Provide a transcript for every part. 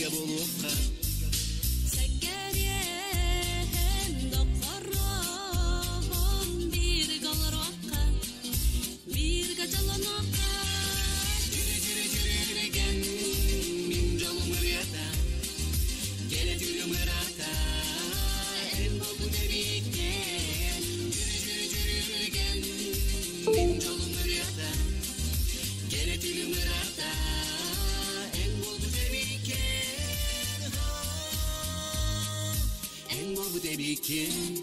birge bolupka Sekkeryen dokkorron birge olurokka birge jalanokka Jürgen min jolum riyata Gele tülüm rata en bobu debiken Jürgen min jolum riyata Gele tülüm rata en bobu debiken En bobu debiken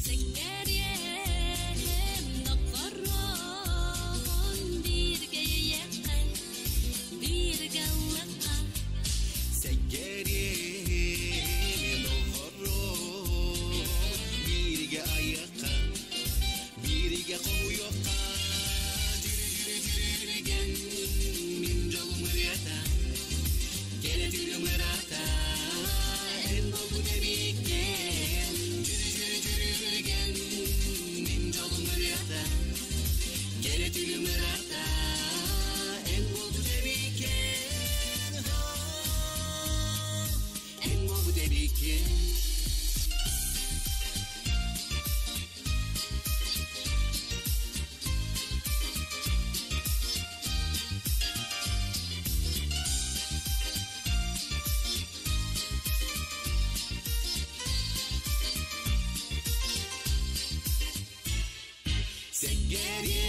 Sekkeryen dokkorron birge yekken birge olurokka Sekkeryen oğurro birge ayakka birge koyokka Jürgen min jolum riyata Gele tülüm rata en bobu debiken Jürgen min jolum riyata Gele tülüm rata en bobu debiken En bobu debiken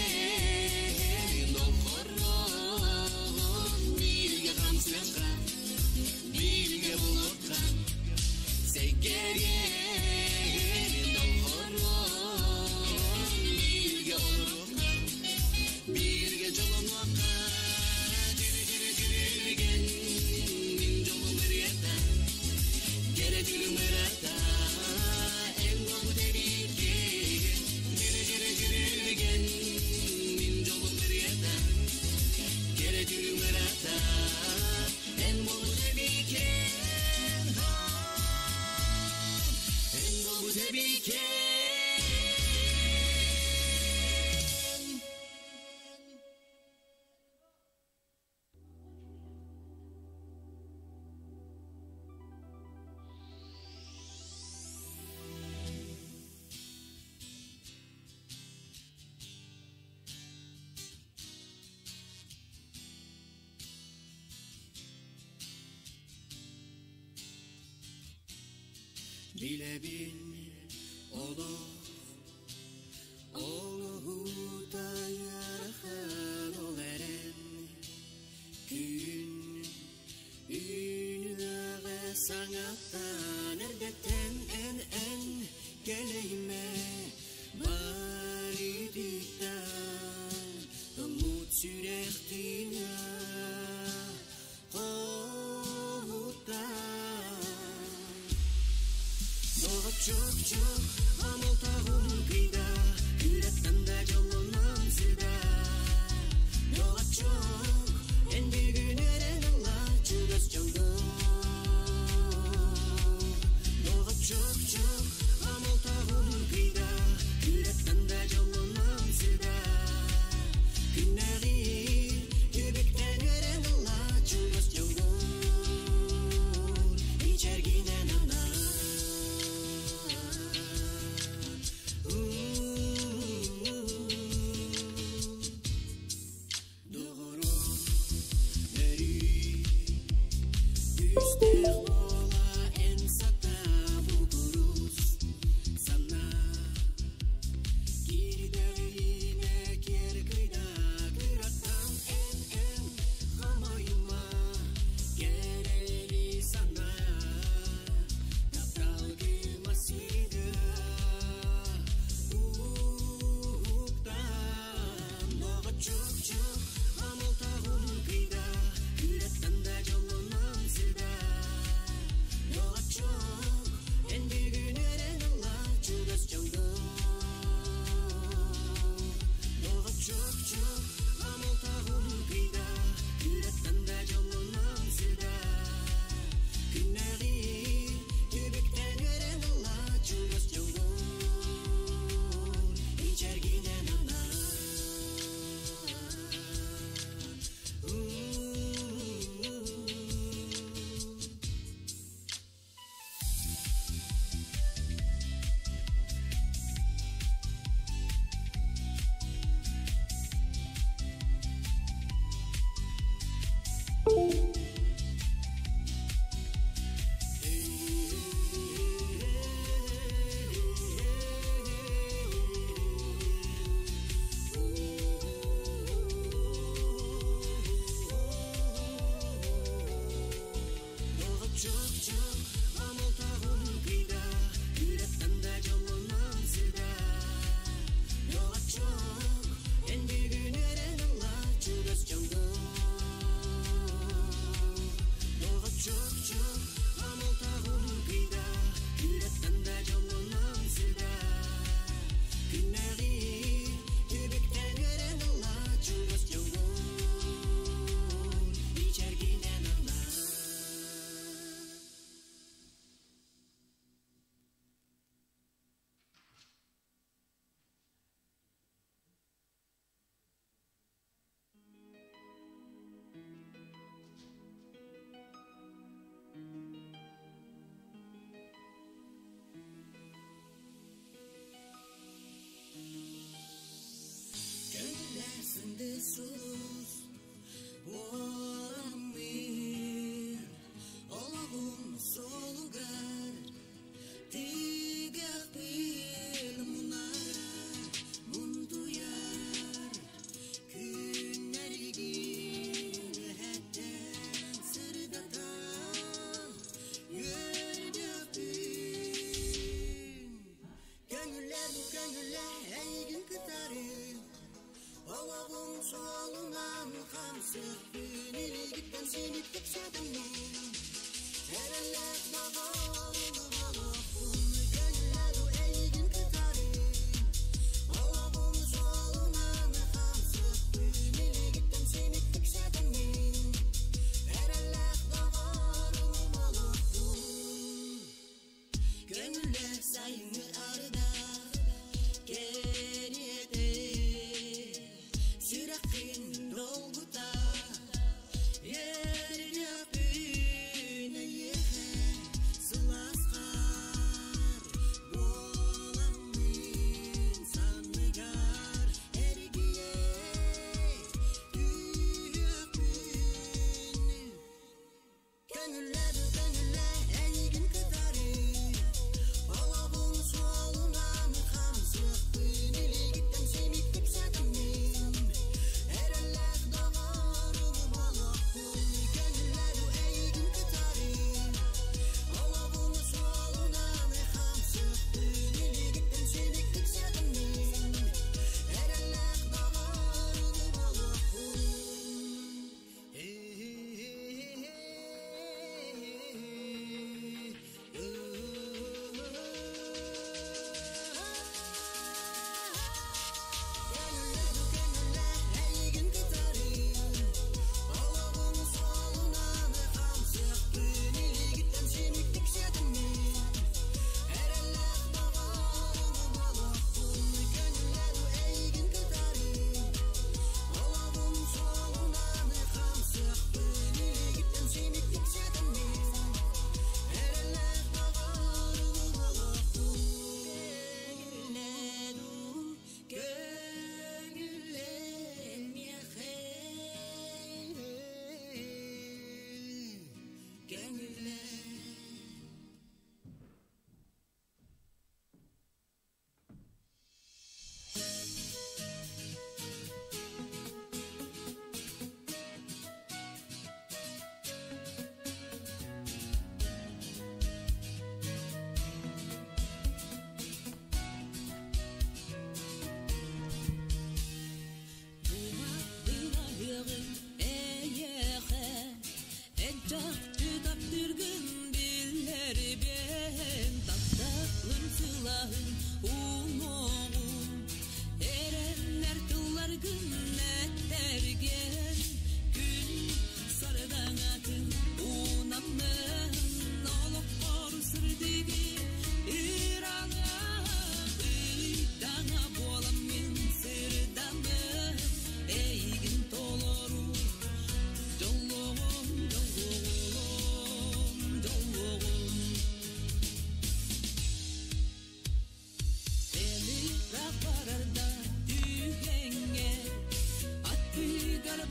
Sekkeryen dokkorron birge kamsırka birge bulurka Sekkeryen dokkorron birge olurka birge jolunokka Jürgen min jolum riyata Gele tülüm rata en bobu debiken Jürgen min jolum riyata Gele tülüm rata en bobu debiken En bobu debiken Bile bil Oluhuda yarhan oleren Gün ünüge sanattan Erdetten en geleyime Validikten Umut sürektine Çok amol tağım kıyda Yürekten de jolunam sırda Yola çok en bir gün eren Allah Çılgız çılgın Yola çok amol tağım kıyda Yürekten de jolunam sırda Günleri yürekten eren Allah Çılgız çılgın İçerginen anlar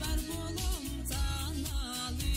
Bar bolom tanalı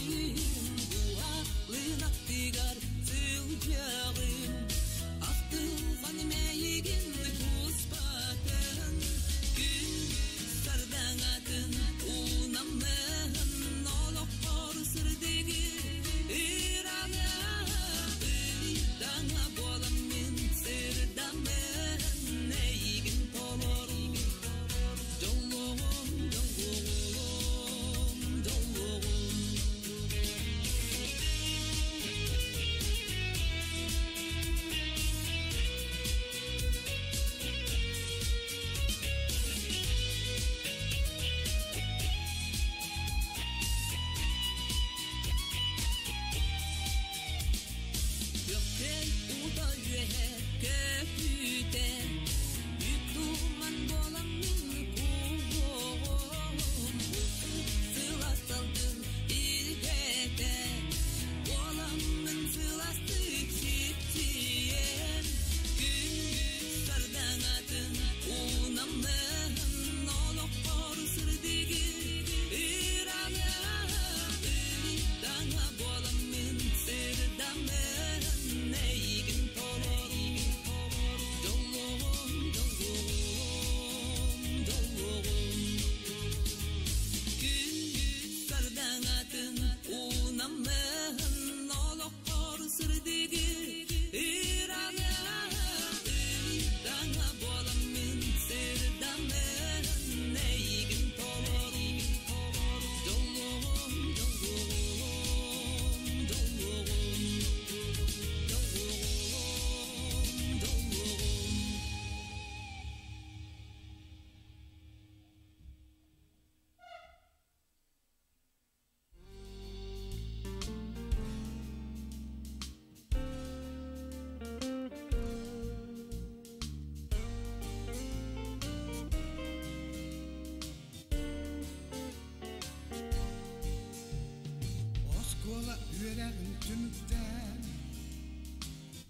yüreğim tümükten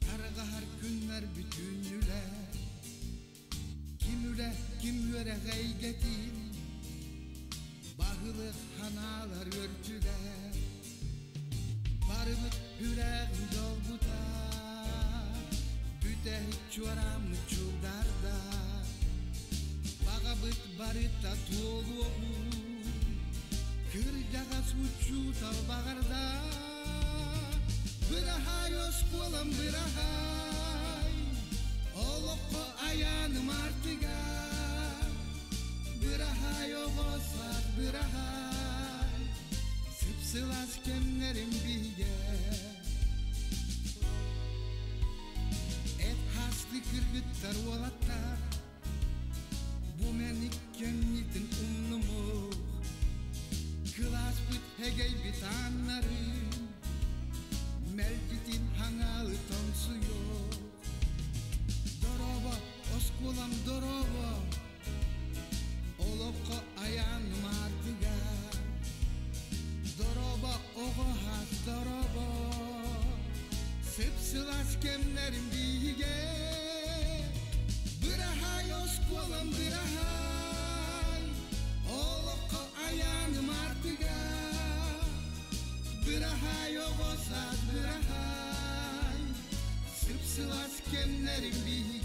Karagahar günler bütünüler Kim yürek eygetin Bağılık hanalar örtüler Barımıt yüreğim dolguda Büte hiç yoramı çuldarda Bağabıt barıta tuğlu Kırcağız uçu tal bağırda Bırahay oskolam bırahay Olokko ayağım artıga Bırahay oğosat bırahay Sıpsılas kemlerim bilge Et haslı kırgıttar olattar Bu menik kennitin umlumu Kılas bit hegey bit anlarım Melkitin hangalı tonsu yok Doroba, oskolam doroba Olokko ayağım artıga Doroba, oğo has doroba Sıpsılas kemlerim bilge Bırahay oskolam bırahay Olokko ayağım artıga Bırahay oğosat bırahay Sıpsılas kemlerim bilge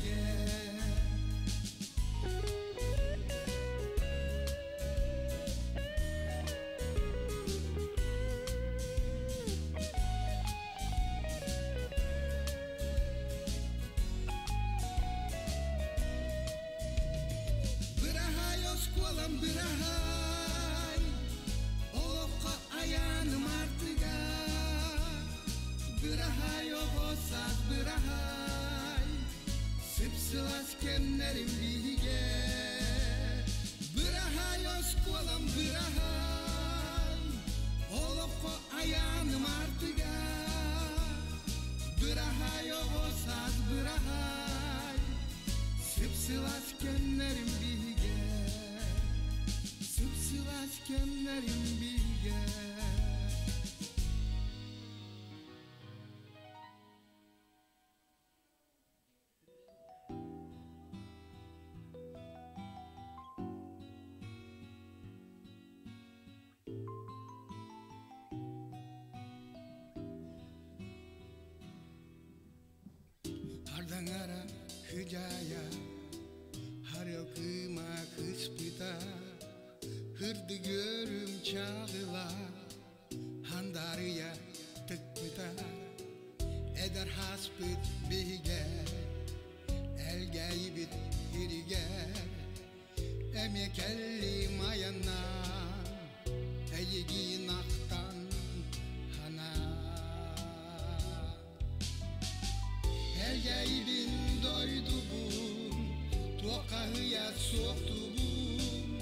Bırahay oskolam bırahay Olokko ayağım artıga Bırahay oğosat bırahay Sıpsılas kemlerim bilge Bırahay oskolam bırahay Olokko ayağım artıga Bırahay oğosat bırahay Sıpsılas kemlerim bilge Sıpsılas kemlerim bilge Hardangara hıcaya Har yokıma kıspıta Hırdı görüm çağıla Handarıya tıkpıta Eder haspıt bihge Elgeyi bit hirige Emekelli mayana Eygi naktan hana Elgeyi doydu bum Tokahıya soktu bum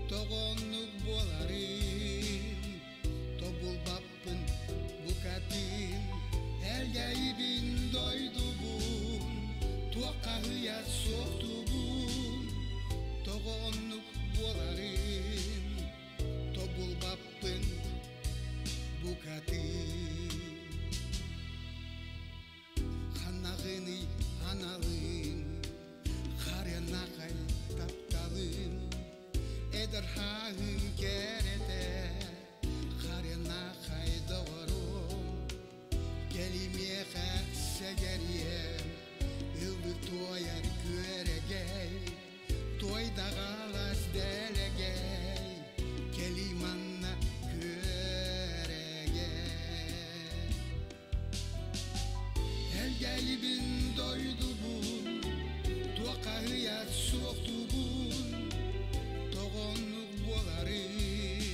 Togonluk bolarım Tobul bappın bukatim Elgeyi doydu bum Tokahıya soktu bum Togonluk bolarım Tobul bappın bukatim Hanağını analım Karyanakay taptalım Eder hağın kerete Karyanakay doğrum Gelimeye segeriyem Yıldır toyar göregey Toyda galas delegey Kelimanna göregey Elgeyi doydu bun Tokahıya soktu bun Togonluk bolarım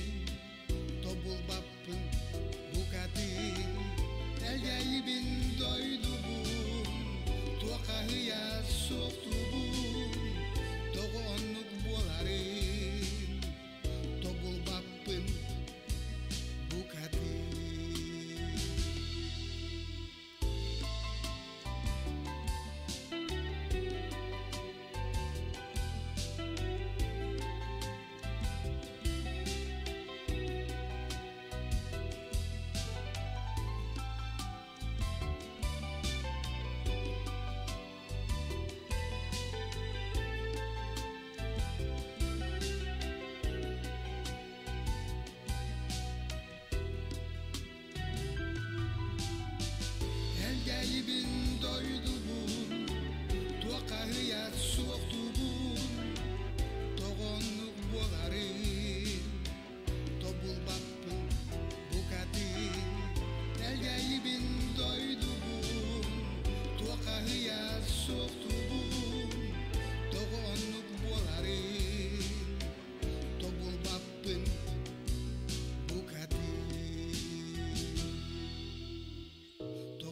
Tobul bappın bukatim Elgeyi doydu bun Tokahıya soktu bun Togonluk bolarım Tobul bappın bukatim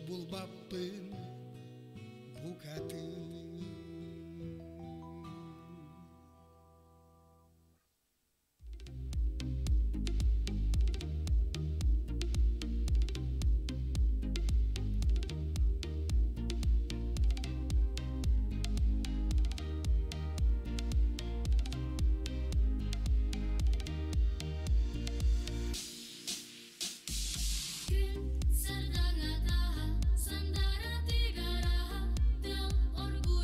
bulbappın bukatı. Sardanga taha, sandara tigaraha, dong orgu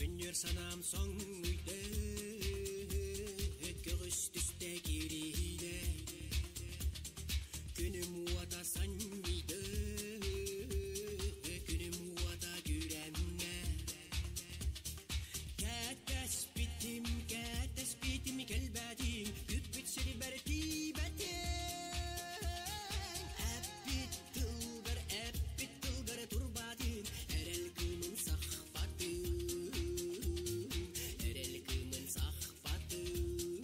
Gönür sanam son uydu Göğüs düşte geriyle Günüm vada sanmıydı Günüm vada gürenme Kätes bitim kelbedim Güppit seni bertibetim Eppit tılgar turbadin Erel kımın sahfatın Erel kımın sahfatın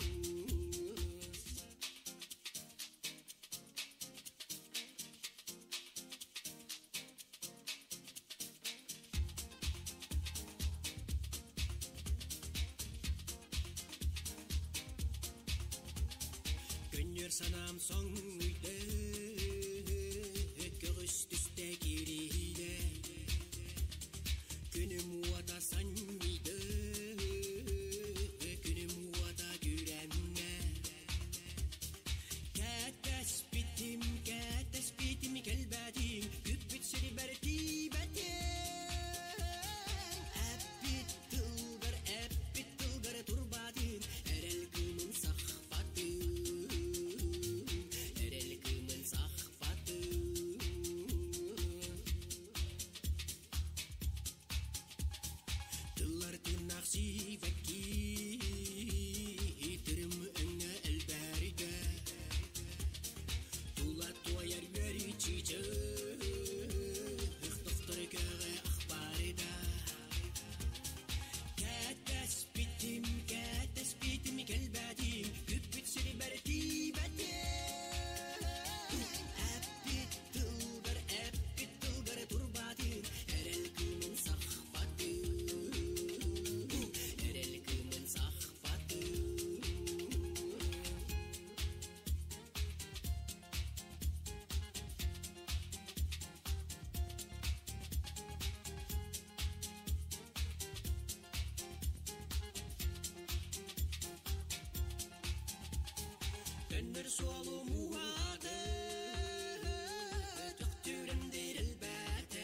Gönür sanam son uydu Göğüs düşte geriyle Günüm vada sanmıydı Günüm vada gürenme Kätes bitim kelbedim Güppit seni bertibetim Eppit tılgar turbadin Erel kımın sahfatın Erel kımın sahfatın Tıllar tırnak siveki Tırım önüne elberide Tula toyar yeri çiçek Doktor göğe akbarida Kätes bitim kelbedim Güppit seni bertibetim Eppit tılgar turbadin Erel kımın sahfatın Erel kımın sahfatın Gönür sualı muhadı Tüktürümdir elbette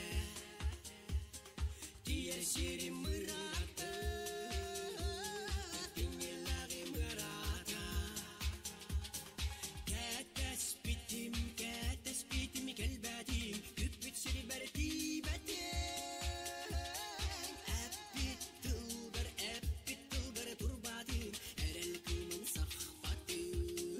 Diğer şirin mıratı Dinleği mırata Kätes bitim kelbedim Güppit seni bertibetim Eppit tılgar turbadin Erel kımın sahfatın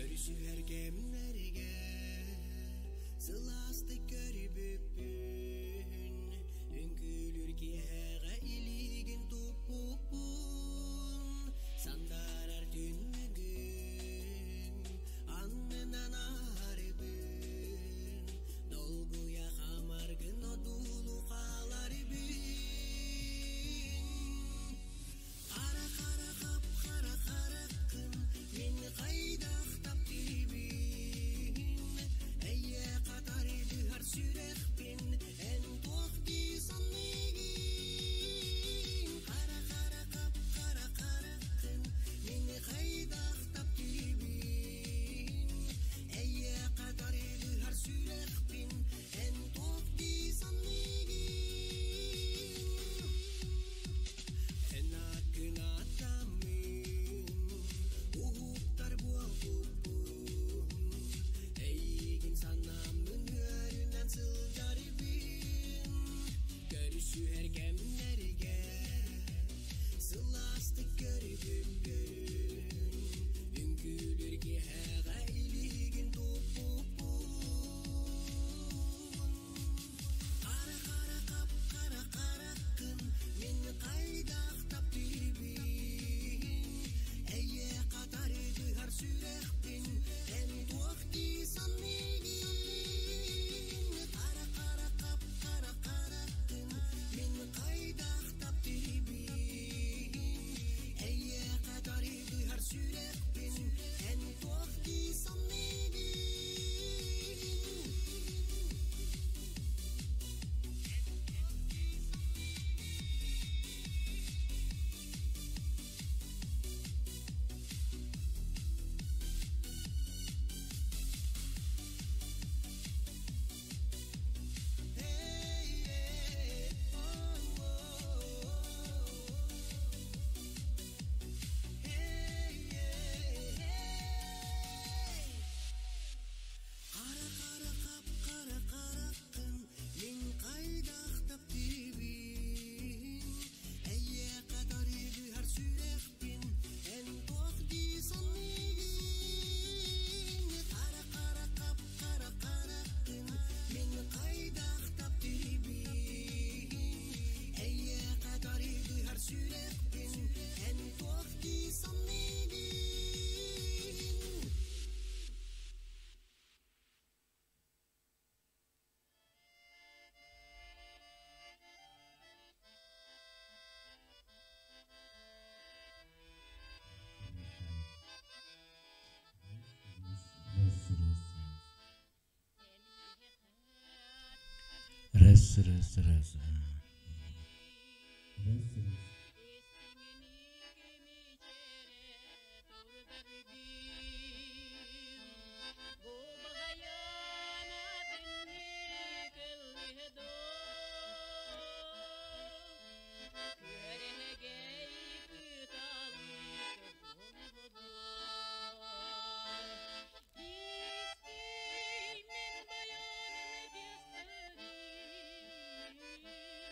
Görüşüher gemlerge Sılastık görübüpün Ünkülür ki heğe iligin tupupun Sandarar tünnügün Annenan ağrıbün Dolguya hamargın o dulu qalarbün Kara kara kap kara karakın Men kaydak tap dilbin Eye katar edihar sürekbin En tohdi sannegin Kara kara kap kara karakın Men kaydak tap dilbin Eye katar edihar sürekbin En tohdi sannegin En akın atamin Uhuktar buang kupun Eygin sanamın höründen sılgaribin Görüşüher gemlerge Sılastık görübüpün Ünkülür ki heğe iligin tupupun Kara kara kap kara karakın Men kaydak tap dilbin Eye katar edihar sürekbin En tohdi sannegin Kara kara kap kara karakın Men kaydak tap dilbin Eye katar edihar sürekbin En tohdi sannegin Kara kara kap kara karakın Men kaydak tap dilbin Eye kadar edihar sürekbin En tohdi sannegin Kara kara kap kara karakın Men kaydak tap dilbin Eye kadar edihar sürekbin En tohdi sannegin Res. Thank you.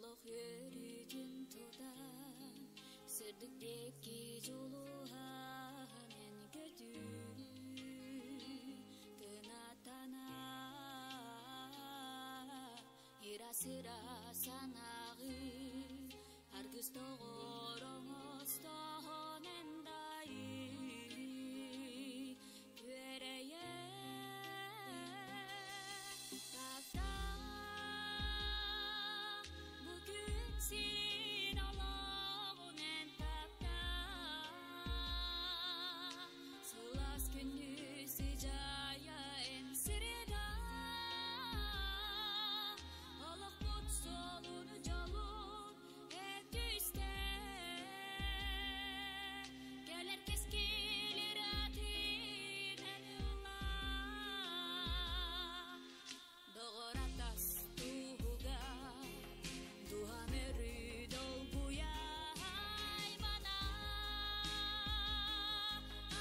Олох yürüdün todan Sırdıktaki joluhan götürü Tına Ira sıra sanağı Argız doğurumuz tohonendayı Güereye Tafta Bugün sin Allah'ın tafta Sılas günü sıcaya en sırada Allah put solunu calur et üstte Gelir keskilir adinen Allah Doğur atas tuhuga Duha meridol buya haymana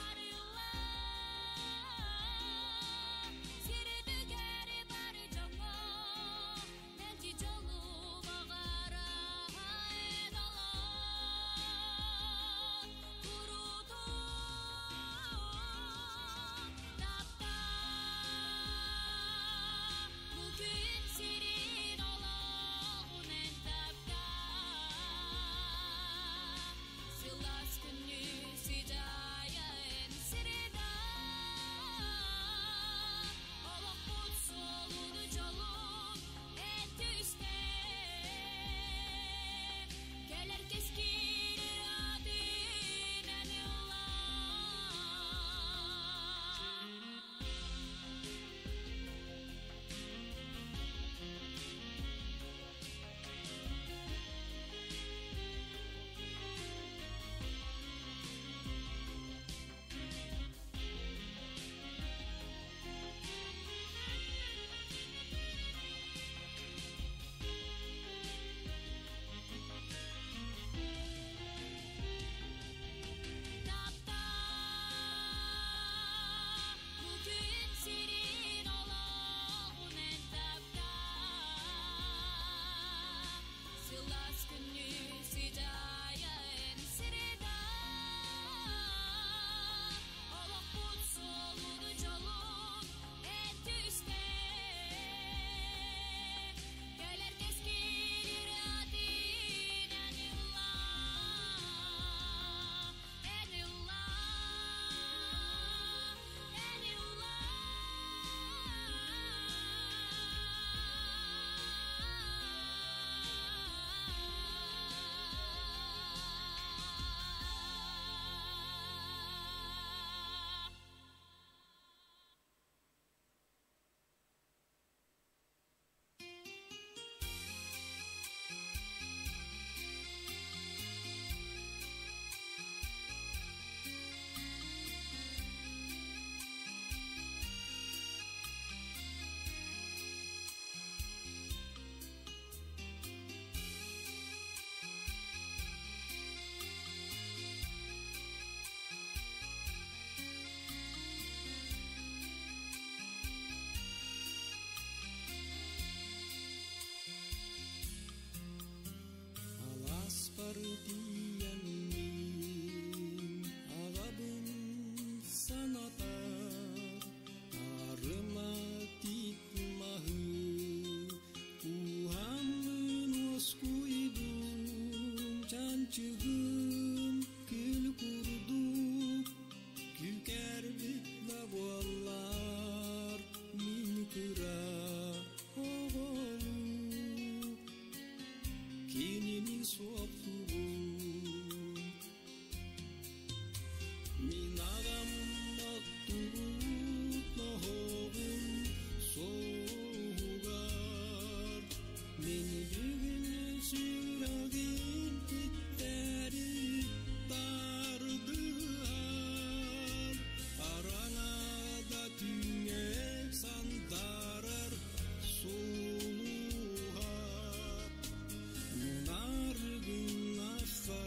Arılar Siridi geri bari jongo Nenti jolu bagara edalar Kurutu Tapta Bugün sirin Allah'ın tapta Silas günü sidaya en sirida Allah put solunu calur et üstte Gelir keskilir adinen Tapta Bugün sirin Allah'ın tapta Silas günü sidaya en sirida Allah put solunu calur et üstte Gelir keskilir adinen illah En illah En illah Alas partiyanın ağabın sanatar Arıma titmahı Tuhan'ın oskuydum Çançığım kül kurduk Kül kerbitla bollar Min kıra oğolu Kinini soktuğum Min ağam attuğut noğun soğugar Meni bugün süragin itteri dardılar Arana da tüngek sandarar soluğar Nargın afa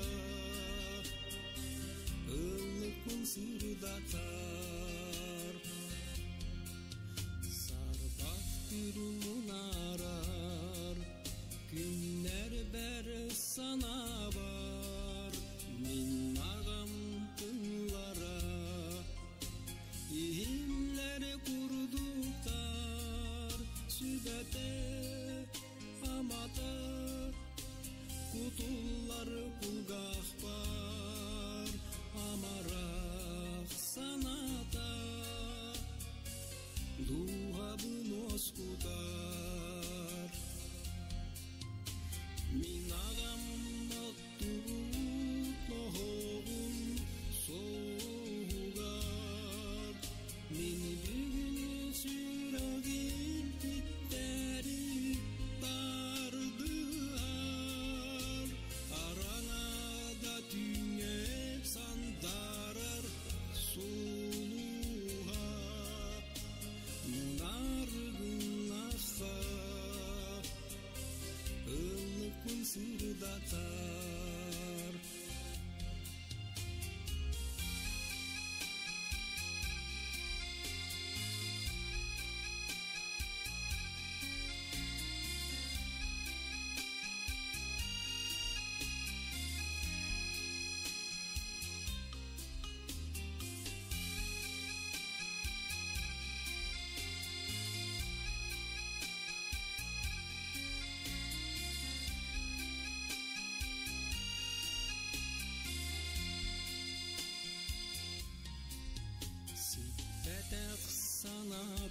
ılıkın sırdatar Sarpak bir munarar Günler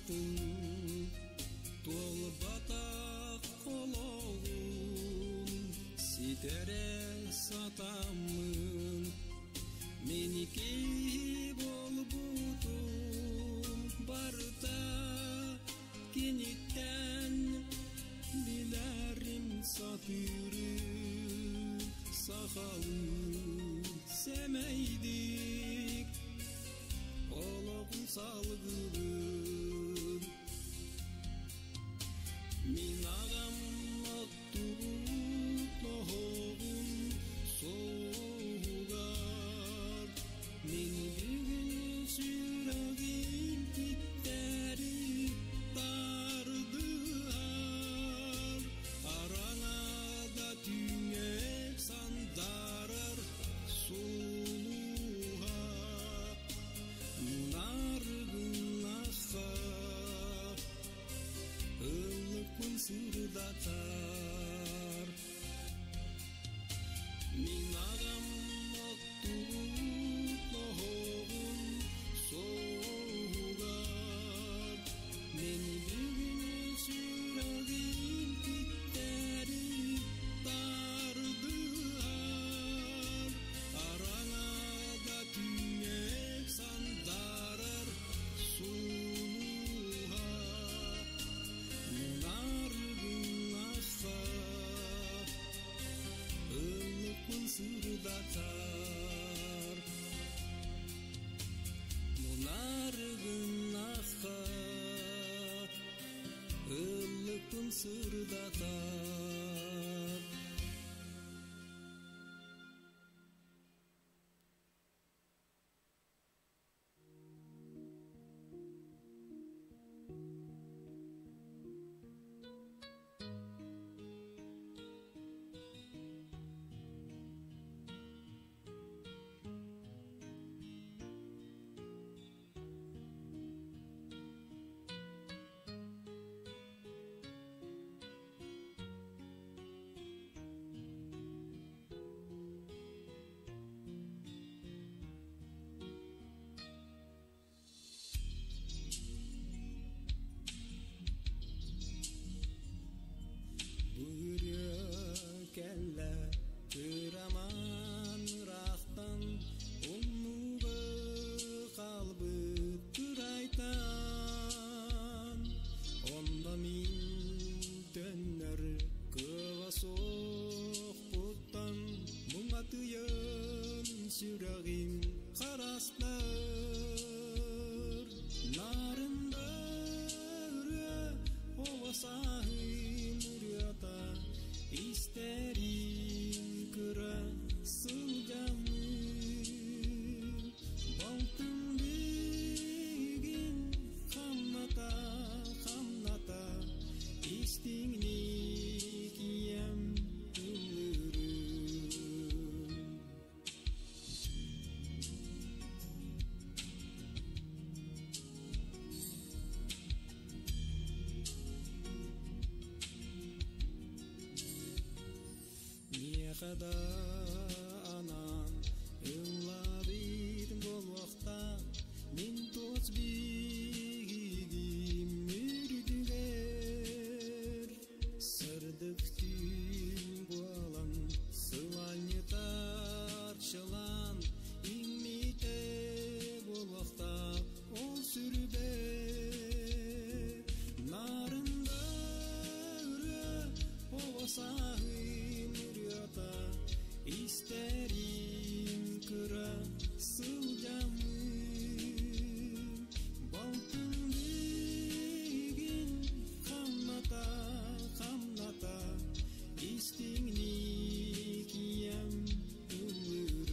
сатын тол батақ қолауын ситере сатамын меніке болбутум барда кенеттен билерим сатыры сақалы семейдік олығын салғырын мен ағам аттығын тоғын соғар мен бүгін сүрағын иттері тардығар араңа да түйнек сандарыр сұлуға нарығын аша ылықпын сырдатар мен ағам аттығын тоғын соғар мен бүгін сүрағын иттері тардығар араңа да түйнек сандарыр сұлуға нарығын аша ылықпын сырдатар нарығын аша ылықпын сырдатар Kelle kıraman raqtan onnuğu qalbı tıraytan onda min dönner kıva soqputtan muğatıyın sürağim qaraslar narında ürü ovasahın rüyata İsterim kıra sılcamı Baltın bugün hamnata İstingni kiyem ülürüm Kada anan ıllarıydım bol vakta min toz bigim mürdüler sırdık tüm boğalan sılanı tarçılan inmite bol vakta ol sürbe narında ürü ovasahın İsterim kıra sılcamı Baltın bugün hamnata İstingni kiyem ülürüm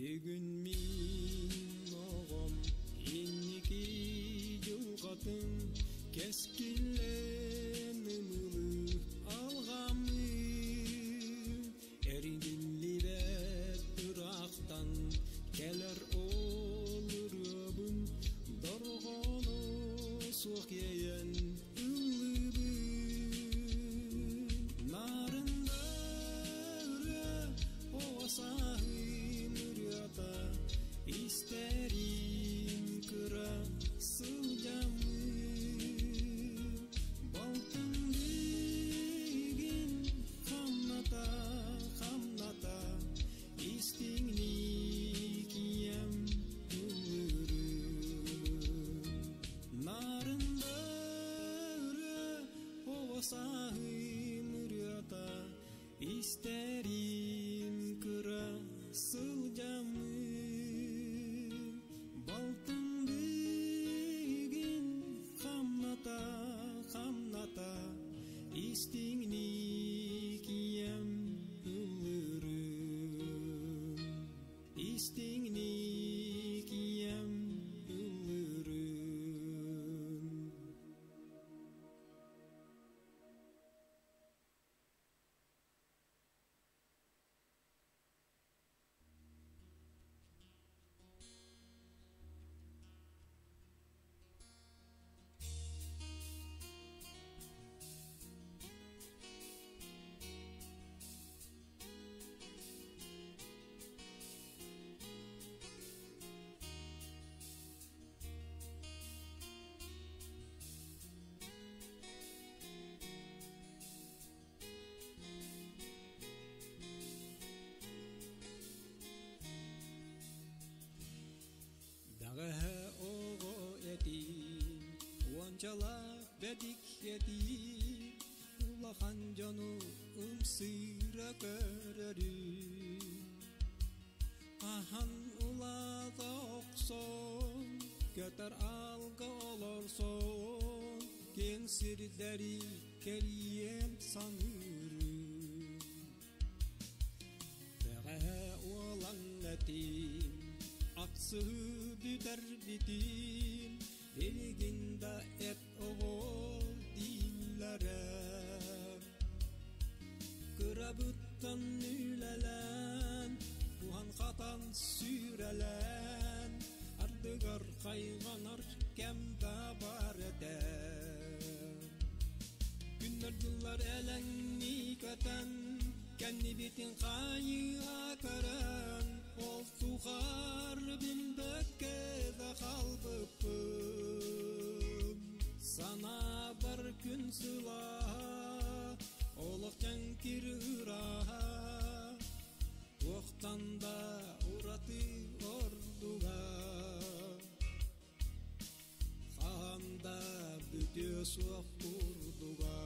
Бүгін мен оғым еннеке жылғатын кескілленім ұлы Сахым үрөта истерим кыра сылжамы балтын бүгін хамната истиңни кием ылырым истиңни кием ылырым. Dağıha oğu eti, onçala bedik eti, ulahan canı ımsıra köreri. Ahan ula dokson, götür algı olursun, gen sirderi keriyem sanırım. Dağıha olan etim, aksı büder bitin, deliginde et oğul dillere. Kırabıttan nülelen, buhan katan sürelen, ardıgar kayganar kemde var eder. Günler yıllar elen niketen, kendi bitin kayı akaran, ol suhar bilbekke de kalbıpım. Sana bir gün sıla, oluk cankir ıraha, Tohtan da uratı orduga, Kanda bütü soğuk urduga.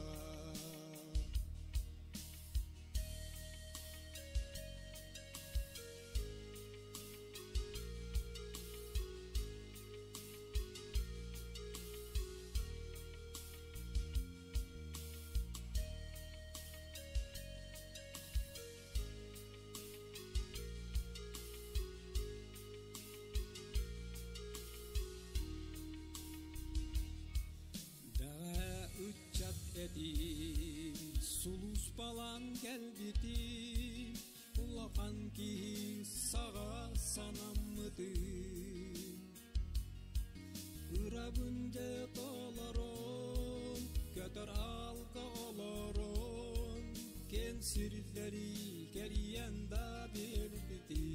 Sulus balan gelbiti, ulakan ki sağa sanamıdı. Irabınca dolaron, götür alga oloron, ken sirleri geriyen da bir biti.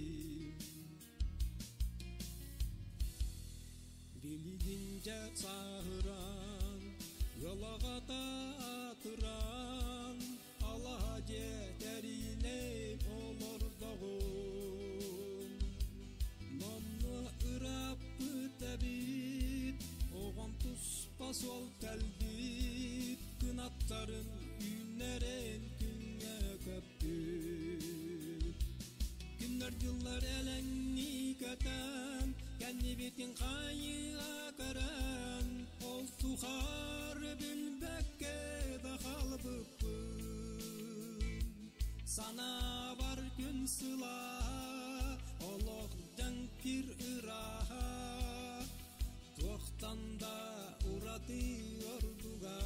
Dilince sahıran, yolağata atıran, Allah ceterine olur dağın. Nomnu ırap bütebit, oğan tuspaz ol telbit, kınatların üneren künye köptük. Günler yıllar elen niketen, kendi bitin kayı akaran, ol tuhar bilbekke de kalbıpım. Sana var gün sıla, oluk cankir ıraha, tohtan da uratı orduga.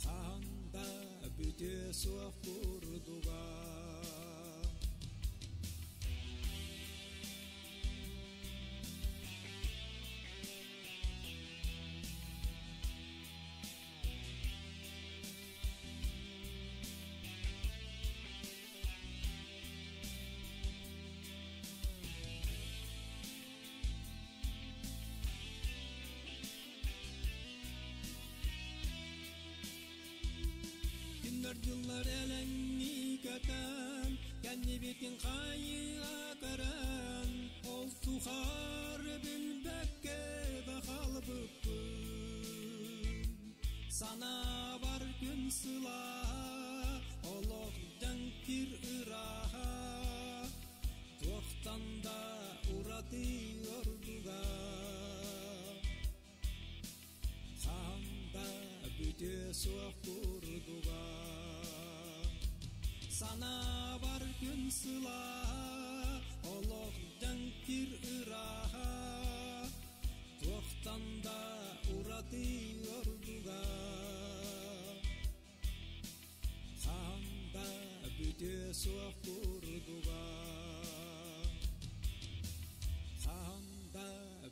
Kanda bütü soğuk urduga. Yıllar elen niketen, kendi bitin kayı akaran, ol tuhar bilbekke de kalbıpım. Sana var gün sıla Oloqdan bir ıraha Tuğtanda uradı yorduga Handa büte soğuk kurduga Sana var gün sıla Oloqdan bir ıraha Tuğtanda uradı yorduga Handa büte soğuk kurduga Handa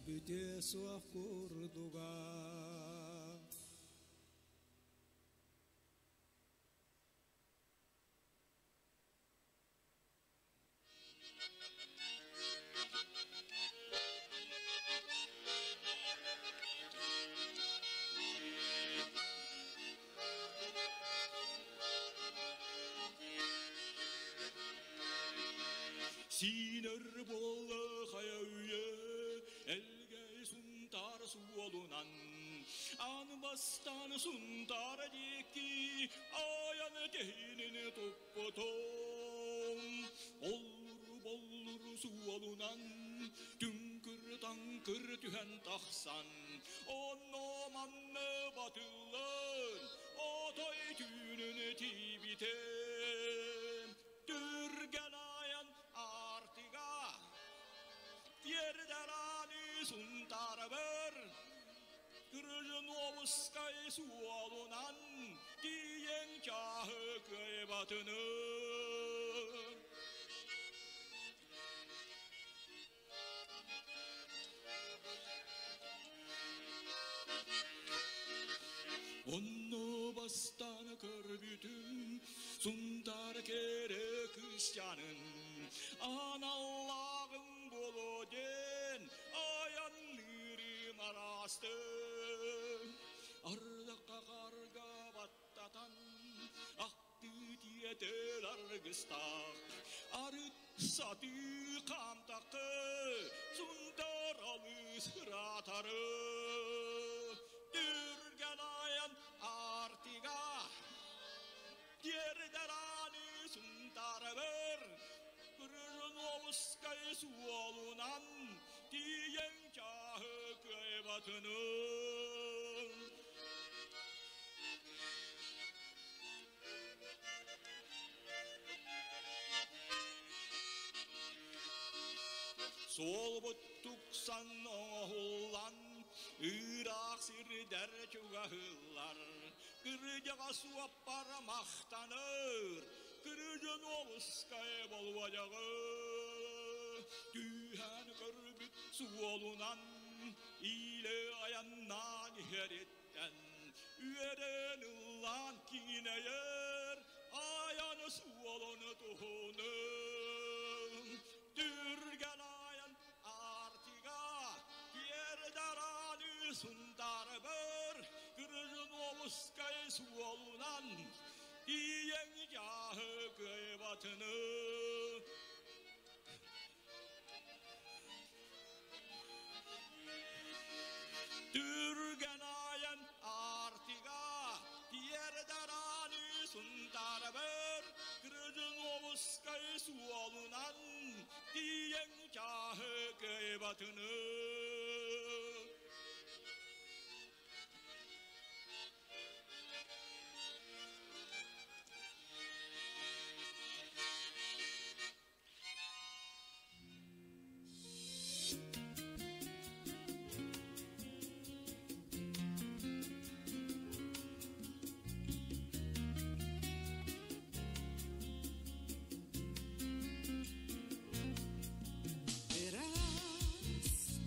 büte soğuk kurduga Sinir bolla hayauye elge suntar suolunan anbastan suntar deki ayan tehinin toppoton bollur suolunan tünkür tankır tühen tahsan onno manne batılın otoy tünün tibite Türgen ayan artiga Yerdelani suntar ver Kırıcın omuskay sualunan Diyen kahı köy batını Onno bastan kör bütün Suntar kere kışyanın Analağın bolu den Ayan lirim arastı Ardıqa karga battatan Aktı diyetel argıstak Arıt satı kamtakı Suntar alı sıratarı Dürgen ayan artiga Yerdelani suntar ver Kırın omuskay suolunan Diyen kahı köy batını Sol buttuksan oğullan Irak sirder çugahıllar Kırıcağa suap parmaktanır Kırıcın omuskay bolvacağı Tühen körbüt suolunan İle ayannan heretten Üeren ıllan kine yer Ayanı suolunu tuhunun Türgen ayan artiga Yerdarani suntar ver Kırıcın omuskay suolunan Diyen kahı köy batını Türgen ayan artiga Yerdarani suntar ver Kırıcın omuskay suolunan Diyen kahı köy batını Verás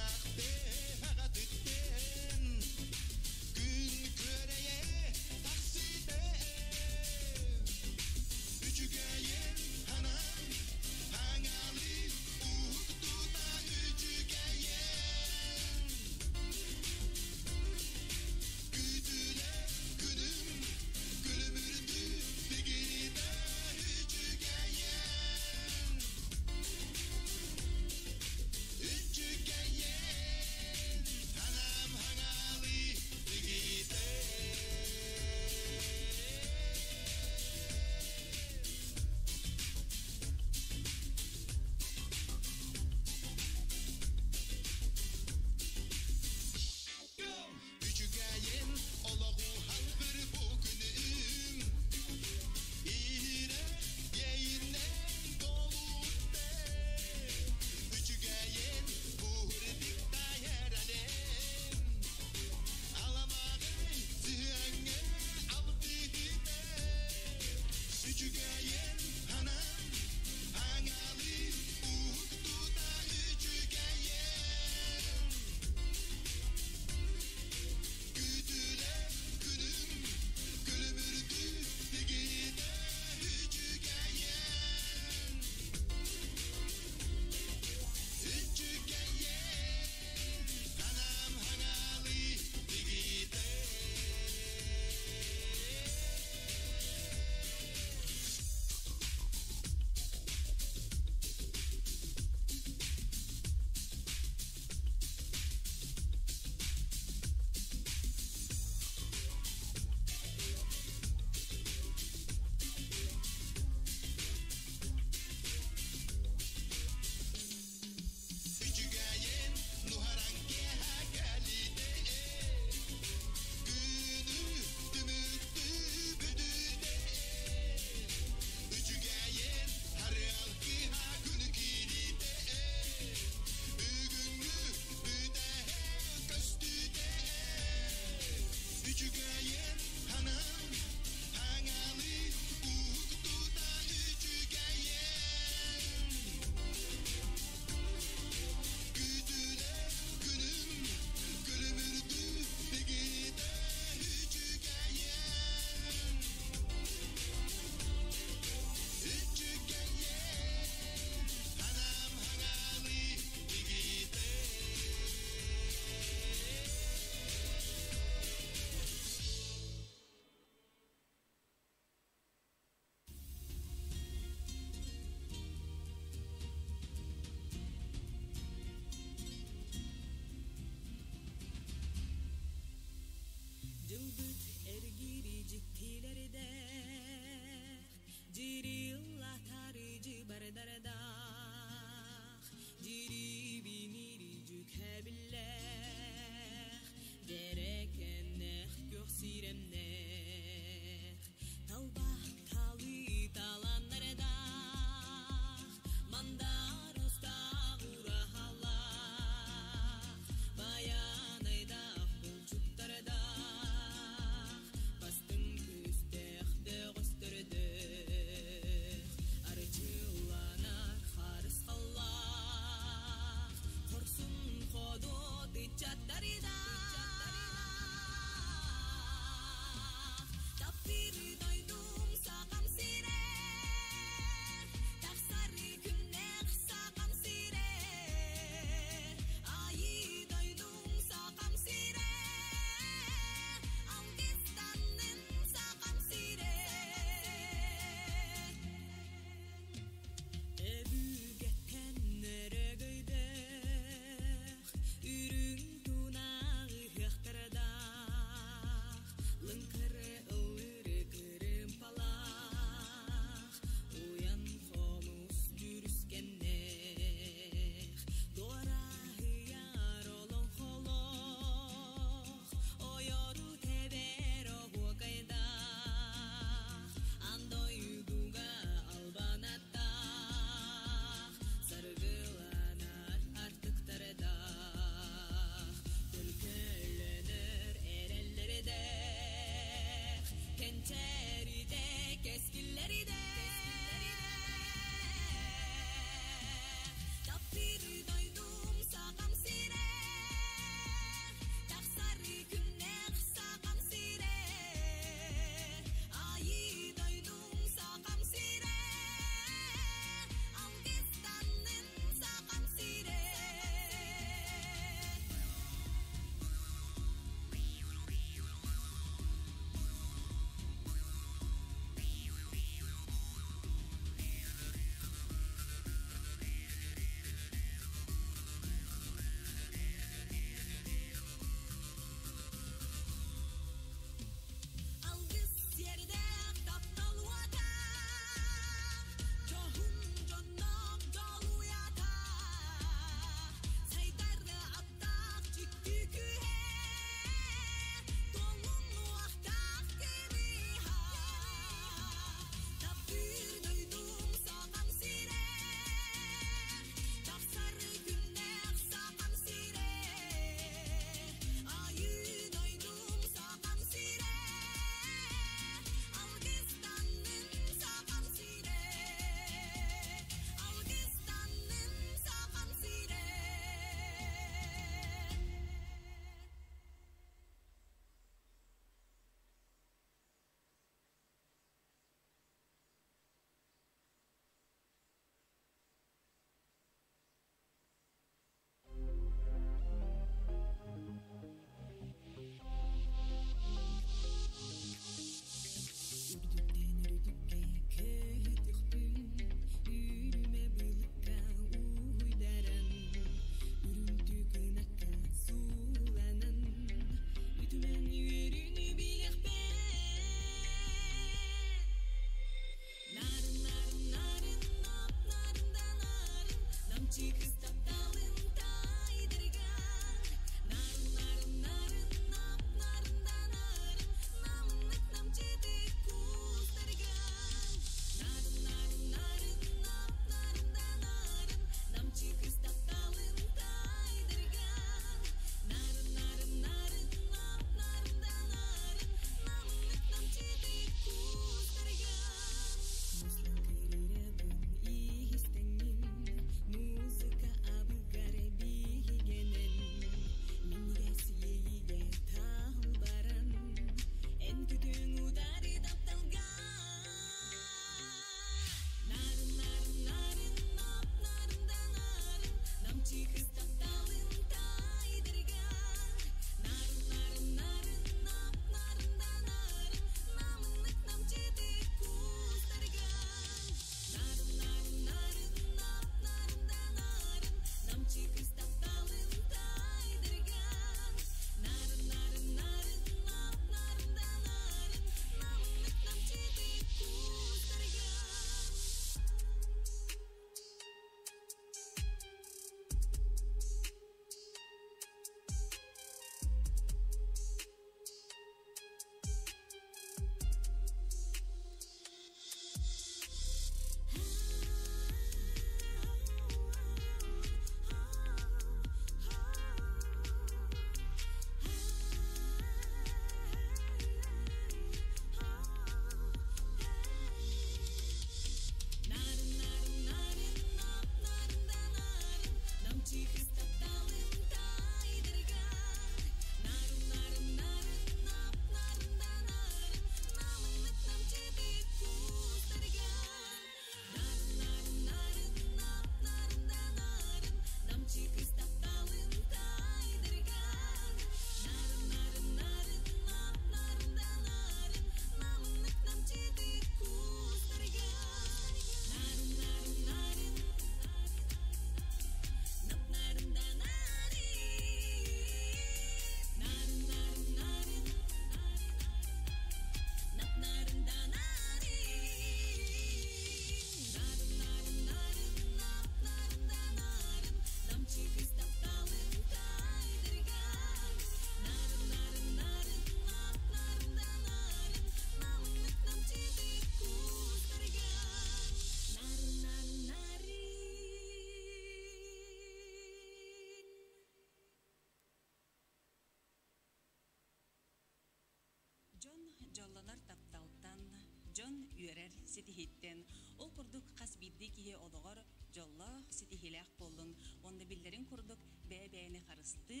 sitihitten. Ol kurduk kas biddi kihe ologor jolla sitihilek boldun. Onda billerin kurduk bebeni karıstı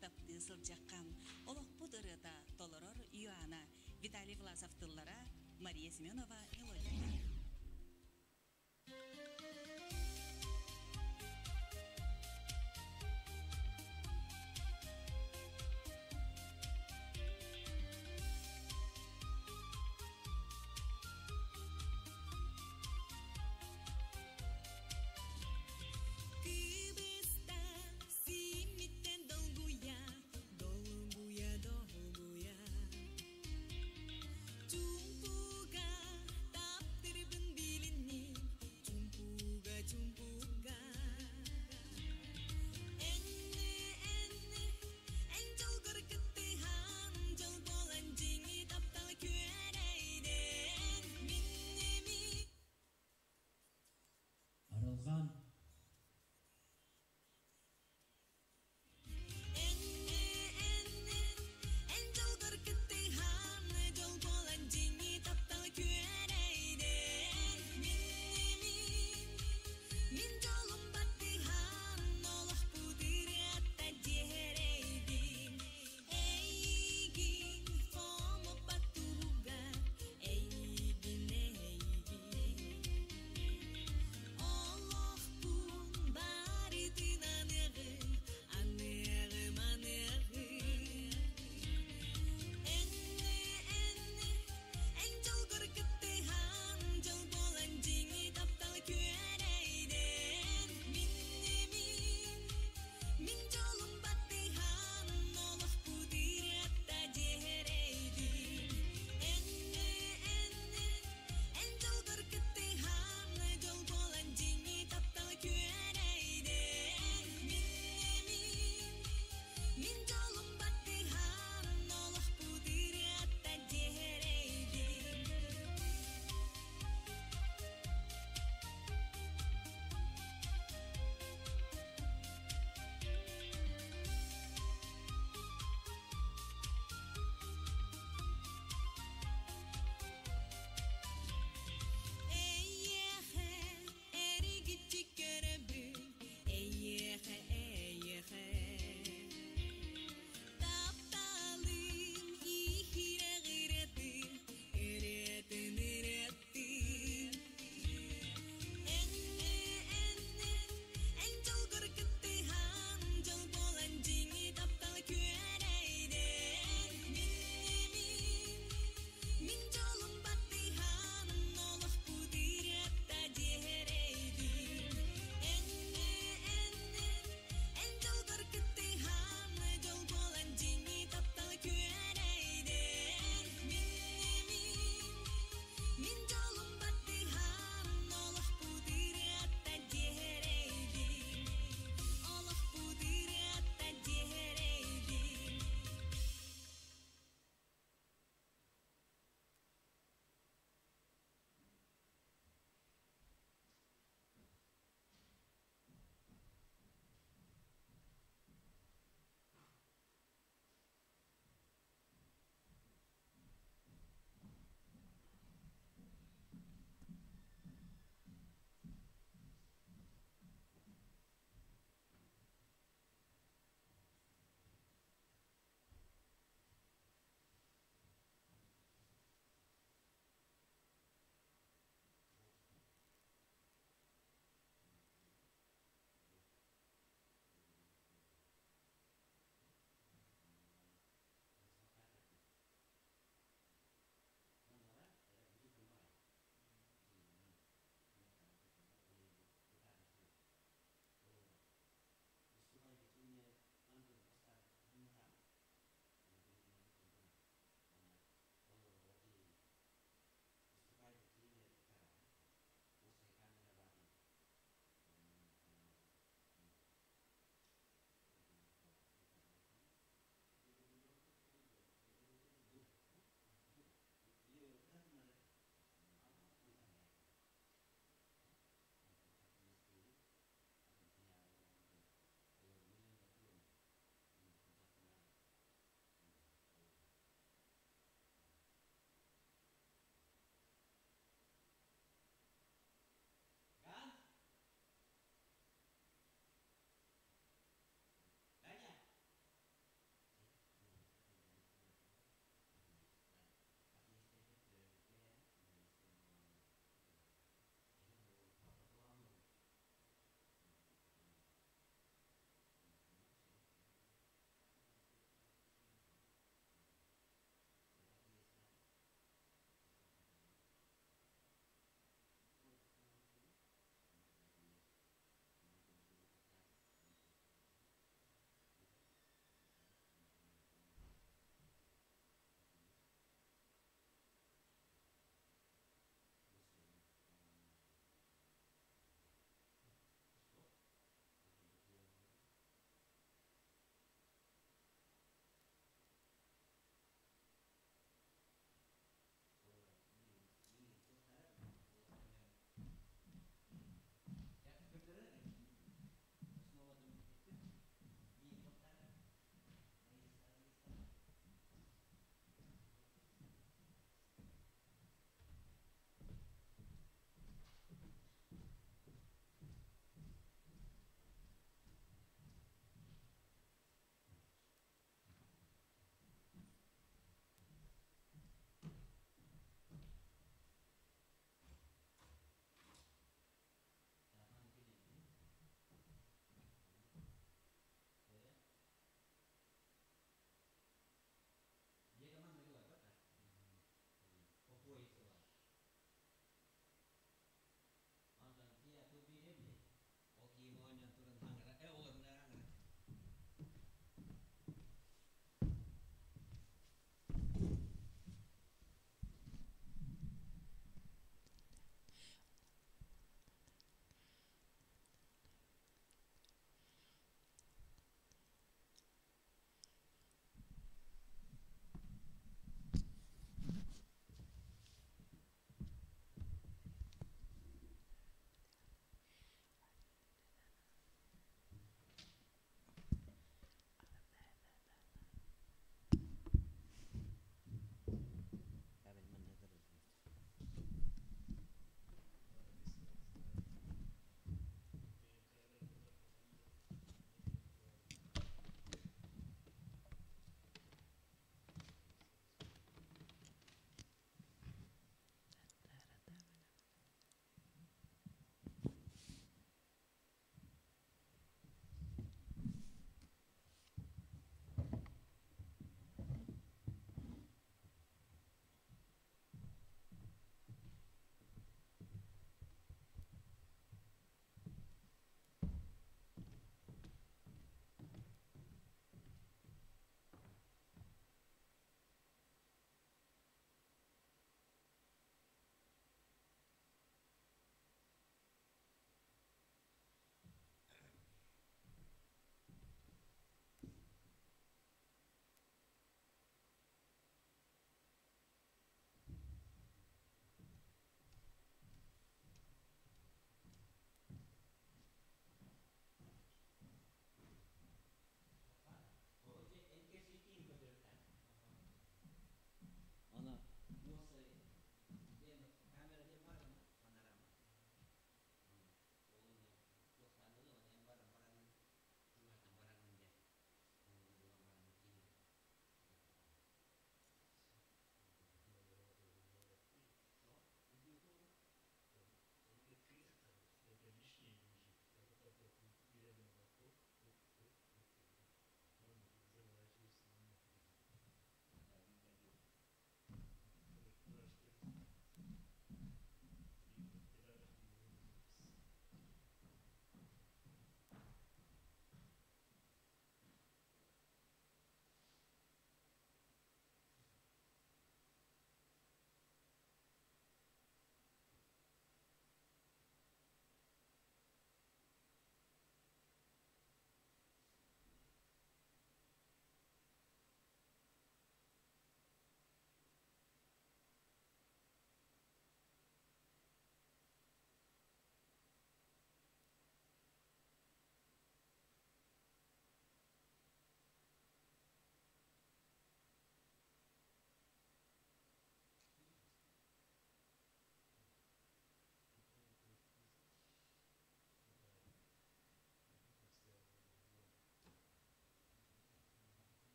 taptı sıljakkan. Olok bu dırıda doloror Ioana, Vitaliy Vlasov tıllara, Mariya Semyonova melodiyada. Kibista simiten dolguya dolguya Jumpuga taptir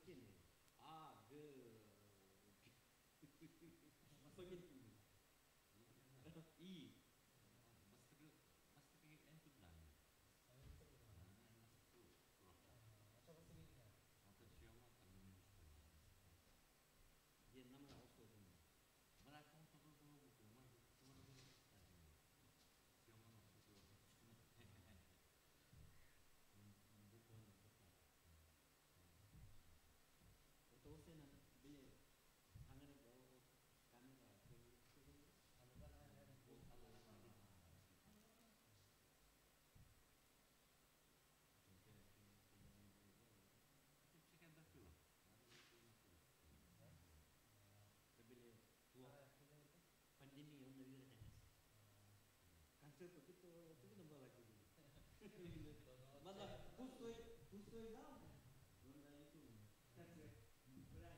있겠네. 아, 소개팅. 이. 옛날에 없어졌네. 도시는 왜 상하는 거 가는가 pandemi yang lebih rendah kanser begitu itu nambah lagi malah khusus daun benda itu kanser berani kalau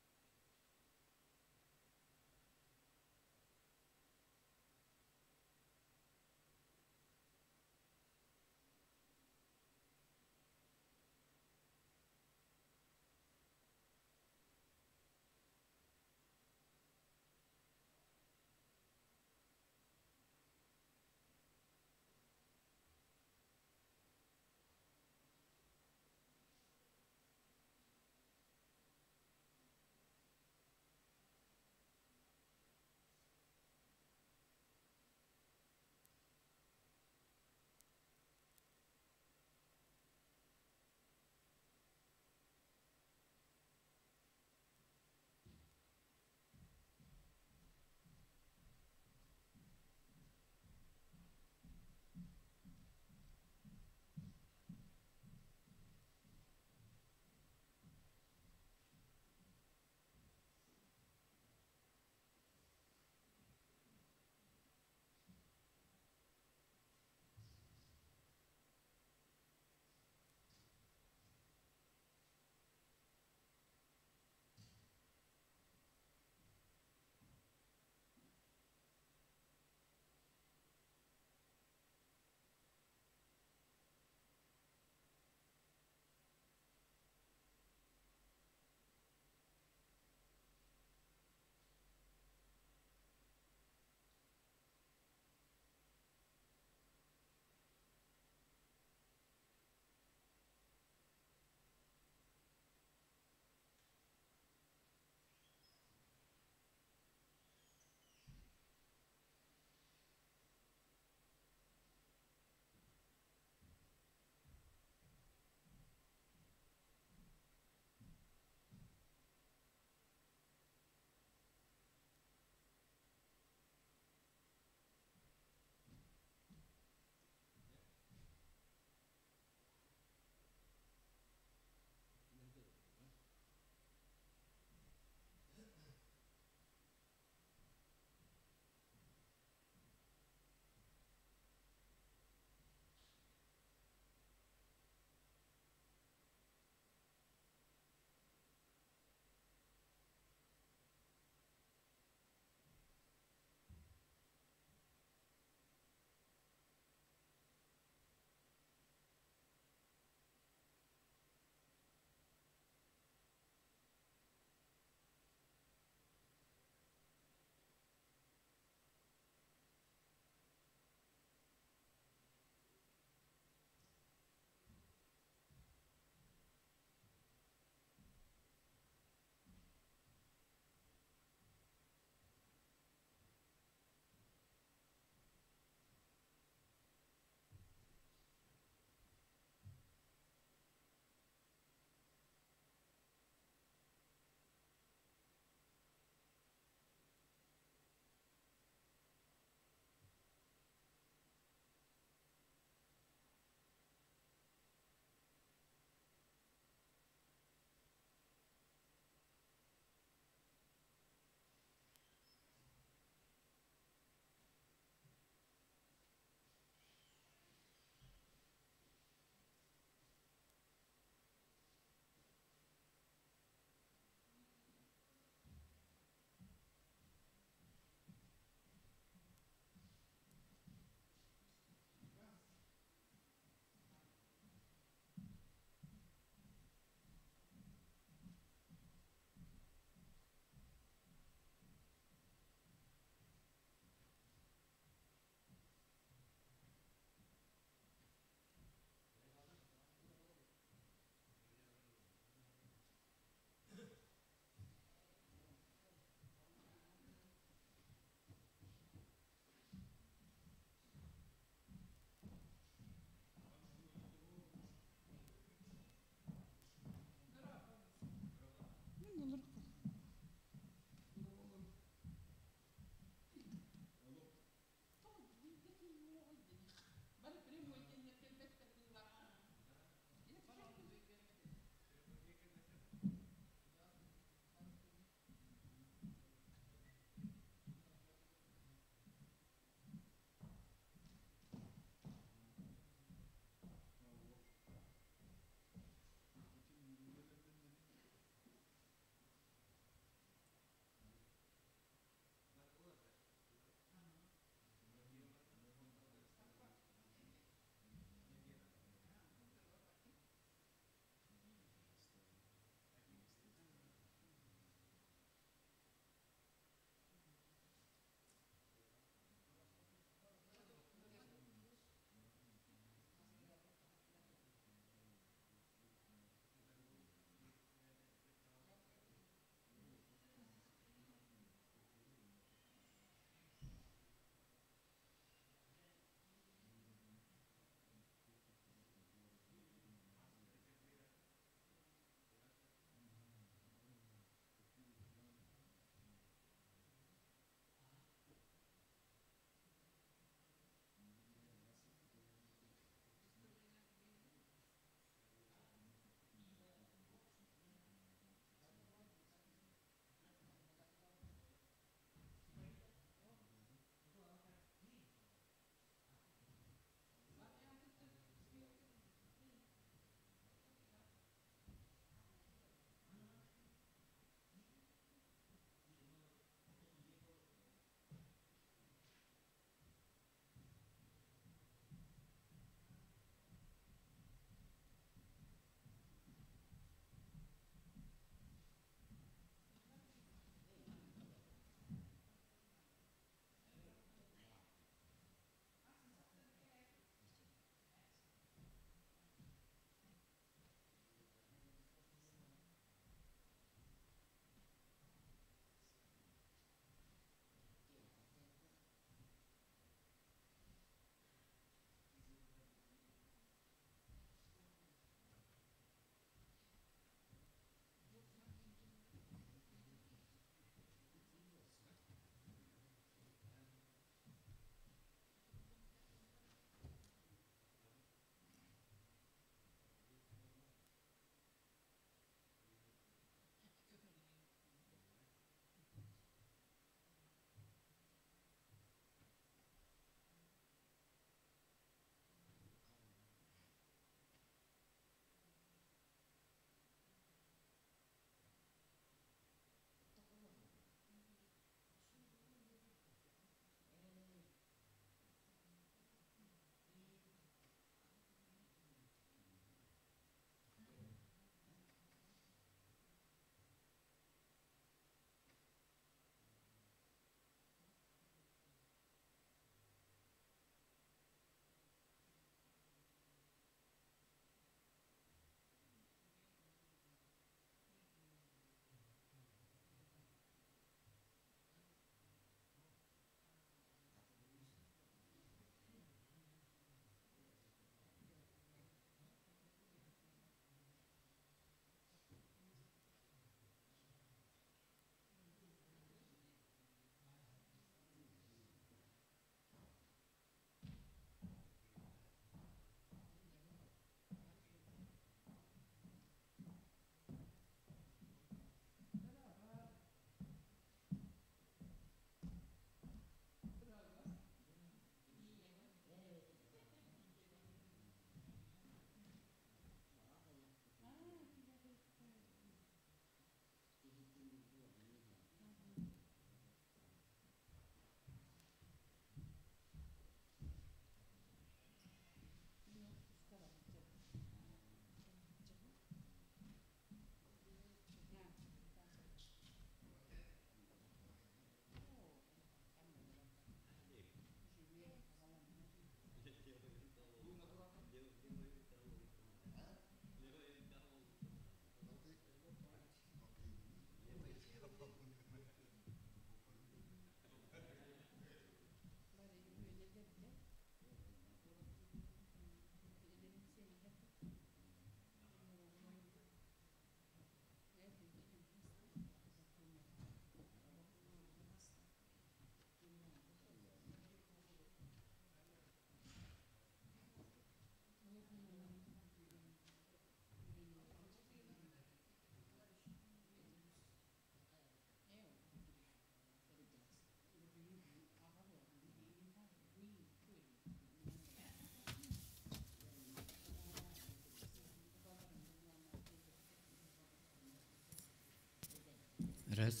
Раз.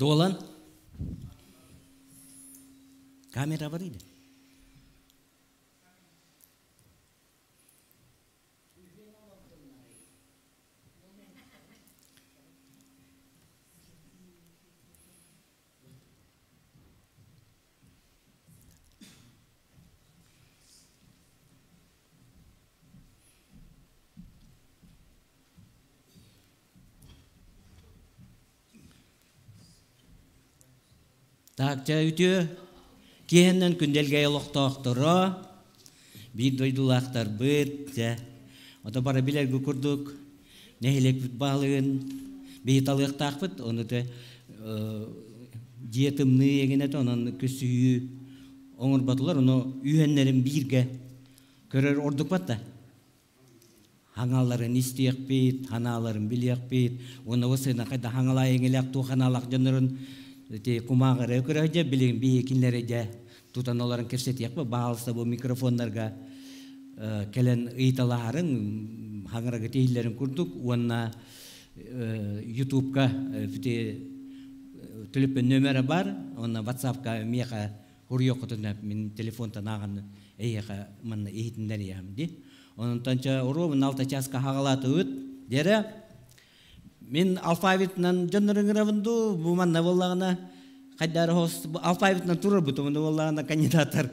Dolan. Kamera var idi. Takça ütü kihenden kündelge yoloqtaqtırı bir doydulaqtar bit ja. Ota bara biler gukurduk nehelek balığın bir talıqtaqpıt onu da jetimni egene onun küsüyü oңur batılar onu üyenlerin birge körөр orduk batta. Hangaların isteyek bit, hanaların bilek bit, onu osena kayda hangala engelek tu hanalak janırın Te kumagara kura aja biling bi kinlere ja tutan olaran kerset yakpa balsa bu mikrofonlarga kelen itaların hangara getihlerin kurduk wana YouTube ka fite telefon numara bar ona WhatsApp ka miya huryo kotuna min telefon tanagan eyaka man ehitinler yamdi onun tanca oro nalta chaska hagalata ut dere Min alfabetnan janrıngıravındu bu manna vallağına kaydar host alfabetnan turur butu manna vallağına kandidatlar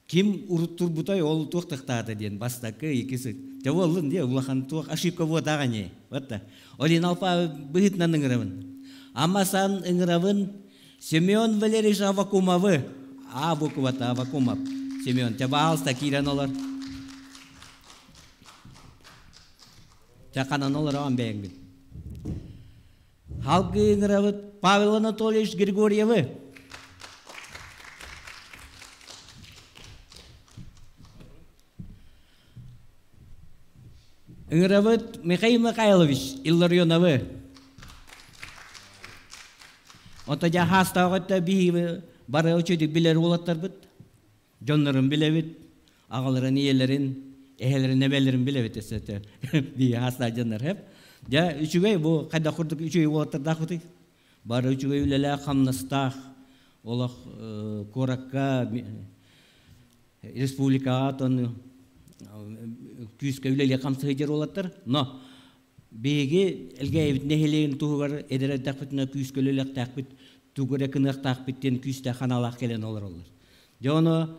kim uruttur butay ol tuqtaqtata diyen bastakı ikisi jawallın diye ulaqan tuq ошибка вот aganye batta olin alfabetnan ngıravın ama san ngıravın Semyon Valerievich Avakumov'ı Avakumov Semyon coba alsta kiran olar Çakanan olar ambeng Halkı ngıravıt Pavel Anatolievich Grigoryevi. Ngıravıt Mikhail Mikhailovich Illarionovi. Otaja hasta otta bir bara uçudik biler olatlar bit. Jonların bilevit. Ağaların iyelerin, ehelerin nebelerin bilevit esete. Bir hasta jonlar hep. Ja üçüge bu kada kurduk üçüge olatlar da kutik. Bara üçüge ülele kamnastah. Olak korakka Respublika aton küske ülele kamsa hejer olatlar. No. Begi elgeyvit neheleyin tuğugar edere takbitna küske ülele takbit. Tuğure kınak takbitten küste kanalak gelen olur. Jono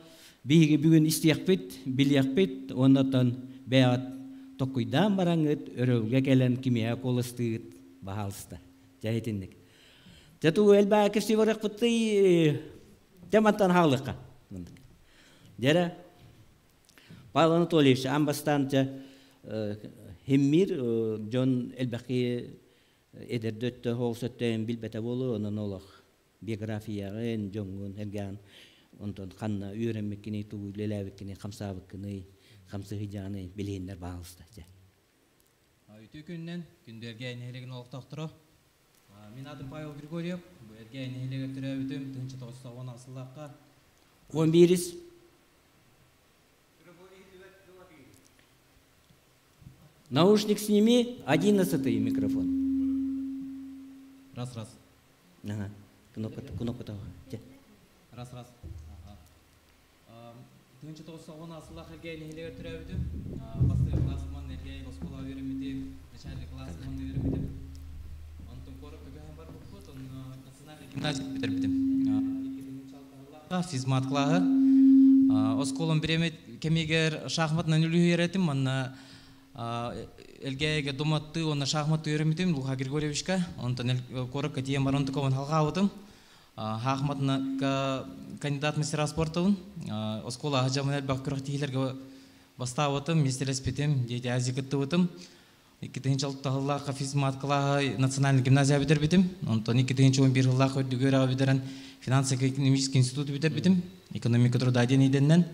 begi bugün isteyakbit, bilyakbit, ondan beyat Tokuydan barangıt, örövge gelen kimya kolastığıt bahalsta. Jahitinlik. Jatu elba kesi varak putih jamatan halaka. Jara Pavel Anatolievich ambastan Himmir John elbaki ederdötte holsatten bilbete bolu onun olaq biografiyagen jongun hergan ondan kanna öğrenmekini tu lelevekini kamsabıkını kamsı hijаны bilinler bağlısta. Ütü günden günderge nehlegin olaqtaqtırı. Min adım Pavel Grigoryev. Bu erge nehlega türevüdüm 1990 asıllıqqa. 11 Наушник сними, 11 микрофон. Раз. Ага, кнопка того. Раз. 1990 asıllıqqa erge nehlega türevüdüm. Bastı klasman erge oskola öğrenmedim. Начальник klasman öğrenmedim. Ondan korup ögehen var bu kod. Nacional gimnaziya bitirdim. Fizmat klağı. Oskolun biremet кемигер шахматнан үлүһүретим манна элгеге думатты онна шахматты үйрөмүтүм Луха Григорьевичка онтон коракка тием баронтукован халгаабытым шахматна кандидат мастера спорта оскола хажамын элбак кырактигилерге бастаабытым мистереспетим дети азикыттыбытым 2-жылыкта хыллака физматкалага национальный гимназия битербитим онтон 2-11 хыллака өдүгөрага битерен финансово-экономический институт битербитим экономика труда дениденнен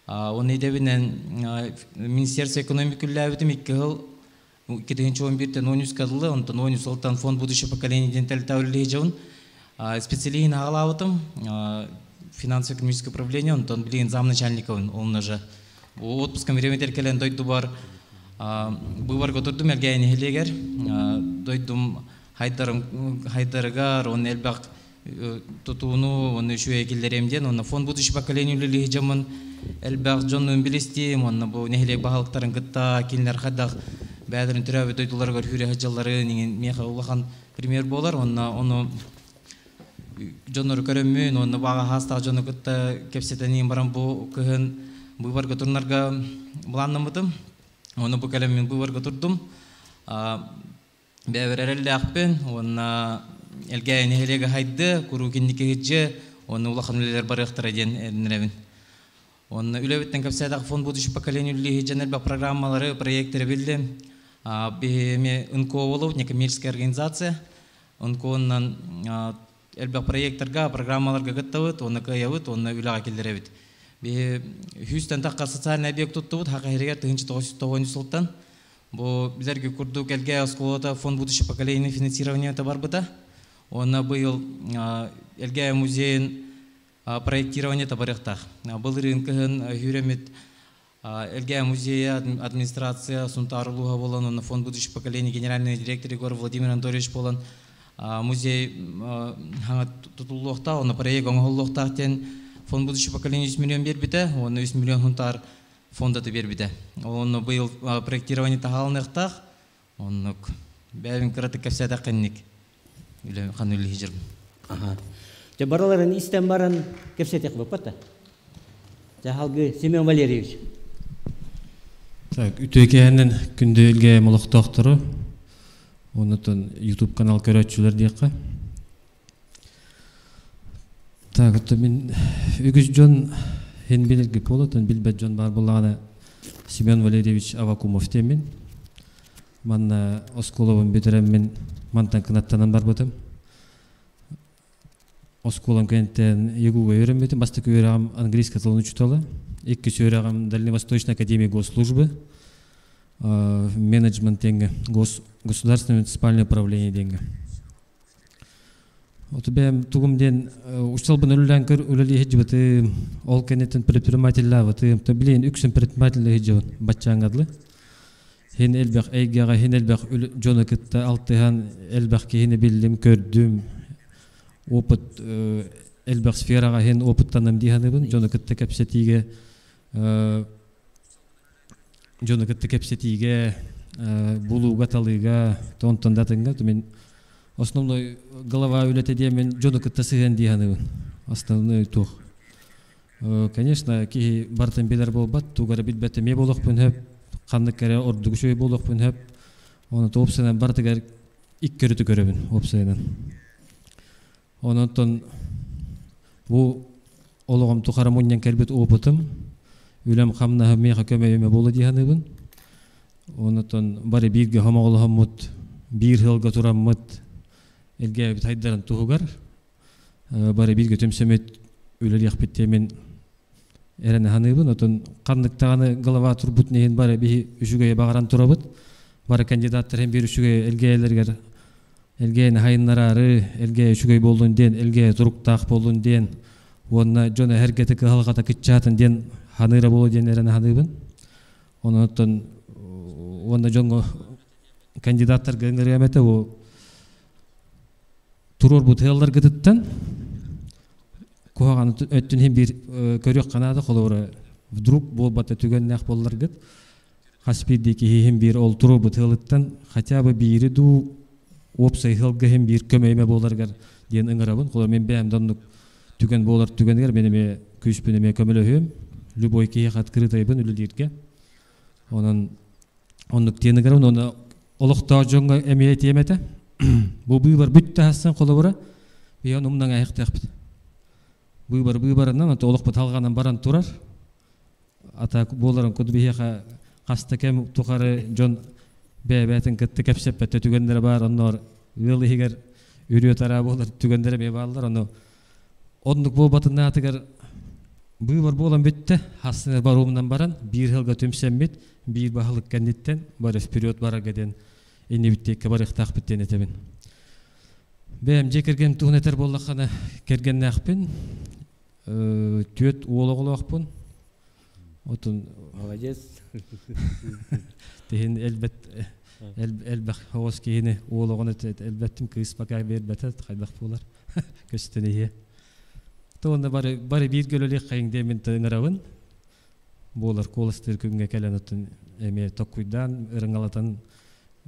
оны идебинен министерство экономики үлләбитим 2 жыл 2-11-тен 13 кадылы онтон 13 жылтан фонд будущего поколения денталь тәүлилеги жабын специалийин агалабытым финансово-экономическое управление онтон билген замначальниковын онна же отпуском времетер келен дойду бар быварга турдум элгейни хелегер дойдум хайдарыгар он элбак тутууну оны үшү экилдеремден оны фонд будущего поколения үллеги жамын элбак жонун билистим оны бу нехилек баалыктарын гытта кинлер хадак бәдерин түрәбе дойдуларга хүрө хаҗаллары неген меха улахан пример болар оны жонор көрөмүн оны бага хаста жону гытта кепсетенин барам бу кыһын быварга турнарга буланнымытым оны бу келемин быварга турдум бәберелле акпен оны элге нехилеге хайды куру киндике хиҗе оны улаханлар барыктыра ден неревин оны үлебеттен кепсетак фонд будущего поколения үллеги жанелба программалары проекттери билди беме НКО болуп некоммерческая организация НКОнан элбак проекттарга программаларга гыттабыт оны кыябыт оны үлага келдиребит бе хүстен такка социальный объект туттубут хакайрегер 1990 жылдан бу билерге курдук элге осколота фонд будущего поколения финансирования табарбыта оны быйыл элге музейин проектирование табарыктах был рынкын хүрөмит элге музея администрация сунтарулуга болон оны фонд будущего поколения генеральный директор Егор Владимир Анатольевич болон музей тутуллукта оны проект оңголлуктактен фонд будущего поколения 100 миллион бербите оны 100 миллион хунтар фондаты бербите оны быйыл проектирование тахалныктах оны бәбин кыраты кепсета кенник үле ханули хижир Те бараларын истен баран кепсетек бапата. Те халгы Семен Валерьевич. Так, үтөкенен күндөлгө молоктоктору. Онутон YouTube канал көрөчүлөр дияка. Так, ото мен үгүз жон хен билерге болотон билбет жон бар булагана Семен Валерьевич Авакумов темен. Манна Осколовун битерем мен мантан кынаттанан бар ботам. Осколам кенттен егуга үйрөнбөтүм бастык үйрөгөм английский тилин учуталы. Экинчи үйрөгөм Дальневосточная академия госслужбы, менеджмент денге, государственное муниципальное управление денге. Ото бем тугумден учталбын өлөлөнкөр өлөлү хеджибыты ол кенеттен предпринимательлабыты то билен үксүн предпринимательлер хеджибын батчаңадлы. Хен элбек эйгага хен элбек жонокытта алтыхан элбек кени билдим көрдүм. Опыт элбек сферага хен опыттанам диханыбын жонокытта кепсетиге булууга талыга тонтон датынга мен основной голова үлете де мен жонокытта сыган диханыбын основной тух. Конечно, ки бартын билер болбат тугара билбете ме болохпун хеп канды кере ордугушой болохпун хеп оны топсынан бартыгар иккөрүтү көрөбүн опсайынан. Онотон бу ологом тухарамуньян кербет опытым үлем хамна меха көмөйөмө болу диханыбын. Онотон бары бирге хамоголхаммут бир жылга тураммыт элге тайдаран тугар бары бирге төмсөмөт үлөр якпетте мен эрен ханыбын. Отон кандыктаганы голова турбут неген бары би үшүгө багаран турабыт. Бары кандидаттар hem bir үшүгө элгелерге элген хайнарары элге үшүгөй болдун ден элге туруктак болдун ден онна жона херкети кылгата кытчатын ден ханыра болу ден эрен ханыбын. Онотон онда жонго кандидаттар геңеремете о турор бу теалдар гытыттан коган өттүн hem bir көрөк канады колора вдруг болбата түгөннак боллар гыт хаспиддики hem bir ол турор бу теалыттан хотя бы бири ду опсай хылга hem bir көмөймө боларгар ден ыңырабын. Колор мен бэм дондук түгөн болар түгөнгер менеме күчпүнеме көмөлөһөм любой кие открытый бын үлдирге. Оннук тенегер оны олохтоо жонго эмие темете. Бу быйбар бүтте хасан колобура. Биян умнан айыктакпыт. Быйбарынан ата олохпут алганан баран турар. Ата боларын кудбияга кастакем тухары жон бебетин кытты кепсеппетте түгендер бар. Оннор ылыгер үрү тара болар түгендер бе балдар. Оннук болбатын атыгар быйбар болан бүтте хасына барумнан баран бир жылга төмсеммит бир бахылык кандиттен бар вперед барагаден эни биттекке бар ыктак биттен этебин. Бем жекерген тугнетер боллакана керген акпын. Түөт уологолокпун. Отун Молодец. Тehen elbet hoos kihini uологону elbettim kız bakay berbetet kaydak bolar. Kösteniye. Тоонда бары бир гөлөлүк кайын демин тыңыравын. Болар колостер күнгө келенотун эме токуйдан ырыңалатан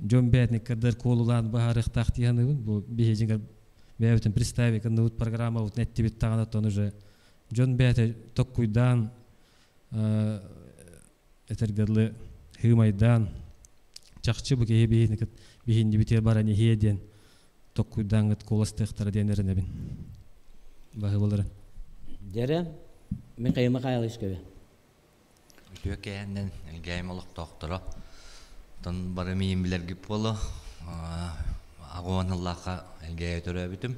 жомбетник кырдыр колулан баарык тактыяныбын. Бу бежиңер бебетин представить кандыут программа вот неттибит таганатон уже жомбете токуйдан этергерлы хымайдан чакчы бу кебейник бихинди битер барани хеден токуйдан колостектар денеринебин. Бахы болар. Дере, мен кайма кайлышкабы. Түөкәннән элгәйм олык доктора. Тон бары миим билерги боло. Агуаныллака элгәй төрөбүтүм.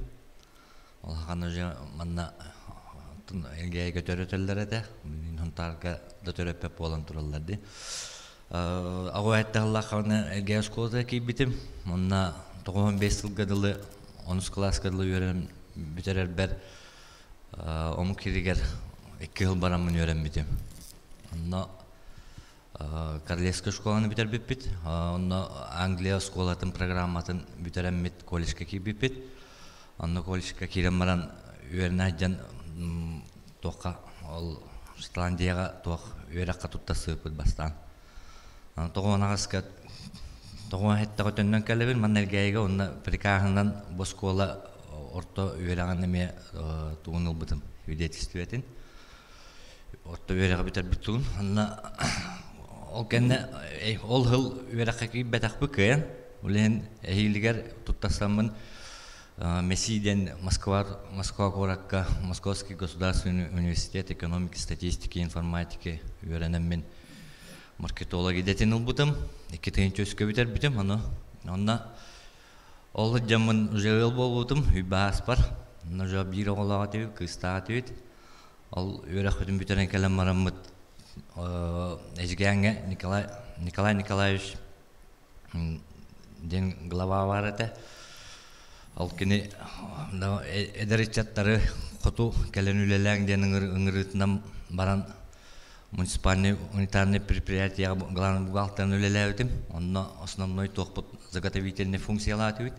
Ол ханы же манна тон элгәй көтөрөтөлләр эте. Мин тарга да төрөппеп болан тураллар ди. Агуатталлаканы элгәй школада кибитим. Монна 95 жылга дылы 10 класска дылы йөрәм битерер бер Ому киригер 2 жыл барамын өйренбитим. Онно Королевская школаны битер биппит. Онно Англия школатын программатын битереммит колледжге кибиппит. Онно колледжге кирем баран өйренажан тоққа ол Шотландияга тоқ өйракка тутта сыпыт бастан. Тоғонағаска тоғон хеттага төндөн келебин маннелгейге онно прикахынан боскола орто өйрәгән неме тугыныл битем свидетельствуетин. Орто өйрәгә битер битүн. Анна ол кенне ол хыл өйрәгә кип бетак бүкен. Улен эһилгәр туттасамын Мессиден Москва коракка Московский государственный университет экономики, статистики, информатики өйрәнәм мен маркетология детенил бутым. 2-нче өскә битер битем аны. Онна Ол жамын жыл болбутум, үйбаас бар. Ножа бир оғылаға түйіп, кыста түйіп. Ол өрәқ өтім бүтерен кәлем марамыд. Әжгәңе Николай Николаевич ден глава бар әті. Ол кені әдәрітчаттары қоту кәлен үлеләң ден ұңырытынан баран муниципальный унитарный предприятия главный бухгалтерны үлелә өтім. Онна основной тоқпыт заготовительный функциялар өтіп.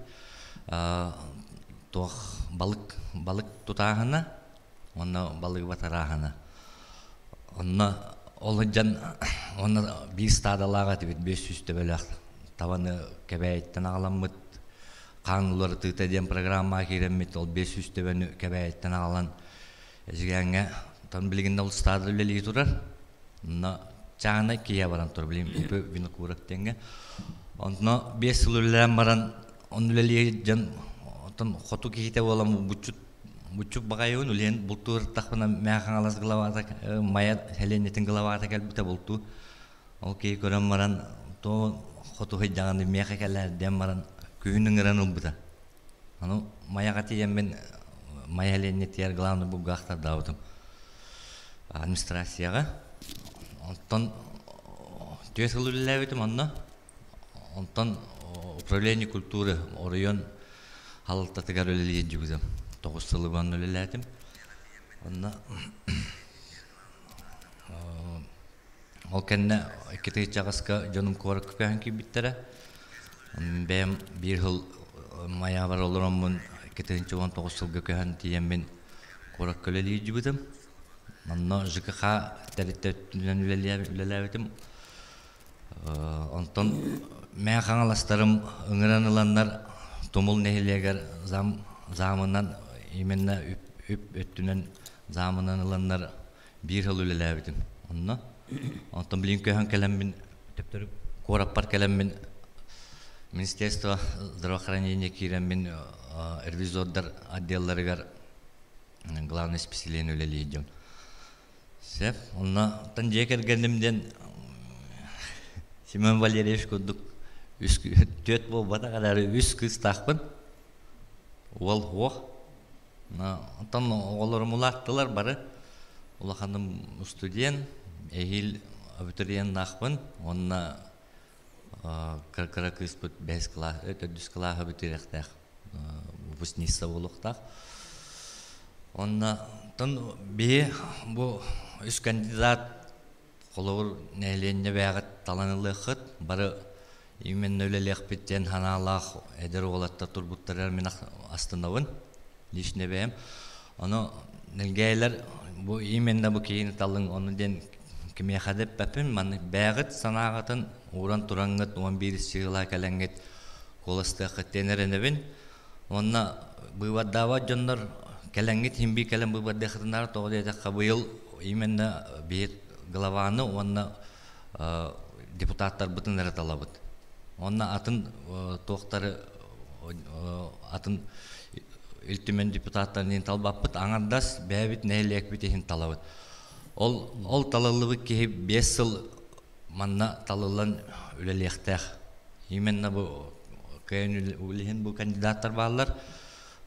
Тоқ балык тутағына, онна балык батарағына. Онна олыджан, онна бір стадалаға өтіп, 500 төбелі таваны кәбәйттен ағаламыд. Қаңылары тұйта ден программа керемет, ол 500 төбені кәбәйттен ағалан. Әжгәңе, тон білгенде ол стады үлелі тұрар. Онна чағына кия баран тұр, білем, үпі віні көріп тенге. Онна 5 жыл үлелән баран, он үлелі жан, хоту кейте болам, бұчуп бағайын, үлен бұлтуыр тақпына мәқаң алас ғылавата, мая хәленетін ғылавата кәлбіте бұлту. Ол кей көрім баран, хоту хейдағанды мәқа кәләрден баран, күйінің ұран ұлбыта. Маяға тейен мен мая хәленетер главный бұлғақтар дауытым. Администрацияға. Онтан 2 жыл үлеләбетім, онтан управление культуры район халықтатығар өлелі жүгізім. 9 жылы бан өлеләдім. Ол кәнне 2 жағасқа жоным көрік көпән кейбіттері. Бәм 1 жыл мая бар олырымын 2-19 жылғы көпән тиен мен көрік өлелі жүгізім. ЖКХ тәріттәттінен өлеләбетім. Онтан мен қаңаластарым ұңыраныландар томыл нәхелегер замынан именно өттінен замынан ұландар 1 жыл өлеләбетім. Онна онтон билин көһөн келеммин төптөр кораппар келеммин Министерство здравоохранения киреммин ревизордар отделларыгар главный специалист үлелийдим. Сеп, онна тан жекергендимден Семен Валерьевич кудук төт болбата кадары үс кыз тақпын. Ол ох. Тан олар мулаттылар бары. Улаханым студент, эхил абитуриент нақпын. Онна кара кыз бут 5 класс, это 2 класс абитуриентах. Выпускница болуктах. Онна тан бе бу үс кандидат колор нәйленне бәгат таланылыхыт бары именно өлелек биттен ханалах эдер олатта турбуттарар мен астынавын лишне бәм. Аны нелгейлер бу именно бу кейин талын оны ден кеме хадеп бәпин маны бәгат санагатын уран турангыт 11 сыйла каленгет коласты хаттенеренебин. Онна бывадава жоннор каленгет химби кален бывадда хатынар тоодета кабыл именно бит главаны онна депутаттар бутын эреталабыт. Онна атын тоқтары атын илтимен депутаттарын талбаппыт аңардас бәбит нәйлек битехин талабыт. Ол талалыбы ки 5 жыл манна талылан үлелектех. Именно бу кайын үлеген бу кандидаттар баллар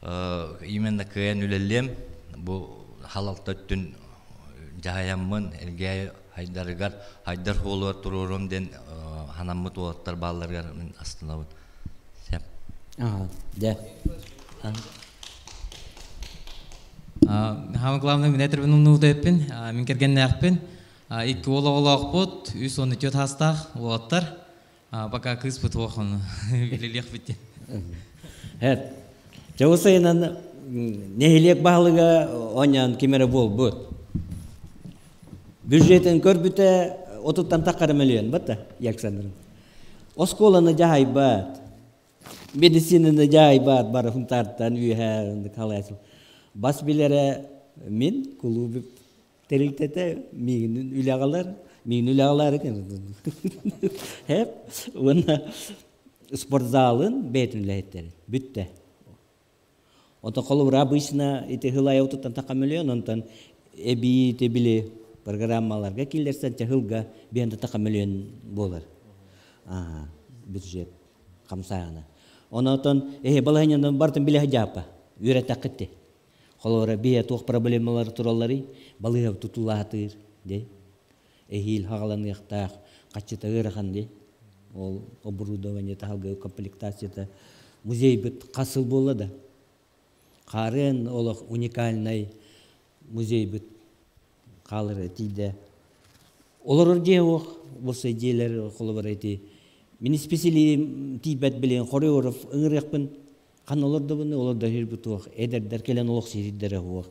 именно кайын үлелем бу халалтаттын жаяммын элге хайдарыгар хайдар холуар турурум ден ханаммыт олаттар балларга мен астынабын. Сеп. Да. Хам главный минетер бен нудепин, мен керген нәхпин. Икки ологолок бут, үс оны төт хастах олаттар. Пока кыз бут охын билелек битти. Хет. Жауысайынан нехилек бағылыға онян кемері бол бұд. Бюджетін көрбіті 30-тан таққары миллион бұд да, Александрын. Осколаны жай бат, медицинаны жай бат, бары фунтарттан үйәр, қалайсыл. Бас білері мен клубы терілтеті мегін үләғалар, Хеп, оны спортзалын бәйтін үләйттері, бүтті. Онтан қолыр обычно эти хылай отуттан тақа миллион, онтан эби тебілі программаларға келдерсен хылға бенді тақа миллион болар. Бюджет қамсағына. Онтан балағыняндан бартын білі жапа, үйрі тақытты. Қолыр бия тоқ проблемалар туралары балыға тұтулатыр. Эхил хағалан яқтақ, қачыта ғырған. Ол оборудование тағылғы комплектацияда музей біт қасыл болады. Қарын олық уникальный музей бүт қалыры тейді. Олар орде оқ, осы идеялар қолы бар әйті. Мені специали тейбәт білен хореограф ұңырықпын. Қан оларды бұны, оларда жер бүт оқ. Әдердер келен олық сериддері оқ.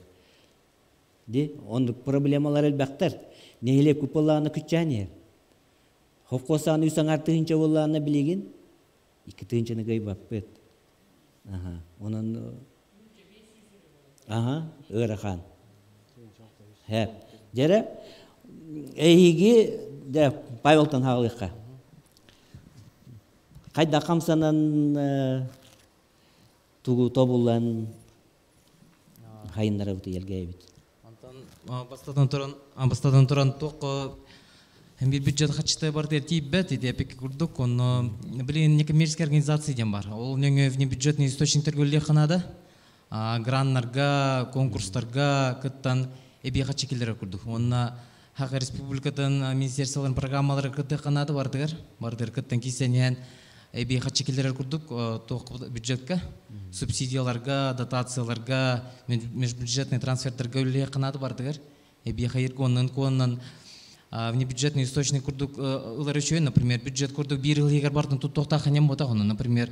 Онды проблемалар әлбәқтар. Нехіле күпалағына күтчәне. Ховқосағын үйсаң артығынша олағына білеген, 2 тығыншаны ғайбап бөт. Онын ырыхан. Хәп. Жәрі, әйге Павелтан хағылыққа. Қайда қамсанан туғу тобулан хайындары бұты елге әйбет. Бастадан тұран тоқ bir бюджет хачтай бар дер тибет иде пек курдук он блин некоммерческая организация дем бар. Ол неңе внебюджетный источниктер гөлле ханада. Граннарга, конкурстарга кыттан эби хачекелер курдук. Онна Хак республикадан министерстволарын программалары кытты ханада бардыр. Бардыр кыттан кисенен эби хачекелер курдук тоқ бюджетка, субсидияларга, дотацияларга, межбюджетный трансферттер гөлле ханада бардыр. Эби хайыр коннан внебюджетный источник курдук уларычуен, например, бюджет курдук бир ыл егер бартын тут тоқта ханем ботағыны, например,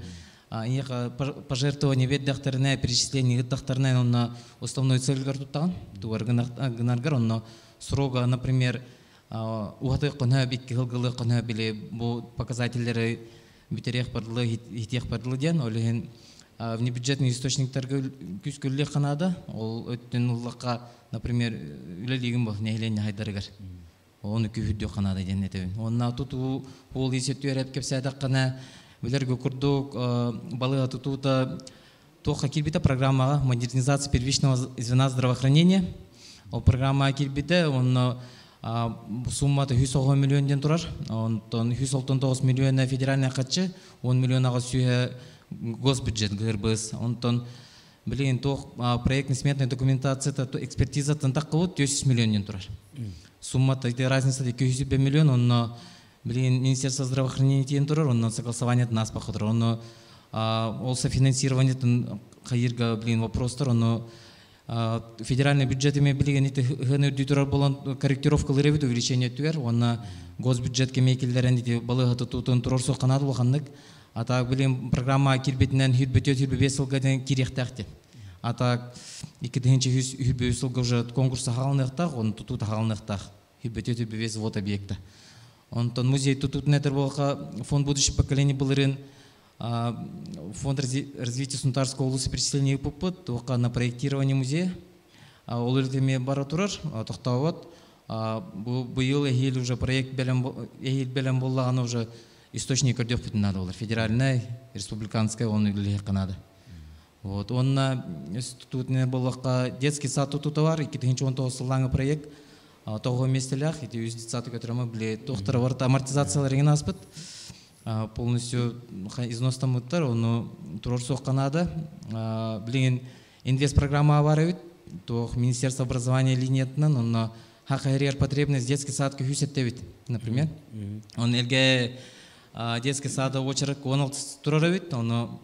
пожертвование веддахтарына, перечисление веддахтарына, онна основной цельгар туттаған, туар гынаргар, онна срога, например, уғаты қына бекке ғылғылы қына біле, бұл показательдері бітереқ бардылы, хитеқ бардылы ден, олеген внебюджетный источниктарға күскөлі қанады, ол өттен ұллаққа, например, үлелеген бұл, нәйлене хайдарығар. Onu kühüddü kanada cennetebin. Onna tutu ol isettü erep kepsaydak kana билерге курдук балыга тутута тоха кирбита программага модернизация первичного звена здравоохранения. Ол программа кирбите он сумматы 110 миллион турар. Он 119 миллион федеральный катчы, 10 миллионга сүйе госбюджет ГРБС. Он билин тох проектный сметная документация экспертиза тантакылы 900 миллион турар. Суммата разница 200 миллион, он Блин, Министерство здравоохранения тиен турар, он согласование нас походу, он софинансирование хайырга, блин, вопрос тур, он федеральный бюджет имеет, блин, это гены дютурар болон корректировка лыревит увеличение туер, он госбюджет кемекелдерен эти балыга тутун турар соканады лоханнык, а так, блин, программа кирбетнен хюрбетет хюрбесылгаден кирехтахте, а так, икиденче хюрбесылга уже конкурса халнехтах, он тутут халнехтах, хюрбетет хюрбес вот объекта. Он музей тут нетер волха фонд будущих поколений был рын фонд развития Сунтарского улуса переселения ПП только на проектирование музея. Олырдеме баратурар тохтават был ехил уже проект белем боллаган уже источник ордев $15. Федеральная, республиканская, он или Канада. Вот он на тут не был детский сад тут товар, и китенче он то сланга проект. Того местелях, эти юздицаты, которые мы были, доктора варта амортизация регинаспыт, полностью износ там уттар, но турорсох Канада, блин, инвест-программа аварит, то Министерство образования линетна, но хакайрер потребность детский сад кюсеттевит, например, он элге детский сад очерк он туроровит, он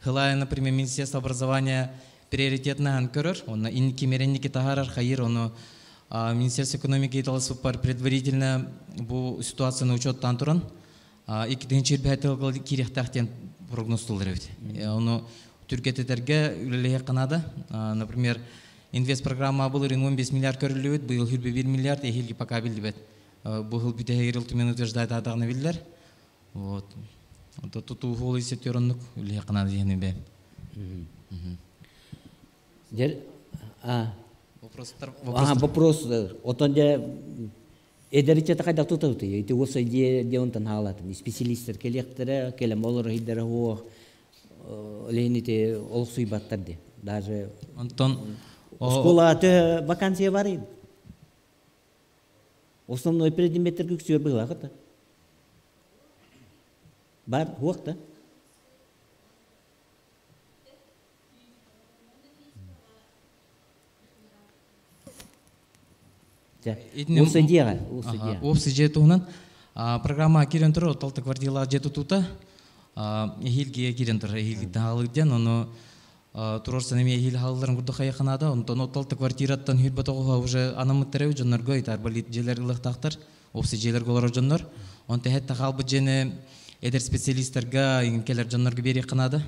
хилая, например, Министерство образования приоритетный анкерер, он инки меренники тахарар хайир, он Министерство экономики и таласы пар предварительно бу ситуация на учет тантуран, и китенчер бәтел кирехтахтен прогноз тулырывит. Оно Түркеттерге үлелеге Канада, например, инвест-программа был 15 миллиард көрілует, был 1 миллиард, ехилги пока билдибет. Бұл бітегерил тумен утверждает атағны билдер. Вот. Тут ухол есеттеронлық үлелеге Канада дегені бе. Вопрос. Отон де эдериче такайда тутауты. Эти осы де онтан халатын. Специалисттер келектері, келем олар хиддері хуа лените олсуй баттарды. Даже школа аты вакансия бар еді. Основной предметтер күксер был ақыта. Бар, хуақта. Опсы туынан программа кирен туру толты квартира жету тута хилге кирен туру хилге дағалыден оны турорсан эме хил халларын курду хаяханада онтон толты квартираттан хил батогуга уже анамыттары жоннорго итар балит желер ылыктактар опсы желер голор жоннор онте хетта халбы жене эдер специалисттерга келер жоннорго бери канада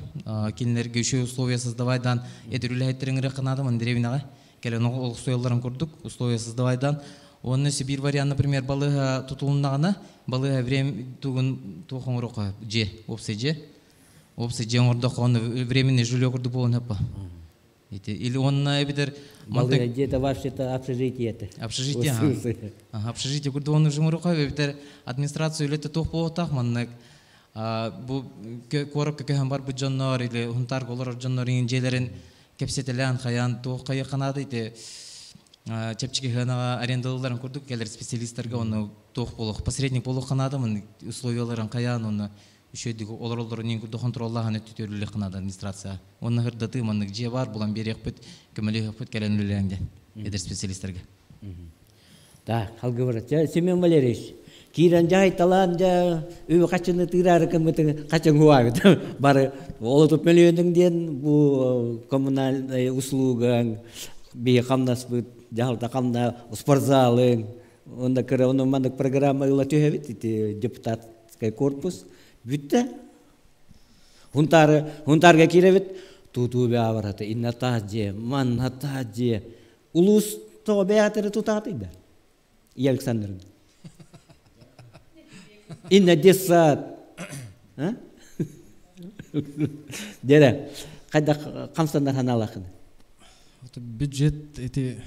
кинлерге үшө условия создавайдан эдер үлэхеттериңире канада мын деревинага келен ол сойларын курдук условия создавайдан он Сибирь вариант, например, балыга тутулуннагана балыга время тугун тухоңрока же опсы же ордок он временный жилье курду болон хапа или он эбидер балыга где-то вообще-то общежитие общежитие курду он жумрока эбидер администрация үлете тух болотак маннак бу корок кехан бар бу жоннор или хунтар голор жоннорин желерин кепсетелен хаян тух кая канада ите чепчики хана арендалыларын көрдік, келер специалисттерге оны тоқ болуq, посредник болуq қанады, мұн условияларын қаян, оны үшедік олар-олар нен көрді контроллаған өттетөрілі қанады администрация. Оны ғырдаты, мұнық же бар, бұлан бері еқпет, көмілі еқпет кәлен өлілерінде, едер специалисттерге. Так, халғы барат. Семен Валерьевич, кейран жай талан жа өй қачыны тырары кіміті қачын хуағыды. Бары олытып мөліөндіңден бұл коммунальный услугаң, бей қамнас бұд, жағылта қамна спортзалың, онда кірі оның мандық программа ұла түйевет, депутатскай корпус, бүтті. Хунтарға керевет, туту бе авараты, инната же, манната же, улус тоғы бе атыры тұтатыйда. И Александрын. Инна десат. Дере, қайда қамстандар ханалақыны? Бюджет эти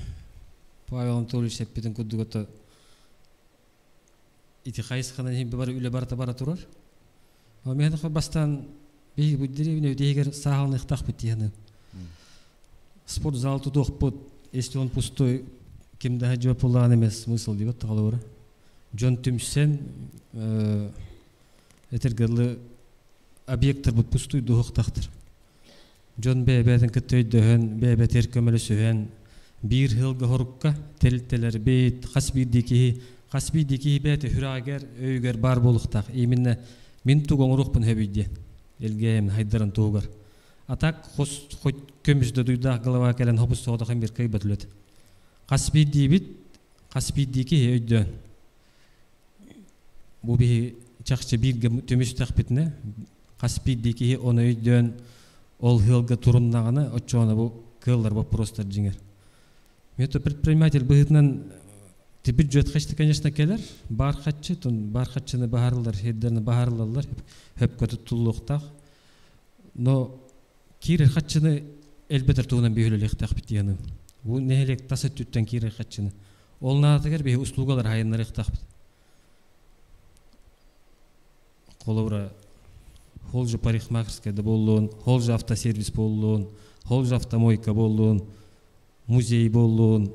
Павел Анатольевич сеппитин кудугата ити хайсхана хим бар үле барта бара турар. Мен бастан беги бу деревне дегер саалны хтах битияны. Спорт зал тутук бут, если он пустой, кимде хаҗа пулган эмес, смысл дип аталар. Жон түмсен этергеле объекттер бут пустой духтахтыр. Жон бебеден көтөйдөн, бебетер көмөлө сөһөн, бир хылга хорукка телтелер бейт, хасбидики бете хүрагер өйгер бар болуктак. Именно мен тугоңрукпун хөбүйдө. Элгем хайдаран тугар. Атак хос хоть көмүздө дуйда голова келен хобус соодаган бир кыйбатлыт. Хасбидики өйдөн. Бу би чакчы бирге төмүстак битне. Хасбидики оны өйдөн ол хылга туруннаганы очоны бу кыллар бу просто жиңер. Мето предприниматель быгытнан бюджет хачты, конечно, келер. Бар хачы, тон бар хачыны бахарлар, хеддерни бахарларлар, хөп көтү туллуктак. Но кире хачыны элбетер туунан бүйөлөлүктак битияны. Бу нехелек тасы түттен кире хачыны. Ол наатыгер бе услугалар хайыннарыктак бит. Коловра холжу парикмахерская да болуун, холжу автосервис болуун, холжу автомойка болуун, музей болуун,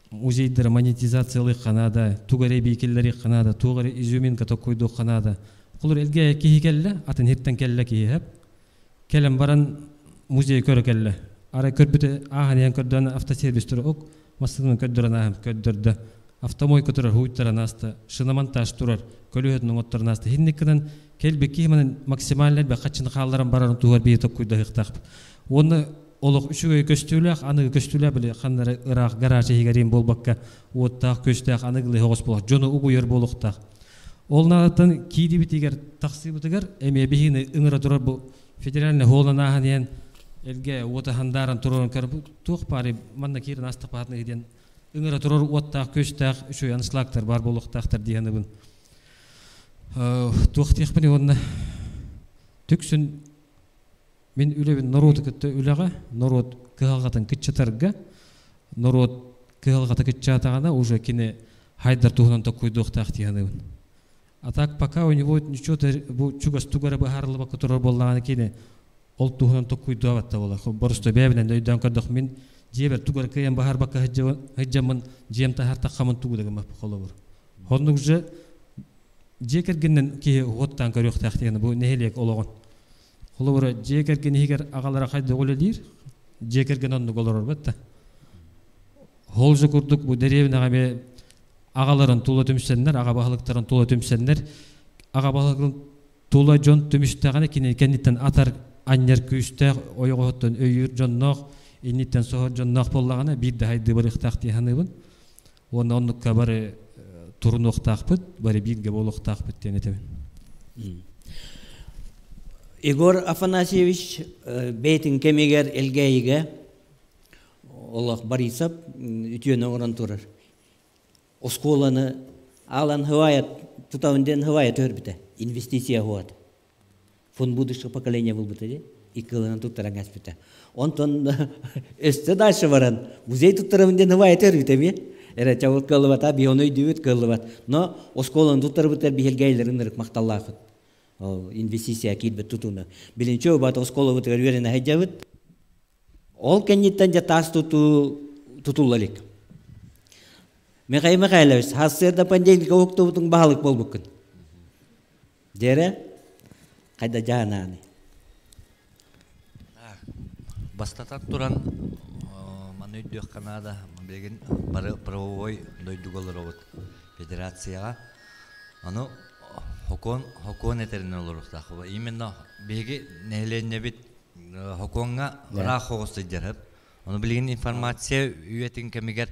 музейдер монетизациялы канада, тугаре бейкеллери канада, тугаре изюминка токойду канада. Колор элге кихи келле, атын хеттен келле кихи. Келем баран музей көрө келле. Ара көрбүтө аханиян көрдөн автосервистер ок, масынын көддөрөн ахым көддөрдө. Автомойка турар хуйттаран аста, шынамонтаж турар, көлүһөтүнүн отторун аста. Хинникинен келбе кихиманын максималлер бе качын кааларын баран тугар бей токойду хыктак. Оны олық үшіге көстілік, анығы көстілік білі қандары ұрақ гаражы егерен болбаққа оттақ көстіғ анығылы хоғыс болық, жоны ұғыйыр болықтақ. Олнағыттан кейді бітігер тақсы бітігер, әме бейіні ұңыра тұрар бұл федеральный холын ағын ең әлге оты хандарын тұрарын көр бұл туқ бары манна керін астық бағытны еден ұңыра тұрар оттақ көстіғ үші анышылақтар бар болықтақтар дейіні бұн. Туқ тек білі онына түксін мен үлебін народ күтті үлеға, народ кығалғатын күтчатарға, народ кығалғаты күтчатағана уже кені хайдар туғынан токойдуқ тақтияны бұн. А так пока у него ничего-то чугас тугары бахарлы бақы тұрар болағаны кені ол туғынан токойду аватта бола. Барысты бәбінен дөйден көрдіқ мен жебер тугары күйен бахар бақы хыджамын жемті хартаққамын туғыдығы мақпы қолы бұр. Онның же жекергеннен кейі оттан көріқ тақтияны бұл нехелек олығын. Холовра жекерген егер ағалара қайды олелер, жекерген онны олар бәтті. Холжы күрдік бұл деревін ағаме ағаларын тула төмсенлер, аға бағылықтарын тула төмсенлер, аға бағылықтарын тула жон төмістіғаны кенеттен атар аннер күйісті ойғоғыттан өйір жоннақ, енеттен соғыр жоннақ болағаны бірді хайды бір ұқтақ дейханы бұн. Оны онныққа бары тұрын ұқтақ бұд, бары бірге бол ұқтақ бұд дейін етемін. Игорь Афанасьевич бейтин кемегер элгейге Олах Борисов ütüyöne oran turur. Oskolanı alan hıvayat tutavından hıvayat örbüte. Investisiya huat. Fond будущего поколения был бы тогда. И кылынан туттаран аспыта. Онтон өсті дальше баран. Музей туттаран хывайат örбüte ми? Эре чавыл кылыват, а бионой дүйөт кылыват. Но осколаны туттарбытар бихелгейлерин ырык макталлахыт. Инвестиция кидбет тутуна. Билинчо бат оскола вытыр верена хаджавыт. Ол кенниттен же тас тутулалик. Михайлович, хассерда понедельника октябрьтың баалык болбуккун. Дере кайда жаананы. Бастатан туран маны өйдөх Канада билген правовой дойдугалар федерацияга. Аны Хокон этерин олуруктак. Именно беги нелене бит хоконга рахосты жарып. Оны билген информация үйетин кемигер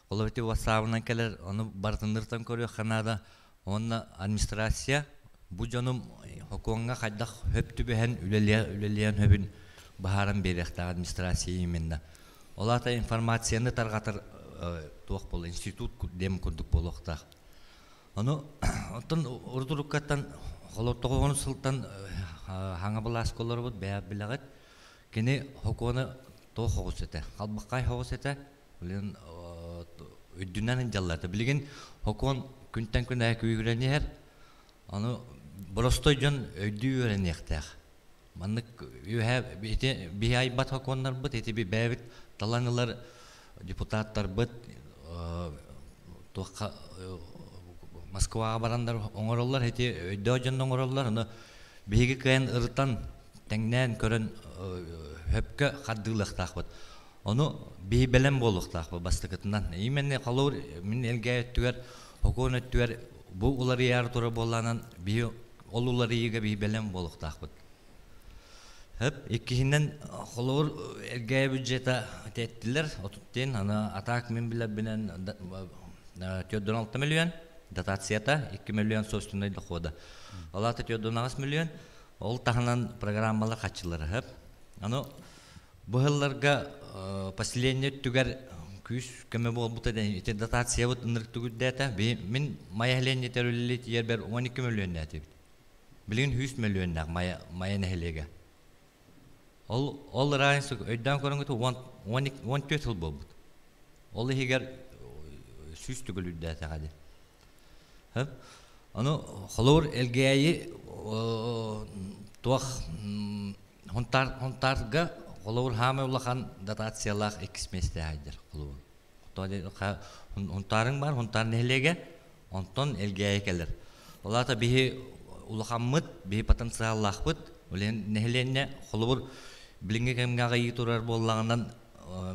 олоти васабынан келер, оны бартындыртан көрү Канада. Оны администрация бу жаным хоконга кайдак хөптүбен үлелиен хөбүн бахаран беректа администрация именно. Олата информацияны таргатыр туак бол институт дем курдук болуктак. Onu ondan ordurukattan холоттогон сылтан хаңа булас колор бут бая билагат кени хоконы то хогусете халбакай хогусете билен өдүннән жалларды билген хокон күнтен күн әк үйренер, аны боростой жон өйді үйренектәк. Маннык бі айбат хаконлар бұд, еті бі бәбіт таланылар депутаттар бұд, Москваға барандар оңыроллар, еті өйді жон оңыроллар, аны бігі кәйін ұрытан тәңнән көрін хөпкі қаддылықтақ бұд. Оны бі бәлем болуқтақ бұд бастықытынан. Именне қалауыр, мен әлге өттігер, хокон өттігер, бұл олар яр тұры боланан, ол олар егі бі бәлем болуқтақ бұд. Иккисинен холор элге бюджета теттилер, отуттен, ана атак мен билер бинен 416 миллион, дотацията 2 миллион собственный дохода. Алаты 416 миллион, ол таханан программалар качылар. Ано бухылларга поселение түгер күз көмө бол бутаден ите дотация вот ныртыгы дата мен маяление терөллет ербер 12 миллион датып. Билин 100 миллион нак мая нехелеге. Ол райынсы өйден көріңгіті 14 жыл болбуд. Ол егер сүз түгілі дәті ғады. Аны қолуыр әлгейі туақ ғонтарға қолуыр хамы ұлақан дотациялақ экисместі ғайдыр қолуыр. Ғонтарың бар, ғонтарын әлеге, онтон әлгейі келір. Олата бігі ұлақан мұд, бігі потенциаллақ бұд, олен нәхеленне қолуыр Билинге кемге ағайы тұрар болағынан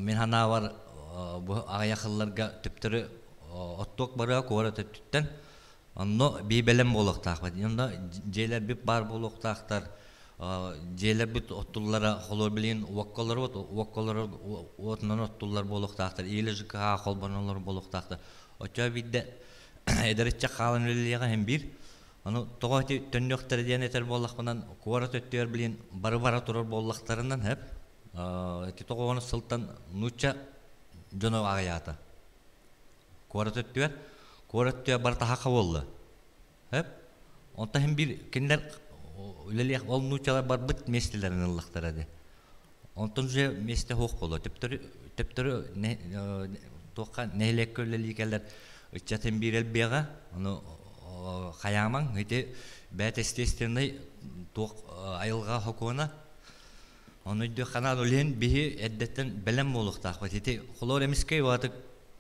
мен хана бар ағаяқыларға түптірі оттуқ бары көре түттен онно бейбелем болуқтақ бәді. Онда жейлер біп бар болуқтақтар, жейлер бүт оттулары қолыр білген уаққалары отынан оттулар болуқтақтар, ейлі жүкіға қолбаналар болуқтақтар. Отча бейді әдірітчі қалын өліліға hem бір Аны тоғайты төннөқтері ден етер боллақпынан куара төттер білен бары-бара тұрар боллақтарынан әп тоғағаны сылттан нұтча жоны ағаяты. Куара төттер барта хақы болды. Онта hem бір кендер өлелек ол нұтчалар бар бұт местелерін ұллақтар әді. Онтан жүзе месте хоқ болу. Төптері тоққа нәйлек өлелек әлдер үтчатын бір әлбеға Қаяман, өте бәт естестенді тоқ айылға хокуына. Оны өйді қанал өлен бейі әддеттен бәлем болуқтақ. Өте қолор әміскай ваты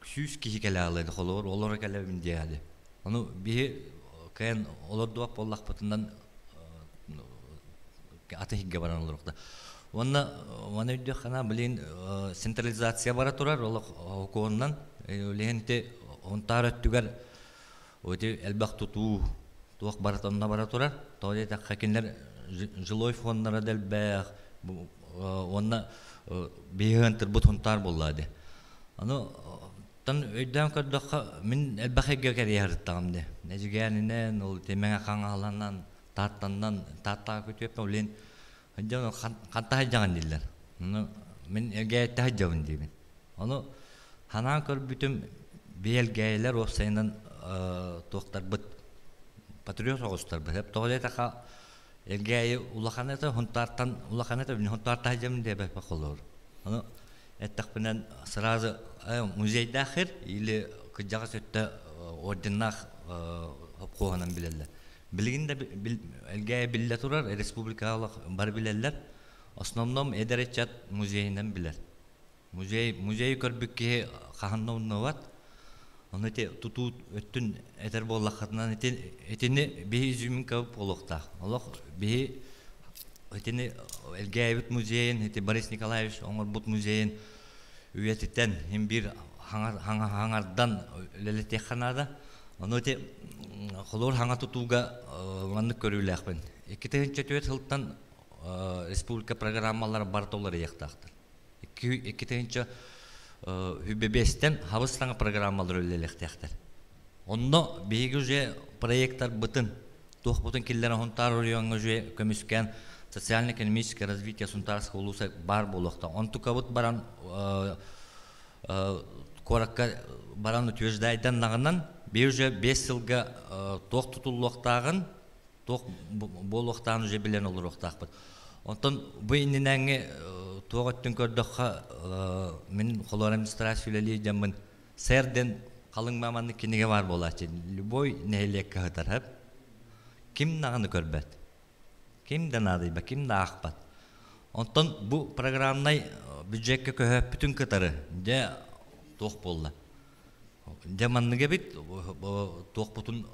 сүйіз кеші кәлі алайды, қолор олар кәлі бінде әді. Оны бейі кәйін олар дуақ боллақ бұтындан аты хигге баран оларықта. Оны өйді қана білен централизация бара тұрар, олар хокуыннан өлен онтар өттігер Өте әлбақ тұту туақ баратонына бара тұрар. Тоғыдай таққакенлер жылой фонлары дәл бәқ, онына бейгантыр бұт ұнтар болады. Аны тан өйден көрдіққа мен әлбақ әгге кәрі әріттағымды. Нәжігенінен, ол темеңе қаңғаланнан, таттаннан, таттаға көтіп, олен қанта хайжаған дейлер. Мен әлге әтті хайжауын деймін. Аны ханан көр бүтім бейелгейлер оқсайынан тоқтар бұд патриот оғыстар бұд. Тоғыдай тақа әлгейі ұлақанеті, ұлақанеті, ұнтарта жемінде бәпі қолыр. Әттіқ бінен сыразы музейді ақыр, или күджаға сөтті орденнақ қоғанан білелер. Білгінде әлгейі білі тұрар, республикалық бар білелер, основном әдәрет музейінен білер. Музей көрбікке қағанна ұнны ват, Оны тұту өттін әтір болаққатынан әтені бейі зүмін көп болуқтақ. Олық бейі әтені Әлгәйбіт музейін, Борис Николаевич оңыр бұт музейін үйетіттен hem bir хаңардан ләлетек қанады. Оны өте қолыр хаңа тұтуға ғанды көрілі әқпен. 2004 жылдан республика программалары бар толары еқтақтыр. 2004 Хүбебестен хавыстаңа программалар өлелектектер. Онно бейгі үзе проекттар бұтын, тоқ бұтын келдері ғонтар өріуіңі үзе көміскен социально-экономическое развитие сұнтарысқа олуса бар болуқта. Онту көбіт баран қораққа баран өтеждайдан нағынан бей үзе 5 жылға тоқ тұтылуқтағын, тоқ болуқтағын үзе білен олыр оқтақ бұд. Онтан бұл инненәңі тоғыттың көрдіққа мен қолар администрациялы жамын сәрден қалың маманны кинеге бар болачы. Любой нехелек кахытар. Ким нағаны көрбәт? Ким данады ба, ким да ақпат? Онтон бу программнай бюджетке көһөп бүтүн кытары де тоқ болла. Де манныга бит тоқ бутун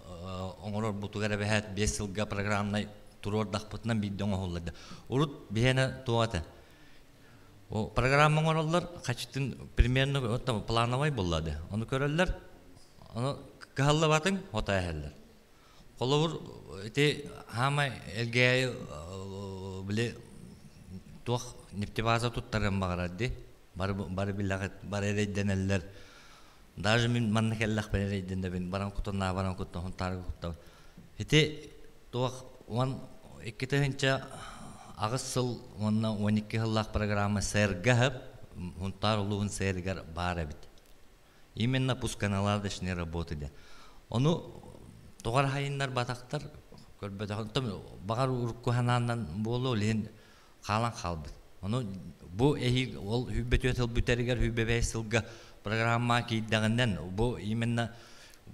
оңорор бутугара бәһәт 5 жылга программнай турор дақпытынан бидден оңоллады. Урут бihene туата. О программа оңороллар качтын примерно плановой боллады. Оны көрөллөр. Оны калла батын отаһаллар. Коловур эти хама элге биле тох нефтебаза туттарым багарады. Бар билагат бар эрейденеллер. Даже мен маннакеллах берейденде мен барам кутунна барам кутун тарык кутта. Эти тох он иккетенча агысыл онна 12 жыллак программа сергахып хунтарлуун сергар бара бит. Именно пусть каналlarda işine работает. Onu togar hayınlar bataqtar көрбөдө. Багар урукку ханандан болу лен калан калды. Onu bu ehi ol hübbet ötel büteriger hübbebe sılga программа кийдагындан bu именно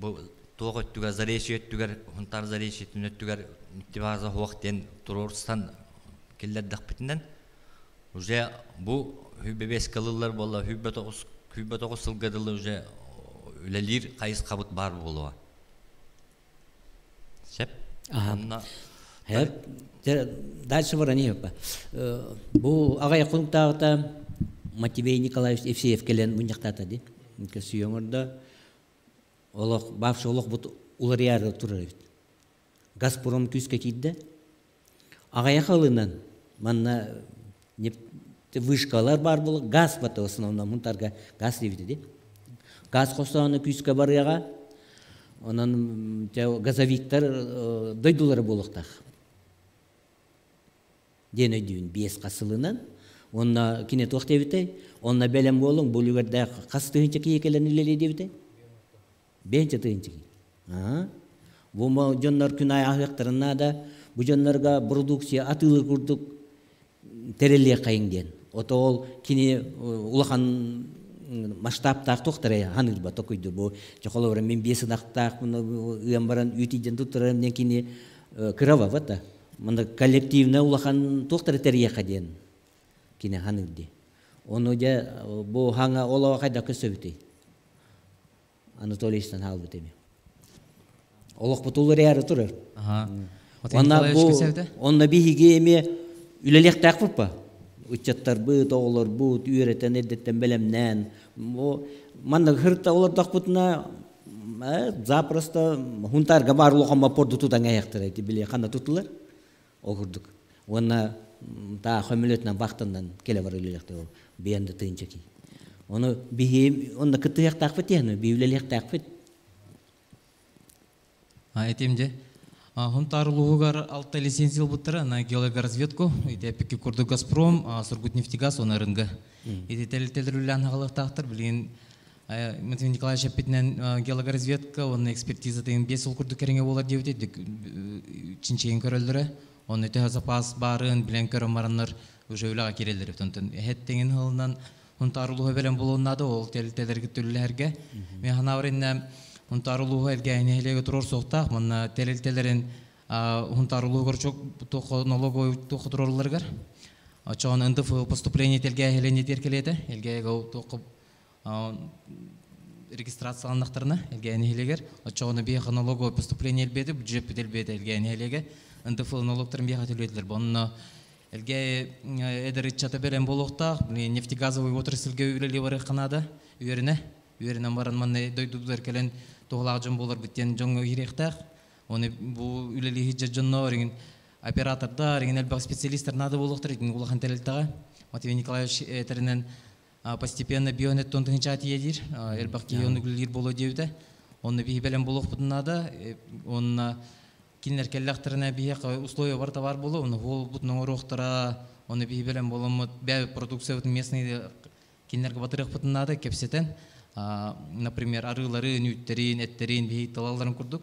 bu тоғыттуга зарейшеттүгер хунтар зарейшеттүнөттүгер нитибаза хуактен турорстан келлердак битинен уже bu hübbebe скалылар болла hübbet оғыз сылгадылы уже үлелер кайыс кабыт бар болуа. Шеп? Hep дальше var ne yapar? Bu ağaya konukta Матвей Николаевич Евсеев келен муньяктата ди. Кесиёңорда олох бавшы олох бут уларыяры турар. Газпром күскө кийди. Агая халынан манна вышкалар бар бул газ бата основном мунтарга газ дебиди ди. Газ косоны күскө барыяга онан газовиктер дойдулары болуктак. Дене дүйүн 5 касылынан онна кинет уақыт дебите, онна белем болың бұл үйерде қас түйінчі кейекелерін үлелей дебите? Бенчі түйінчі кей. Бұл жонлар күн ай аяқтарына да бұл жонларға продукция атылы күрдік тереле қайыңден. Ота ол кіне улахан масштабтақ тоқтары ханыр ба тоқойды. Бұл жоқалы барам мен бесі дақтақ, үйен баран үйтейден тұттырам ден кіне кырава бата. Мұнда коллективна улахан тоқтары терее қаден. Kine hanıgdi. Onu da bu hanga olawa kayda kösöbütey. Anatoliys'tan halbıtey. Olaq butulur yarı turur. Onna bir higiyemi ülelek takvıp ba. Uçattar bu, oğlar bu, üyereten eddetten belemnen. Manda hırta olar takvıtına zaprosto huntarga bar loqama pordu tutan ayaqtıraydı. Bile qanda tutulur. Oğurduk. Onna ta xömülötünden vaxtından kele var ülelekte o beğendi tıyınca ki. Onu bihim, onda kıtıyak takfet yani, bihülelek takfet. Etimce, Хунтарлугар алты лицензия буттара на геологоразведку, ите пеки курду Газпром, Сургутнефтегаз он рынга. Ите телителрүлән халыктактыр билген Матвей Николаевич Шепетнен геологоразведка, он экспертиза деген 5 жыл курду кереңе болар деп еді, чинчеген көрөлдөрө. Он өте запас барын билен көрөмарыннар уже үлага керелдер. Хеттеген хылынан Хунтарлугу белен болуунады ол телителерге түлләргә. Мен ханавринне Хунтарлугу элгәйнелеге турор соктак, мына телителерин Хунтарлугу чок налоговый тохотрорларгар. Ачан НДФ поступление телгә хелене теркелете, элгәгә токып регистрацияланактарына элгәйнелегер. Ачан бия налоговый поступление элбеде, бюджет белбеде элгәйнелеге. НДФ налогтарын бия хатылыйлар. Бонна элгә эдеричата белән болуктак, нефтегазовый отрасльгә үлеле бары Канада, үйерінен баран манны дойдудулар келен тоғылағжын болар біттен жоңы еректақ. Оны бұл үлелі хиджа жонно реген операторда, реген әлбақ специалистер нады болуқтыр екен ұлақан тәрелтаға. Матвей Николаевич әтерінен постепенно бионет тонтығынша аты едір, әлбақ кейоны күлілер болу деуді. Оны бейі бәлен болуқ бұтын нады, оны кинлер келләқтіріне бейі условия барта бар болу, оны ол бұтын оңырықтыра, оны бейі бәлен болу бәй продукция бұтын местный кинлерге батырық бұтын нады кепсетен. Например, арылары, нүйттерин, эттерин, бейт талаларын күрдік.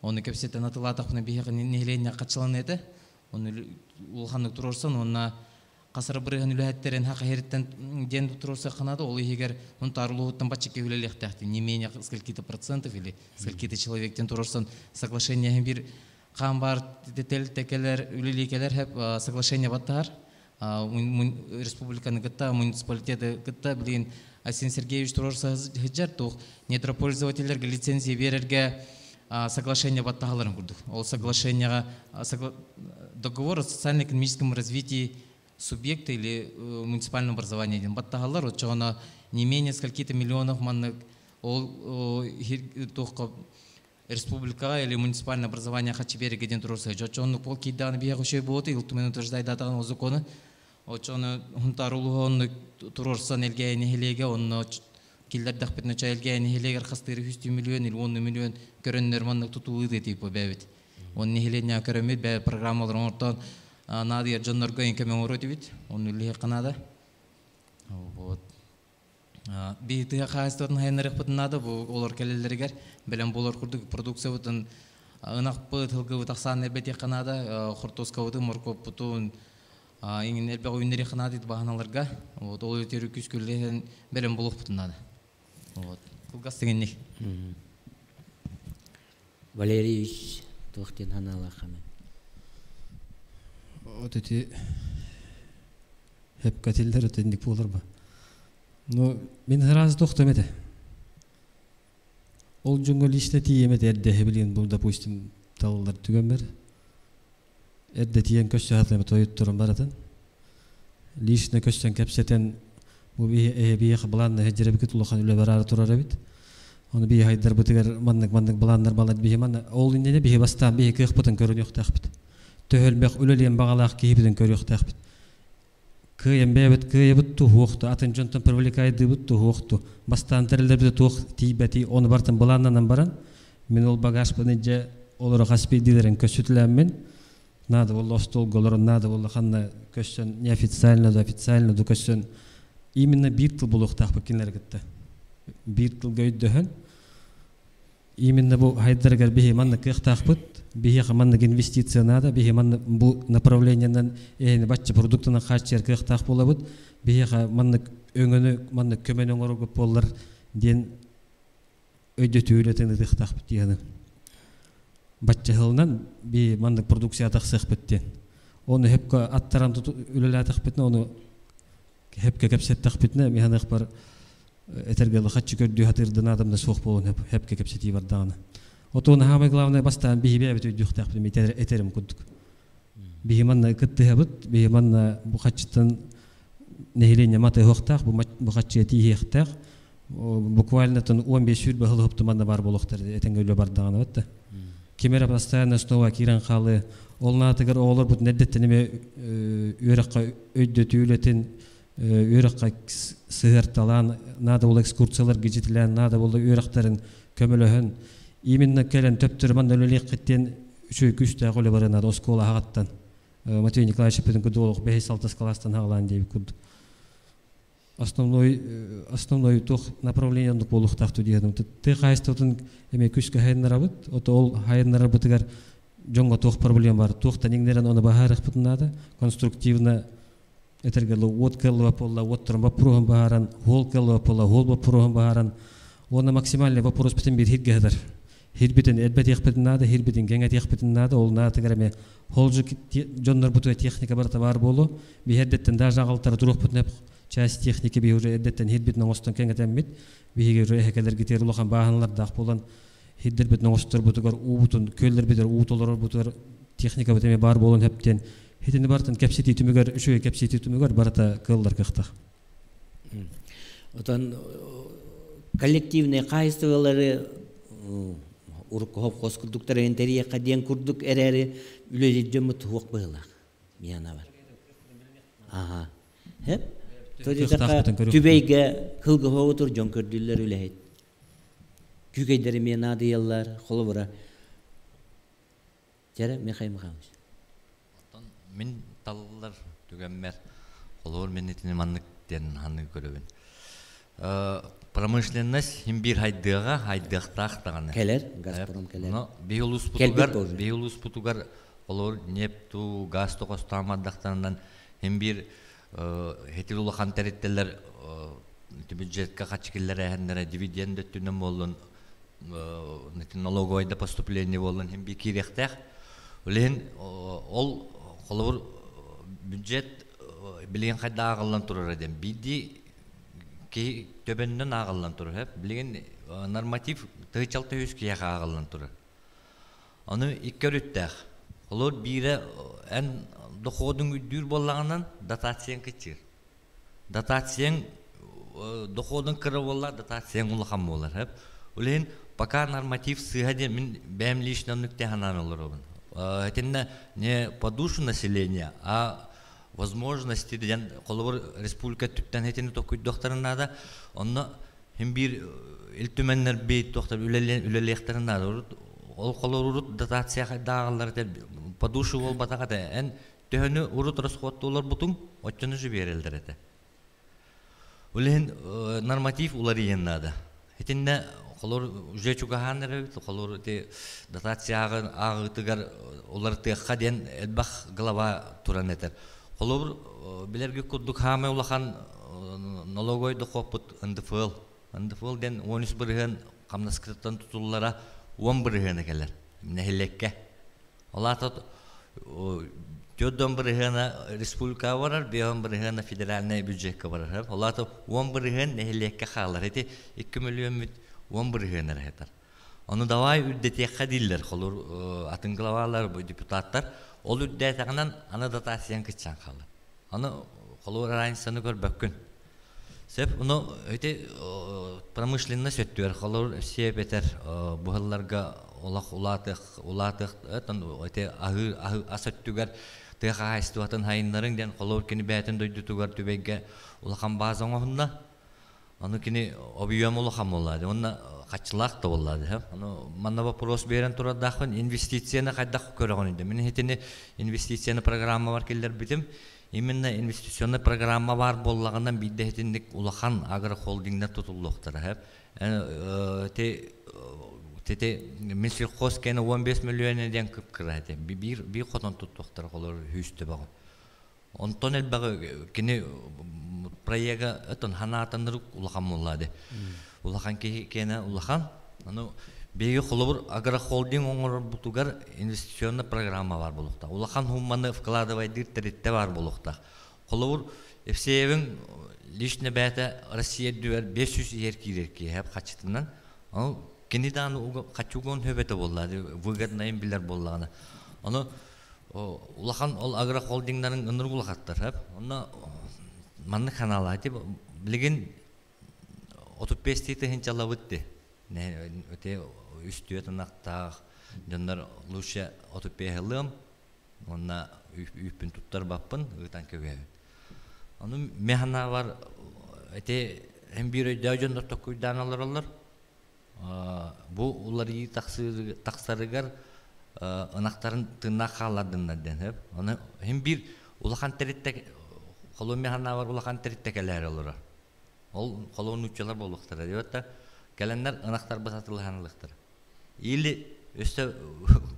Оны көпсеттен атылатақпына бейіғі нелейіне қатшылан еді. Оны ұлғанлық тұрорсан, оны қасыр бұрыған үләттерін хақы хереттен ден тұрырса қанады, ол егер ұнтарылуыттан батчеке үлелек тәқті, не менее сколько-то процентов или сколько-то человектен тұрырсан соглашение бір қан бар текелер, үлелекелер хеп соглашение баттар, республиканы гытта, муниципалитеты гытта, білген Асен Сергеевич тұрырса хыджар, тоқ недропользовательдерге лицензия берерге соглашение баттағаларын көрдік. Ол соглашениеға договор о социально-экономическом развитии субъекта или муниципального образования. Баттағалар, от жоғына не менее сколько-то миллионов манны ол республика или муниципальное образование хочу берега ден тұрырса. Жоғына пол кейдағаны бия құшай болды, илтумен утверждай датаған о законы. От жоғына ғынтарулығы оны тұрырсан елгейіне хелеге, оны Килдер дахпетне чайлгайны хелегер хастыры 100 миллион или 10 миллион көрөннөр манны тутулы типа бәбит. Он нехеленя көрөмөт бә программалар ортон надия жоннорго инкемен оротибит. Он үле канада. Вот. Бития хастырын хайнарык бутнада бу олар келелергер белән булар курдык продукция бутын ынак пытылгы бутаксан бете канада хортоска буты моркоп бутун иңин элбе уйнери канада дип баганаларга. Вот ол өтөрү күскүлден белән булук бутнада. Вот. Кулгастыгенник. Валерий Тухтин ханалахами. Вот эти hep katiller ötendik bu olur mu? No, ben herhalde tohtum ede. Ol jungol işte tiyemedi erde hebilin bu da pustum tallar tügemer. Erde tiyen köşe hatlama toyut durum baratan. Lişne köşten kapseten bu bir xabalanna hecre bikit ulaqan üle barar turar bit. Onu bir haydar bitiger mandık balanlar balat bir man ol indene bir bastan bir kıqpıtın görün yok taqbit. Töhölmek üleliyen bağalaq kiyibidin görün yok taqbit. Kıyem bebet kıyebut tu hoqtu atın jontan привлекайды but tu hoqtu. Bastan terler bit tu tibeti onu bartan balandan baran. Men ol bagaj bınca olur qaspidilerin kösütlenmen. Надо было стол голорон, надо было ханна көшсөн неофициально, официально ду көшсөн. Именно bir yıl buluq taqbı kinler gitti. Bir yıl göydühün. Именно bu haydargar bihi manna kıq taqbıt, bihi manna investitsiya nada, bihi manna bu направлениянан бачча продуктына қачер kıq taq bolabıt, bihi manna öngünü, manna kömeni oңoru köp bollar den öydötü ületini kıq taqbıt diyeni. Бачча hılынан bir manna produksiya taqsıq bitti. Onu hep attaran tutu ülele taqbıtna, onu hep kepset taqbitne mihana xbar этерге хатчы көрдү хатырдын адамда соқ болон hep кепсети бар дагы. Отуна хамы главное бастан бихибе бит үдүк тaqbit метер этерим кудук. Бихиманна кыттыхабыт, бихиманна бу хатчытын нехилене маты хоқтақ, бу хатчы тихиқтақ. Буквально тон 15 жүр бахыл хоптуманда бар болуқтар этенге өлө бар дагы батта. Кемера постоянно снова кирен қалы, ол натыгар олар бут неддеттенеме өрөккө өйдөтүүлөтүн өрөккө сыгырталан, надо бол экскурсиялар гижитилен, надо бол өрөктөрүн көмөлөһөн. Именно келен төптөрман өлөлек кеттен үчөй күчтө голе барына оскола хагаттан. Матвей Николаевич педин кудолук 5-6 класстан хаглан деп куд. Основной тох направление болук такту дегеним. Ты хайстотун эме күчкө хайнарабыт, ото ол хайнарабытыгар жонго тох проблем бар. Тохтан иңнерен оны бахарык бутунада, конструктивно этергело откелва полла, оттром вопросом бахаран, холкелва полла, холба вопросом бахаран. Оны максимальный вопрос битен бир хитгедер. Хитбитен элбет яхбитен нада, хитбитен геңет яхбитен нада, ол натыгараме холжу жоннор бутуя техника барта бар болу, бихердеттен даже агалтары турук бутнеп часть техники би уже эддеттен хитбитен остон кеңетеммит, биге уже эхекелер гитер улахан баханлар дак болан хитдербитен остор бутугар уутун, көллер битер уутолор бутугар техника битеме бар болун хептен хитини бартын кепсити түмүгөр, үшөй кепсити түмүгөр барата кыллар кыхтак. Отон коллективный кайсыгалары урукоп коскурдуктар энтерия каден курдук эрери үлөжө жөмөт хуак байлак. Мияна бар. Ага. Хеп түбейге кылгы отур жон көрдүлөр үлөйт. Күгейдери мен адыялар колу бара. Жара Михаил Михайлович. Мен таллар түгенмер. Колор менетини маннык ден ханы көрөбүн. Промышленность бир хайдыктак таганы. Келер, Газпром келер. Но биолус путугар олор нефту, газ токостамадактарынан бир хетил улахан тереттелер бюджетка качкиллер әһәннәре дивиденд өттүнен болын налоговойда поступление болын hem bir kirехтәх үлен ол холор бюджет билген кайда агыллан турар эдем биди ки төбеннен агыллан турар хеп билген норматив тыйчалты 100 кияга агыллан турар аны иккөрүттәх холор бире эн доходун үдүр боллаганан дотациян кичир дотациян доходун кыры болла дотациян улахан болар хеп үлен пока норматив сыгаде мен бәмлишнен нүкте ханан олорбун этинне не по душу населения а возможности ден колор республика түптен этини токуй докторнада онно hem bir iltümenler beyt doktor üleleklerinde ol kolor urut дотация dağlar der по душу ol batagada en töhünü urut расходтулар butun otçunu жиберелдер ете Ulen normatif ular yenada. Hetinne kolor уже чугаганнер kolor te дотация агытыгар улар те хаден элбах глава туранетер. Kolor билерге курдук хаме улахан налогой дохопут НДФЛ ден 13 бирген камнаскриттан тутуллара 10 бирген келер. Нехлекке. Алата Жодон биргена республика барар, беон биргена федеральный бюджетка барар. Алата 10 бирген нехлекке халар. Эти 2 миллион 10 биргенер хетер. Аны давай үддетекке диллер. Колор атын главалар, депутаттар ол үддетегенен аны дотациян кытчан халар. Аны колор раньсаны көрбөккүн. Сеп уну эти промышленность өттөр колор все бетер бухалларга улатых этен эти асыттүгөр тыга хайстуатын хайыннарын ден колор кини бетен дойдутугар түбегге улахан базаңа хунна аны кини объем улахан боллады. Онна качылак да боллады. Аны манна вопрос берен турадахын инвестицияны кайдак көрөгөн иде. Мен хетини инвестицияны программа бар келдер битим. Именно инвестиционный программа бар боллагандан бидде хетиндик улахан агрохолдингда тутулуктар. Те Минсельхоз кені 15 миллионден көп кіреді. Bir қотан тұттықтар қолыр хүсті бағын. Онтон әлбағы кені проега өтін хана атандырып улахан моллады. Улахан кені улахан. Бегі қолыр агрохолдинг оңыр бұтугар инвестиционный программа бар болуқта. Улахан хумманы вкладывайдыр тәрітті бар болуқта. Қолыр FCE'вің лишне бәті Россия дүвер 500 еркерерке әп қачытынан. Кенедан качугон хөбете боллады, выгодный билер боллаганы. Аны улахан ол агрохолдингдарын ыныргулахаттар, аны манны канала деп билген 35 тете хенчала битти. Не өте үстүе тынактаа жондар лучше 35 хылым, онна үппүн туттар баппын, ытан көбөй. Аны механа бар, эте hem bir ödeyeceğin tokuydan alırlar. Bu uları taksarıgar anahtarın tırnak haladığından hep. Onu hem bir ulakan teritte Kolombiya var ulakan teritte keler olur. Ol kolon uççular boluktur. Evet de gelenler anahtar basatılhanlıktır. İli üstte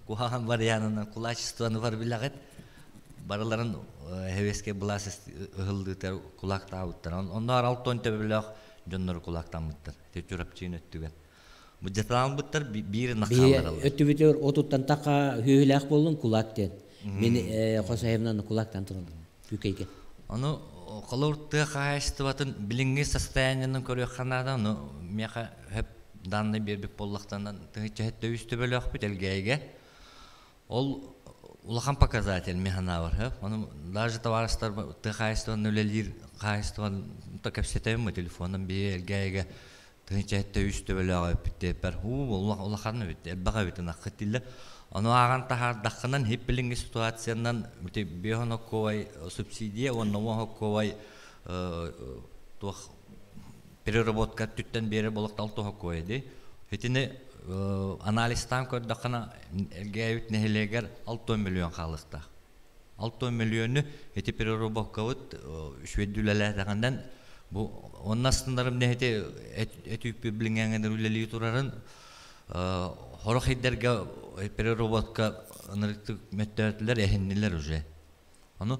kuhan var yanından kulaç istuanı var bilaget. Baraların heveske bulasız hıldıklar kulakta avutlar. Onlar altın tebebilak jonlar kulaktan mıttır. Tecrübçiğin öttügen. Bu jatalan bıttır bir nakhallar alır. Öttübütör otuttan taka hüylak boldun kulakten. Meni kosayımdan kulaktan turundum. Hükeyken. Onu kalor tığa istivatın bilingi состояниянын көрөкханада onu meka hep danlı bir bollaktan tığa hette üstü böyle akbit elgeyge. Ol улахан показатель механа бар, оны даже товарищар tığa istivatın ölelir, kayıstivatın takapseteyim mi telefonun bir elgeyge tığa hette üstü böyle akbit deyper. Улаханы бит, elbağa bitin akıtıyla. Onu ağan tahar dakınan hep bilingi situasyandan bir hana kovay subsidiya, onu hana kovay переработка tütten beri bolakta altı hana kovaydı. Hetine analistan kod dakına elgeyut neheleger 6 milyon kalıqta. 6 milyonu heti переработка şvedüleler dağından bu onun aslındarım ne heti etüp bilingen üleli turarın Horok hidderge переработка analitik metodlar ehinniler уже. Onu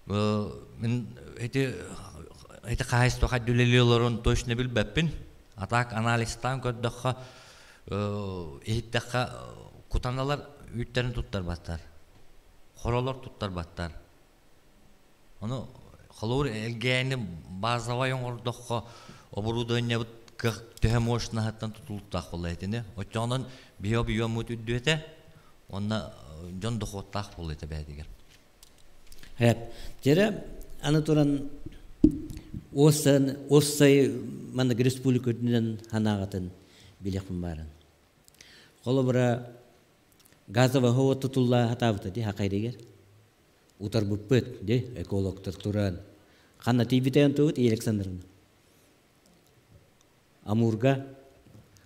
Мен эти кайсто хадүлелелерон точно билбеппин. Атак анализтан көддөккө эйттекка кутаналар үттерин туттар баттар. Хоролор туттар баттар. Аны холор элгени базовый оңордокко оборудование бут төһөмөшнө хаттан тутулуктак болайтыны. Очонун био мут үддөтө. Онна жон дохоттак болойт бәдигер. Hep. Jere аны туран осай мана республикадан ханагатын билепин барын. Холобра газовый хова тутулла хатабыты ди хакайдегер. Утар буппет ди экологтор туран. Ханна тибитен туут Александрын. Амурга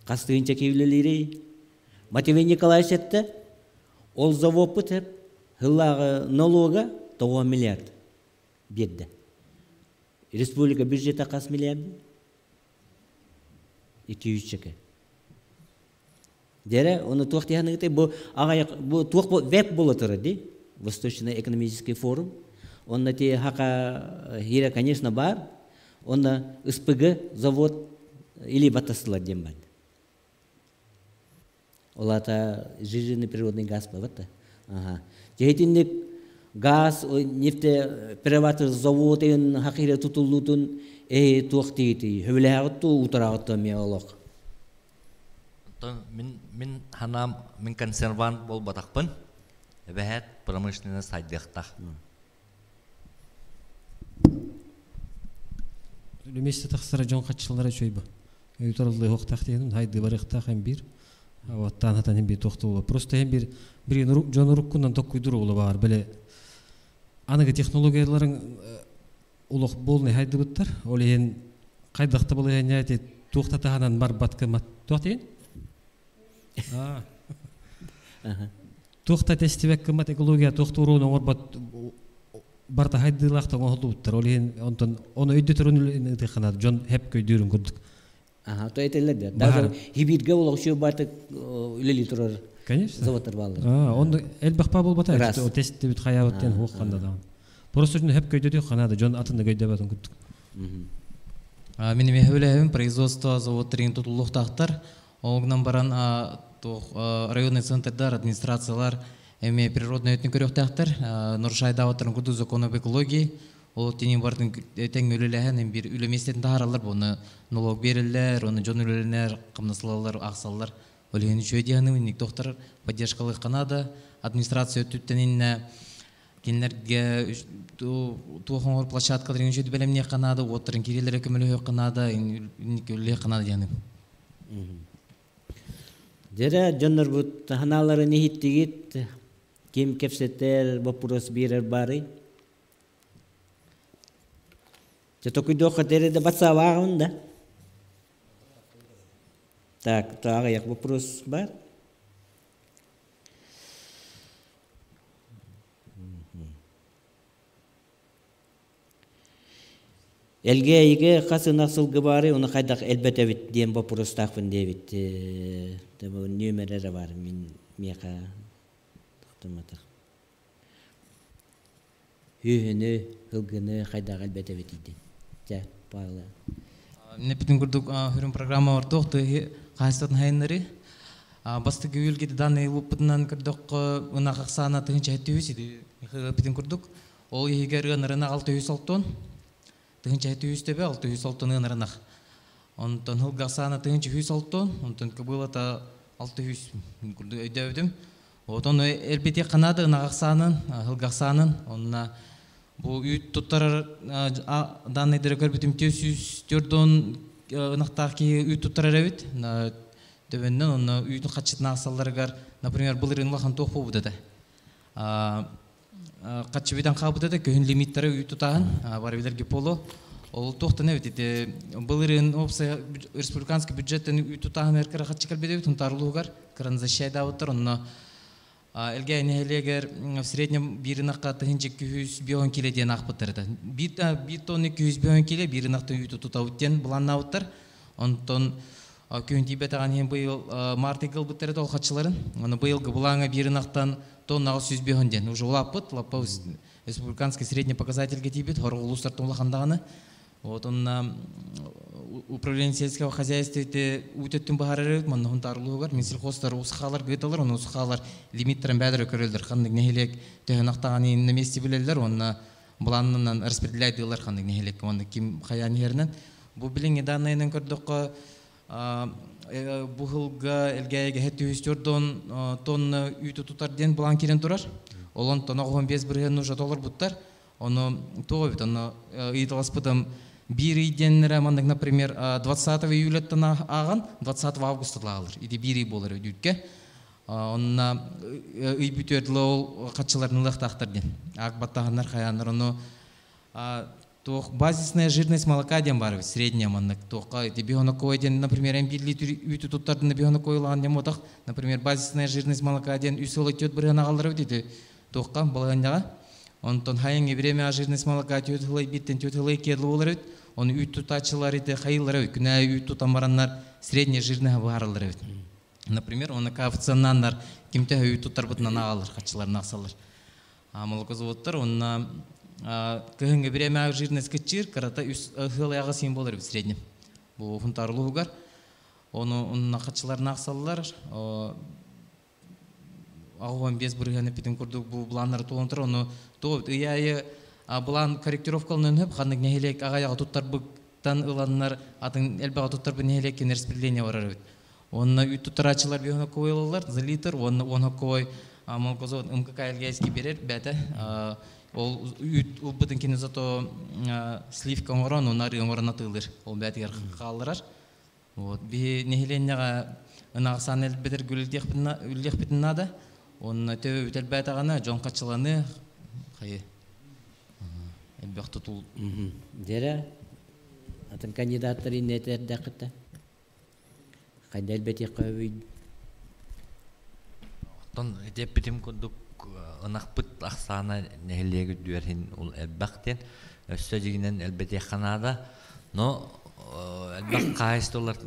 кастыгынча кевлелери Матвей Николаевич этте ол завопыт хеп хыллагы налога 9 миллиард бедді. Республика бюджеті қас миллиард? 200 чеке. Дере, оны туақты яғынығыты, бұл туақ веб болы тұры, де? Восточный экономический форум. Онна те хақа хире, конечно, бар. Онна СПГ завод или батасылар дем бады. Олата жижирный природный газ баватта. Жехетинник газ, нефтеперерабатывающий завод ен хакире тутулутун туактыйты, хөвләгәтту утырагытты меолог. Мен ханам мен консервант бол батакпын. Бәһәт промышленный сайдыктак. Леместе тахсара жон катчылары чөйбө. Өйтөрлү хоктак дегеним хайды барыктак һәм бир. Аваттан хатан бир токтолу. Просто һәм бир жон уруккундан токкуйдурулу бар. Беле аныгы технологияларын улук болны хайды буттар. Ол ен кайдакта болайын яйты токтатаганан бар баткымат. Токтен? Тохта тестибек кымат экология тохтуруун оңорбат барта хайдылакта оңолуптар. Ол ен оны өйдөтөрүн деханат жон хеп көйдүрүн көрдүк. То этелер. Даже хибирге улук шо бартык үлели турар. Конечно. Заводтар балдар. Он элбахпа болбата. О тестти бит хаябаттен хукканда да. Просто жон хеп көйдөдү ханада жон атында көйдөбатын көрдүк. Мен мехөлөбүм производство заводтарын тутулуктактар. Огнан баран районный центрдар администрациялар эми природный өтүн көрөктактар. Нуршайда отурун куду закон об экологии. Ол тенин бардын тең өлөлөһөн бир үлөместен тааралар буну налог берилер, оны жон өлөлөр, кымнасылалар, аксаллар. Олен жөдияны ник доктор поддержкалы Канада администрация өтүттенин кинлерге туохоңор площадкаларын жөдү белемне Канада, отурун кирелер көмөлө Канада, ник өлө Канада яны. Дере жоннор бут ханалары нехиттигит ким кепсеттер вопрос берер бары. Только дока дереда бацава да? Так, як вопрос бар? Элге иге касы насылгы бары, оны кайдак элбете бит дем вопрос такпын дебит. Табы нөмерлери бар, мен мека токтомата. Үйүнү, кылгыны кайдак элбете бит иди. Ja, Paula. Непитин курдук хүрүн программа ордук кайсытын хайнары. Басты гүйлге даны лупутнан курдук уна каксана тынча хеттүс иди. Непитин курдук. Ол егер ынырына 600 алтон. Тынча хеттүс тебе 600 алтон ынырына. Онтон хылгасана тынча 100 алтон, онтон кыбылата 600 курду өйдөбүдүм. Отон элбете Канада ына каксанын, хылгасанын, онна bu üyt tutar danne direktör bitim 400 ынактаки üyt tutar evet dövenden onu üyt kaçıtna asallargar например бұл рынлахан тоқ болуды да качы бидан кабыды да көн лимиттері üyt tutağın бар билерге полу ол тоқтан evet еді бұл рын опса республиканский бюджеттен üyt tutağın эркера качы калбедебит унтарлуугар кыран защайда отыр онно Элге нехелегер в среднем биринакка тыгынчы 200 бион келе ден акпыттырды. Бит тонны 200 бион келе биринакты үйтү тутауттен буланнауттар. Онтон көн тибетаган хем быйыл мартыгыл бытырды толкачыларын. Аны быйылгы булаңа биринактан тонна 100 бион ден уже улаппыт, лаппа республиканский средний показатель кетибит, хорго улустартын улахандаганы. Вот он управление сельского хозяйства үтөттүн баһарары манна хунтарлуугар минсельхозтар усхалар гыталар, он усхалар лимиттерен бәдер көрөлдөр. Хандык нехилек төһөнактаганы инне месте билелер, онна буланнан распределяйдылар хандык нехилек, онда ким хаян ернен. Бу билинге данныйнын көрдөккө бу хылга элгеге 704 тонна үтө тутарден булан кирен турар. Олон тонна 15 бирген нужа доллар буттар. Оно тоовит, оно италаспытым бир иденнере мандык, например, 20 июля тана аган, 20 августа алыр. Иди бири болар өдүкке. Онна үй бүтөрлөө катчыларын лыктактырден. Ак баттагандар хаяндар оно тох базисная жирность молока ден бар, средняя мандык. Тока иди бионокой ден, например, 1 литр үтү туттардын бионокойлаган ден мотак, например, базисная жирность молока ден үсөлө төт бирген агалар өдү. Тока балгандага онтон хайыңы время жирность молока төтөлөй биттен төтөлөй кедле болар өт. Он үй тутачылар иде хайылар өт. Күнә үй тутамараннар средняя жирность барылар өт. Например, оны коэффициенттар кимте үй тутар бутынан агалар, катчыларына аксалар. Молокозаводтар онна кыһыңы время жирность кичир, карата хыл ягы син болар өт средний. Бу фунтарлуугар. Оны катчыларына аксалар. Агуан без биргәне питен курдук бу планнар толонтыр, оны то ияе план корректировкаланын хөп хандык нехилек агаяга туттар буктан ыланнар атын элбага туттар бу нехилек распределение барар. Онна үй туттарачылар бионо койлалар за литр, онна кой молокозавод МКК Элгейский берер бәте. Ол үй убытын кине зато сливка орон, онары орон атылыр. Ол бәтегер калдырар. Вот би нехиленнега ынагсан элбетер гүлдек битнада. Он төбө бүтел бәтагана жон катчыланы хай элбек тутул. Дере атын кандидаттар иннетер дакытта. Кайда элбети кабый. Тон деп битим кудук ынакпыт аксана нехилеге дүерин ул элбактен өстөдигинен элбети ханада, но элбак кайстолар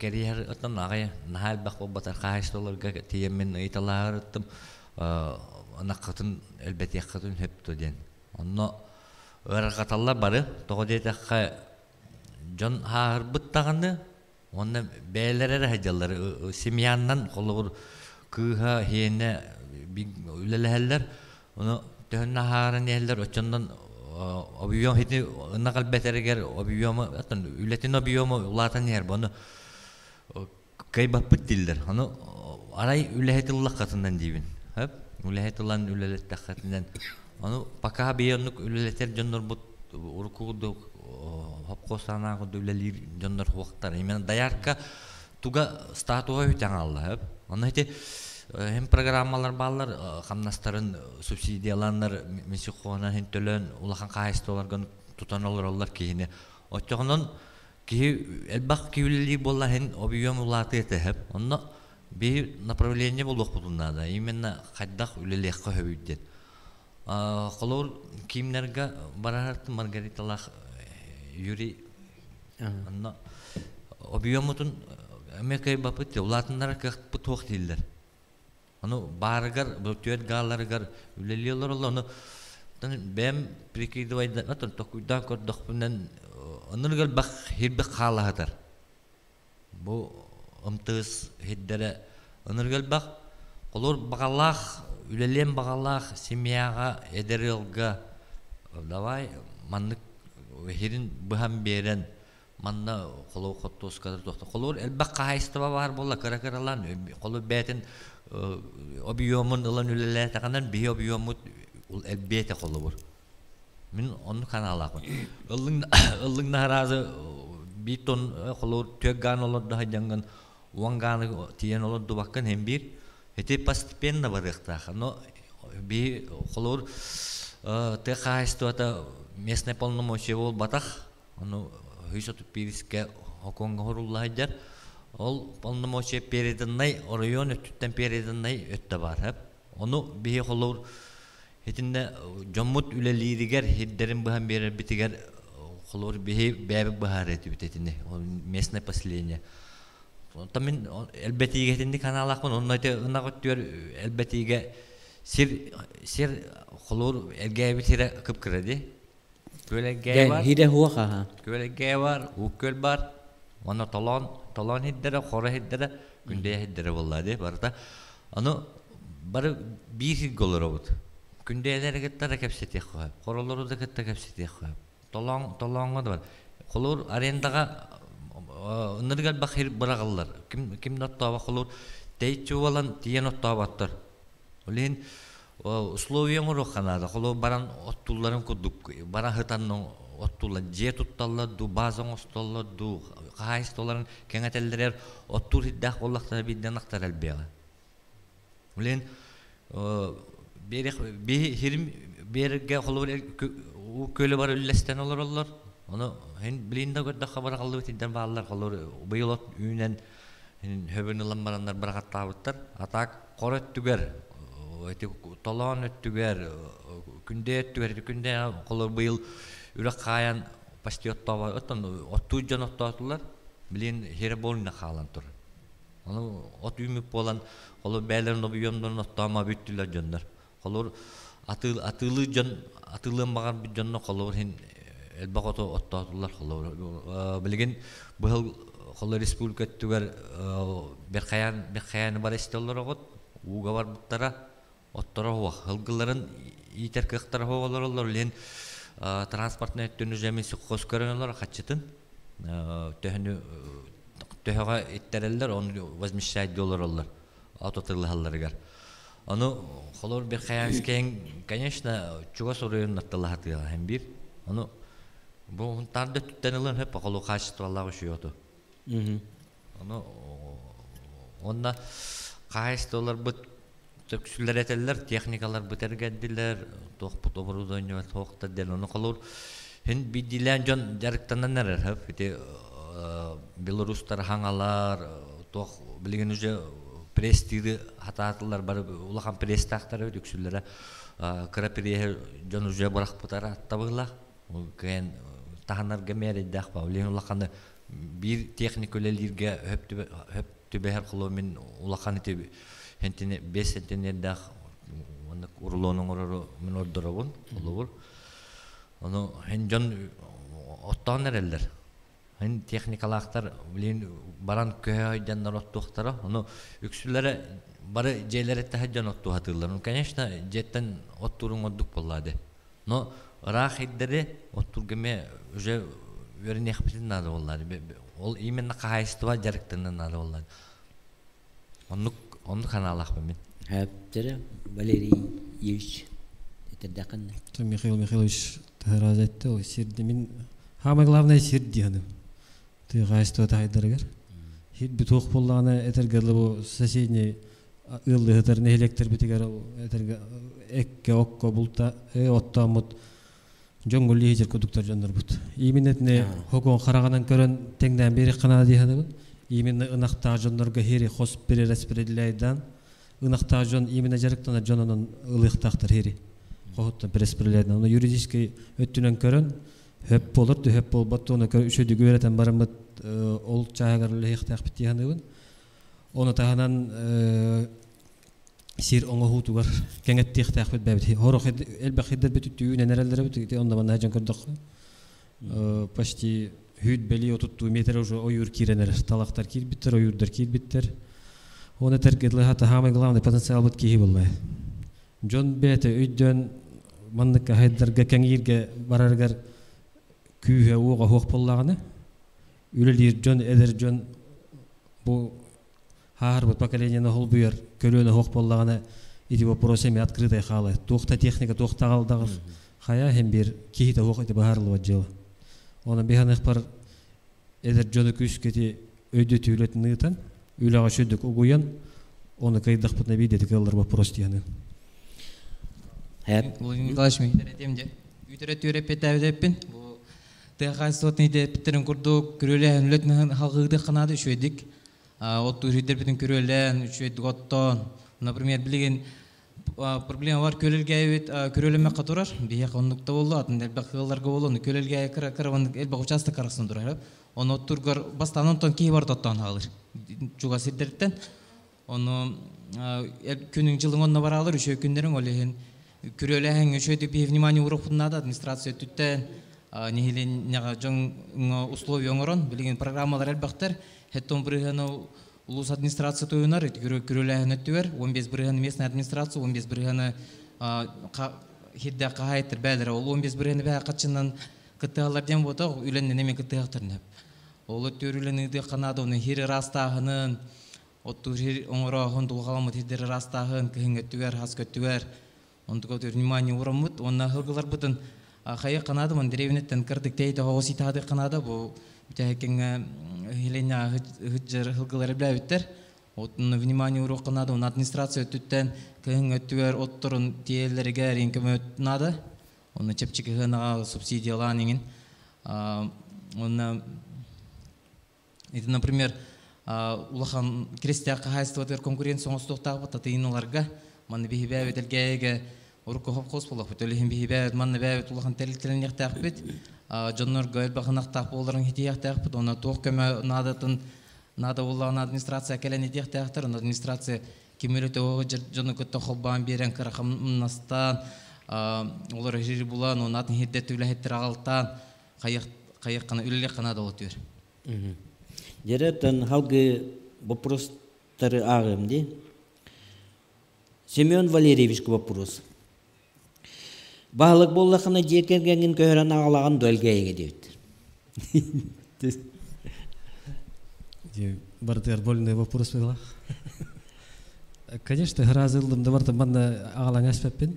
кериер атын агай нахалбак болбатар кайстоларга тиемен ыйталарыттым ынаккатын элбети катын хептө ден. Онно ыргаталлар бары тогодетакка жон харбыттаганы онна бээлерер хажаллар семьяннан колур кыха хене биг үлелелер ону төнна харын элдер очондан обиом хити ынакал бетерегер обиом атын үлетин обиом улатан ер бону кайбапыт дилдер аны арай үлетиллак катынан дибин хеп үлетилан үлелеттак катынан аны пока бионук үлелетер жоннор бут уркуду хопкосана үлелир жоннор вактар имен даярка туга статуга үтаңалла хеп аны хити hem programmalar ballar kamnastарын субсидияланнар месихона hen төлөн улахан кайстоларга тутан олар кийине отчогонон ки элбак киүлли болла hen обием улаты этеп онно би направление болук бутунада именно кайдак үлелек көбүддет колор кимнерге барарат маргариталах юри онно обиемутун эмекей бапыт улатындар кык тох дилдер. Аны баргар, бөтөт галларгар үлелелер олону бем прикидывайды, атын токуйдан көрдөхпүнен аныргал бак хирбе калахатар. Бу ымтыс хиддере аныргал бак колор багалах, үлелем багалах семьяга эдерилга давай маннык хирин быхам берен манна коло коттос кадыр тохта. Колор элбак кайстыба бар болла каракаралан коло бетин обиомун ылан үлеле таганан би обиомут ул элбете колобур. Мен onu каналакмын. Ыллың наразы битон колор төгган олорду хажанган уанганы тиен олорду баккан hem bir эте постепенно барыкта. Но би колор те кайстыта местный полномочия бол батах. Ону хүйсөтүп бириске оконго хоруллайдар. Ол полномочия переданный район өттен переданный өттө бар хеп. Ону бие холор хетинде жоммут үлелиригер хиддерин бахан берер битигер холор бие бебе бахар этип битетине. Местное поселение. Тамин элбетиге хетинде каналакмын. Оннойте ынагыттыр элбетиге Sir xolur ergeye bitire kıpkıradi. Köl ergeye var. Hide huwa ha. Köl ergeye var, köl var. Ona talon hiddere, xora hiddere, gündeye hiddere vallahi barda. Onu barı bir hid golur oldu. Gündeyeler gittere kepseti koyup, xoroları da gitte kepseti koyup. Talonga da var. Xolur arendaga ınırgal bakir bırağıllar. Kim notta xolur deyçi olan diyen notta battır. Oleyin условиям уроханада. Xolur baran ottulların kuduk, baran hıtanın ottular, je tuttallar, du bazan ostollar, du kahaystoların kengeteller ottur hiddah ollakta bidden aktar elbeya. Oleyin berge xolur köle bar üllesten olurlar. Onu hen bilinde gördü haber kaldı bitinden bağlar xolur bıyılot ünen höbünülen baranlar bırakattabıttar. Atak qoret tüger. Talon öttüger, günde öttüger, günde xolur bıyıl ürek kayan pastiyotta var. Ottu can ottatular. Bilin here boluna kalan tur. Onu ot ümük bolan xolur beylerin obiyondan ottama büttüler canlar. Xolur atılı can atılığın bağır bir canına xolur hen elbaqoto ottatular xolur. Bilgin bu xolur respublika öttüger bir kayan bar istiyorlar oğut. Uga var buttara ottara huwa. Hılgıların iter kıhtara huwalar len transportna öttünü jemisi qos körönler kaçıtın. Töhöga ittereller onu $80 autotırlıhallarıgar. Onu xolor bir kayansken конечно чуга соройын атталахатыга hem bir. Onu bu huntarda tüttenilen hep xolu kaçıtvallağı şuyotу. Onu onda $80 bu töksüller eteller, teknikalar bitergediler, toqput obrudonya toqta den onu xolor. Hen bidilen jon jarıktanan nerer hep ite Belarustar hangalar toq bilgen uje prestidi hatatılar bar ulakan prestaqtara töksüllere krapiriye jon uje barak putara attabıla. Ken tahanar gemere daq ba ulen ulakan bir teknikolelirge hep tübeher xolomin ulakan ite hentine 5 sentiner daq onu urulonun ururu min ordorabun olur. Onu hen jon ottan nereller. Hen teknikalaktar bilen baran köydenler ottuqtara onu üksüllere barı jeylere tahajjan ottu hatırlar. Конечно, jetten otturun odduk bolladı. No rahiddere otturgeme уже вернех битнады bolladı. Ол именно кайыстыва жарыктынан нады bolladı. Onu kanalaq ben. Heptere Valerий Ильич etedaqan. Михаил Михайлович раз айтты, ой сирди мен самое главное сирди ханым. Ты гайсто тайдыргар. Хит бит тоқ боллагана этергерле бу соседний ылды хытырны электр битигер этерге экке окко булта оттамут жоңгулли хижер кодуктар жандар бут. Иминетне хогон караганан көрөн теңден бери кана диханы. Именно ынакта жоннорго хери хос бере распределяйдан ынакта жон именно жарыктана жононун ылыктактар хери. Қоғытта преспірлерден. Оны юридически өттінен көрін, хөп болырды, хөп болбатты, оны үшөді көретен барымыд ол чағағарлы хектақ біттіғанығын. Оны тағынан сир оңы хутуғар кәңетті хектақ біт бәбіт. Хорық әлбәқ хеддер бітітті үйінен әрәлдері бітті, онда бана әжан көрдіқ. Почти хүйд бәлі отытту метр уже ойыр киренер, талақтар кир біттер, ойырдар кир біттер. Оны тәргедлі хаты хамай главный потенциал бұт кейі болмай. Жон бәті өйден манныкка хайдарга кәңирге бараргар күйе оға хоқ боллағаны. Үлелер жон әдір жон бұл хағар бұт поколенияны хол бұйар көлөні хоқ боллағаны еті вопросами открытай қалы. Тоқта техника тоқта қалдағыр қая хем бір кейті хоқ еті бағарлы бат жылы. Оның бейханық бар әдір жоны күшкеті өйді түйілетін ұйтан, үлаға шөдік ұғуян, оны қайдақ бұтына бейдеті қалдар вопрос дейіні. Владимир Николаевич, мен үйдеретемде. Үйдерет үйреп бетәвдеппін. Тәғай сотын үйдеппіттерін күрдік, күрелен үлетін халғыды қанады үшведік. Отты үйдерпетін күрелен үшведік оттон. Например, білген проблема бар күрелеме қатырар. Бейек ондықта болды, атын әлбәқ қылларға болды. Күрелге қаравандық әлбәқ участық қарқысын тұрар. Оны оттырғар бастан онтан кей бар тоттан қалыр. Чуға сирдерттен. Onu күнүң жылың онна баралар үшө күндерің олеген күрөләһәң үшө деп внимание урухуннада администрация түттен нехилен няга жоң условия оңорон билген программалар элбактар хеттон брыганы улус администрация тоюнар күрөләһән өттүер 15 брыганы местная администрация 15 брыганы хиддә кахайтыр бәлер ол 15 брыганы бә качыннан кыталардан бото үленне неме кытыктырны ол өттүрүленде канада оны хири растагынын оттур оңоро хондулгаламыт хиддер растагын кыһыңөттүер хаскөттүер онтуга внимание урамыт онна хылгылар бутын хая канада мон древнеттен кырдык тейте хоситады канада бу бүтәкең хиленя хыджыр хылгылар бләвиттер отны внимание уру канада он администрация түттен кыһыңөттүер отторун тиеллерге ринкемөт нада оны чепчикыгына субсидияланыңын онна это например улахан крестьян хозяйствотер конкуренция оңостуктагы татыйнуларга маны бихибәбет элгәгә урко хопкос булак бүтелем бихибәбет маны бәбет улахан телтелен яктак бит жоннор гөл багынактак болдырын хитияктак бит оны ток көмө надатын нада улан администрация келен хитияктактыр администрация кимелете о жону көттө хоббан берен карахамнастан олар жери булан оны атын хиддетүле хеттер агалтан каяк кана үлеле канада отур Дереттен халгы вопростары агымди. Семен Валерьевич вопрос. Баалык боллахына жекергенин көрөн агалаган дөлгейге дейт. Бартер больный вопрос была. Конечно, разылдым да барта манна агалаң аспеппен.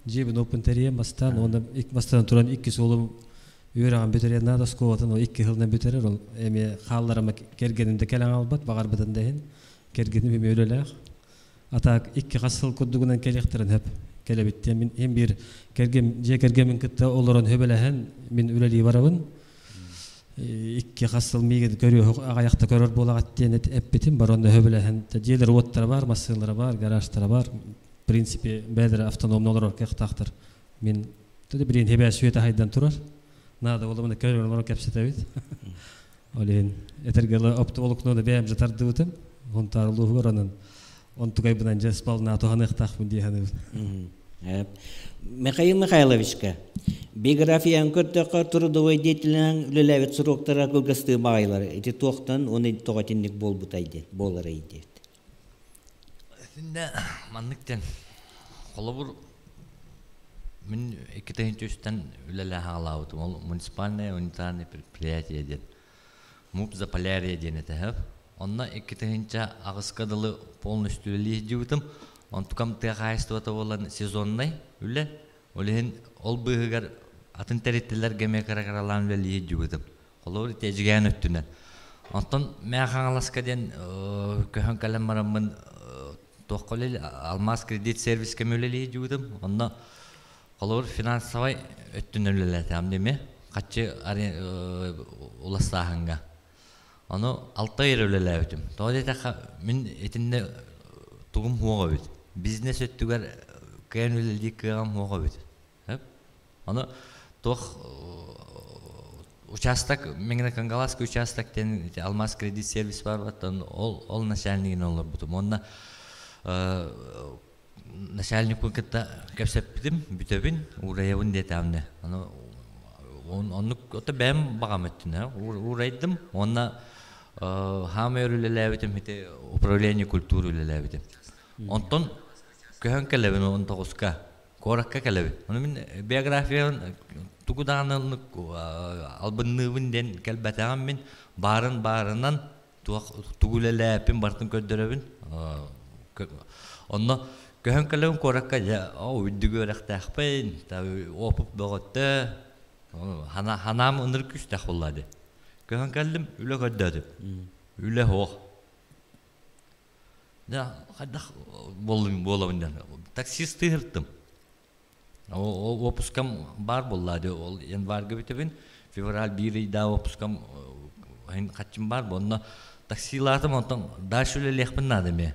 Жебин опентерия бастан, онда бастан туран 2 солум үйрәгән бөтере нада сколатын о 2 жылдан бөтере ул эми халларыма кергенинде келең албат багар битен дейин кергеним эми өлеләк атак 2 гасыл кодугунан келектерин хеп келебитте мен эм бир керген же кергенин кытта олорон хөбеләһен мен үлели барабын 2 гасыл миген көрү агаякта көрөр болагат ден эппетим бар онда хөбеләһен жерлер оттар бар машиналар бар гараждар бар в принципе бедер автономнолор кехтактыр мен теде бирин хебе сөйте хайдан турар Надо было бы көрөр морок кепсетебит. Олен этергеле оптолукно да бем жатарды бутым. Онтарлуу баранын. Онтугай бунан жеспал на тоганыктак бун дигени. Михаил Михайловичка биографиян көртөкө трудовой деятельность үлелебет суроктора кылгысты багайлары. Эти токтон оны тогатинник болбутайды, болары дейт. Синде манныктен колобур Мен 2000-тен үлеле халаутым. Ол муниципальное унитарное предприятие ден. Муп Заполярье ден этеп. Онна 2000-ча агыскадылы полностью лиhdиутым. Он тукам хозяйството болан сезонный үле. Олен ол быгыгар атын тереттелер геме каракаралан үле лиhdиутым. Колор тежген өттүнөн. Онтон мен хаңаласка ден көһөн калем барамын токколел Алмаз кредит сервис кемөле лиhdиутым. Онна Колор финансовый өттүнөлөлөтө амдеме качы уластаханга. Аны 6 ай өлөлөтүм. Тоодета мен этинде тугум хуга бит. Бизнес өттүгөр кенөлөлдик кагам хуга бит. Аны тох участок меңне кангалаский участок тен Алмаз кредит сервис бар баттан ол начальнигин олор бутум. Онна начальник пункта кепсептим бүтөбүн урайыбын детамне. Onu otta ben bagamettin uraydım ona hamörülelebitim hite управление культуры лелебитим. Онтон көһөн келебин он тогуска коракка келеби. Оны мен биографиян тугуданын албынныбын келбетаган мен барынан тугулелепин бартын көддөрөбүн. Онно көһөн келебин коракка үддүгөрактакпын та опуп боготто Hanam ınır küstah olladı. Köhön geldim üle gördüm. Üle ho. Da kadar bolavından. Taksisti hırttım. O opuskam bar bolladı. Yan var gibi tebin. Fevral 1 da opuskam hen kaçım bar bonna taksilatım ondan daha şöyle lehpin nademe.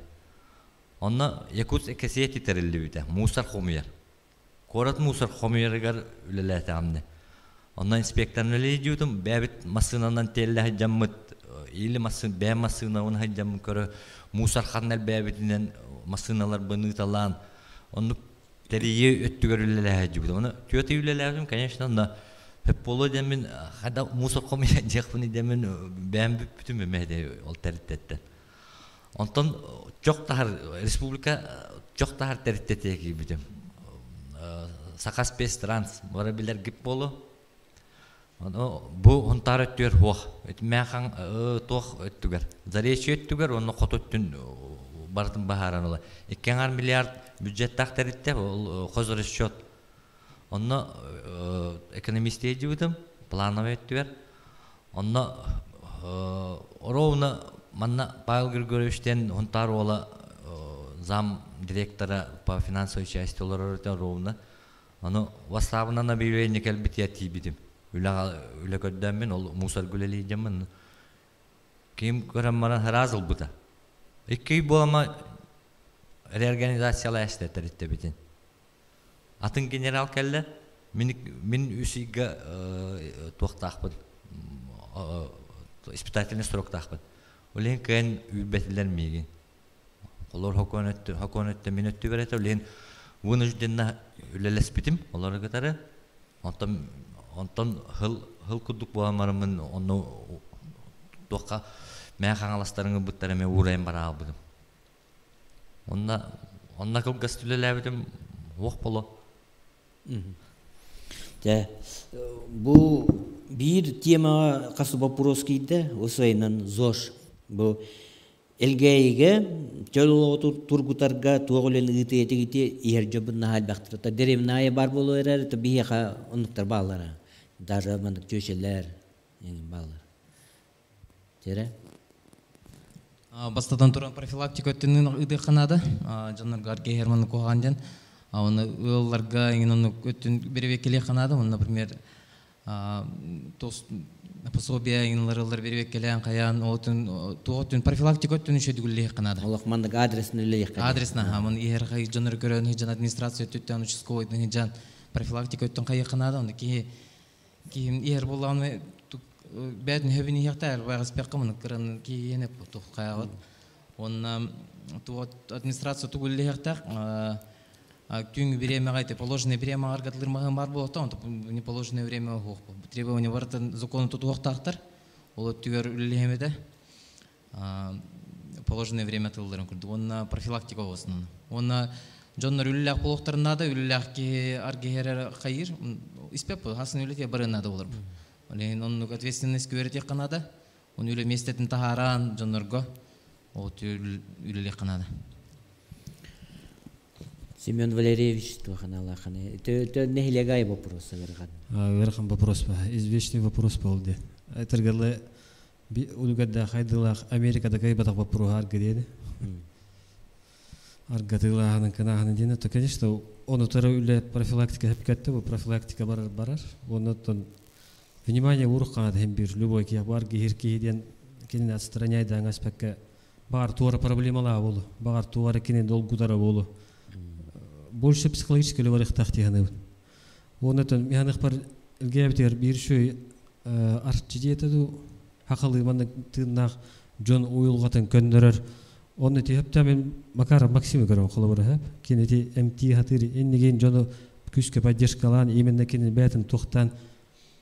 Onna Yakut ekesiyeti terildi bite. Musar khomiyer. Korat musar khomiyergar üle latamne. Ondan inspektörün öyle diyordum, bebet masınından telle jammet или бәм масына оны хайдам көрө мусор ханнал бәбитинен масыналар быныыталаан онну терие өттүгөрүлелээ жибит. Оны төтө үлелээм, конечно, на Пеполо демен хада мусор комия жакпыны демен бәм бүтүм меде ол терттеттен. Онтон жоктар республика жоктар терттетеги бүтүм. Сакас пес транс бара билер гип болу. Бу онтар өттүгөр хуак. Мәхан тох өттүгөр. Заречи өттүгөр оны кототтун бардын бахараныла. 2 миллиард бюджет тахтаритте ол хозыр счет. Онно экономистия жибитим, плановый өттүгөр. Онно ровно манна Павел Григорьевичтен онтар ола зам директора по финансовой части олоротен ровно. Оно восставынан объявление келбит яти битим. Үле көддәмен ол мусор гүлели жамын. Ким көрәммаран разыл бута. Икки болама реорганизациялар эстеттеритте битин. Атын генерал келді, мен үсігі тоқтақпын, испытательный срок тақпын. Олен кән үйбәтілер мейген. Олар хоконетті мен өтті береті, олен вынужденна үлелес бітім, олар ғытары. Онтан хыл күдік боламарымын, оны тоққа мән қаңаластарыңы бұттары мен урайын бара албыдым. Онна кіл гастүлелі бітім, оқ болу. Бу бир тема касы вопрос кейді, осайынан ЗОЖ. Бу элгейге чөлі тургутарға туғылын ұйты еті ер жобын хал бақтырыта. Дерем найы бар болу әрі, бейеқа ұнықтар балары. Даже мандық чөшелер балар. Тере? Бастадан туран профилактика өттінің ұйды қанады. Жаннарға арге херманы қоған ден. Оны ылларга оны өттүн беребек келе канады. Например, пособия инларылар беребек келе каян оттун профилактика өттүн үшөдүгүлле канады. Аллах мандык адресин үле канады. Адресна хамын ихер кай жаныр көрөн хижан администрация өттүн участковый хижан профилактика өттүн кай канады. Онда кийин ихер болганы бәдин хөбүнү яктар багыс пеккамын кырын кийин тук каягат. Онна администрация тугулле яктар тюнг время гайте положенное время аргатлар маган бар болот, не положенное время хок. Требования бартын закону тут вактактар. Ол түгөр үллемеде. Положенное время тылдырын курду. Онна профилактика болсын. Онна жоннор үлләк болоктарында да үлләкке аргехер кайыр. Испеп хасын үлләкке барынада болор. Олен онну ответственность көрөтек канада. Он үлле местетин тахаран жоннорго ол үлләк канада. Семен Валерьевич, это нехилегай вопрос, Верхан вопрос, извечный вопрос болды. Это галы улгада хайдылах Америкада гайбатах вопрос аргадеди. Аргадылахның канахның дені, то, конечно, он утары үлі профилактика хепкетті, профилактика барар. Оннан внимание урух канады хем бир, любой кия бар гехиркейден кенен отстраняйды аңаспекке бар туары проблемалар болу, бар туары кенен долгудара болу. Больше психологически леварых тахтиханы. Он это механик пар лгебтер биршой арчидетаду хакалы манда тыннах Джон Уилгатын көндөрөр. Он эти хептамен Макаров Максим көрөм кылыбыр хеп. Кенети МТ хатыры эннеген Джону күскө поддержкалан именно кенен бетин тохтан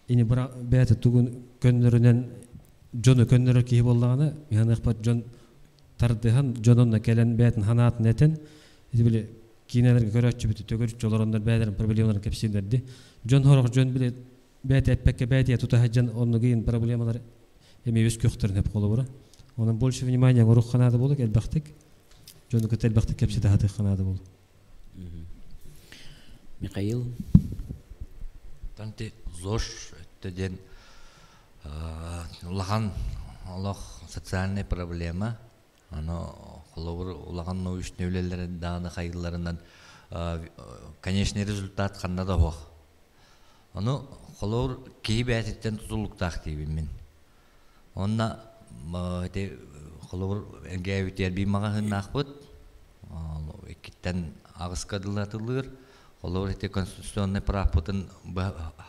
эни бети тугун көндөрүнөн Джону көндөрөр ки боллаганы механик пар Джон тардыхан Джононна келен бетин ханатын этен. Эти кинелерге көрөчү бүтү төгөрүч жолорондар бәдерин проблемаларын кепсиндерди. Жон хорок жон биле бәти эппекке бәти тута хаҗан онны кийин проблемалар эми өз көктөрүн хеп колу бара. Онан больше внимание рух канады болук элбактык. Жону көтел бактык кепсиде хаты канады болу. Михаил Танти ЗОЖ өттөден улаган Аллах социальная проблема. Оно холовыр улаган научный үлелері дағаны қайғыларынан конечный результат қанда да хоқ. Оно холовыр кейбі әтеттен тұзылықтақ дейбін мен. Онна холовыр әңгәйбітер беймаға хыннақ бұд. Екеттен ағысқадылатылыр. Холовыр әте конституционный прав бұтын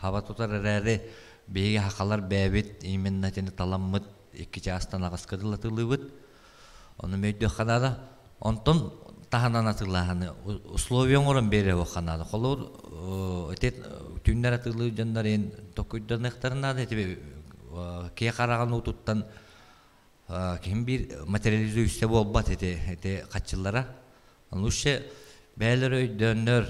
хава тұтар әрі бейге хақалар бәбет имен нәтені таламмыд iki частан агыскадыла тылыбыт. Оны мөйдө ханада онтон таханан атылаханы условион орон бере ханада. Холор этет түннәр атылы жаннарын токуйдан нехтарнада тебе кие караган утуттан ким бир материализу үсте болбат эте качыллара. Ануше бәлер өйдөннөр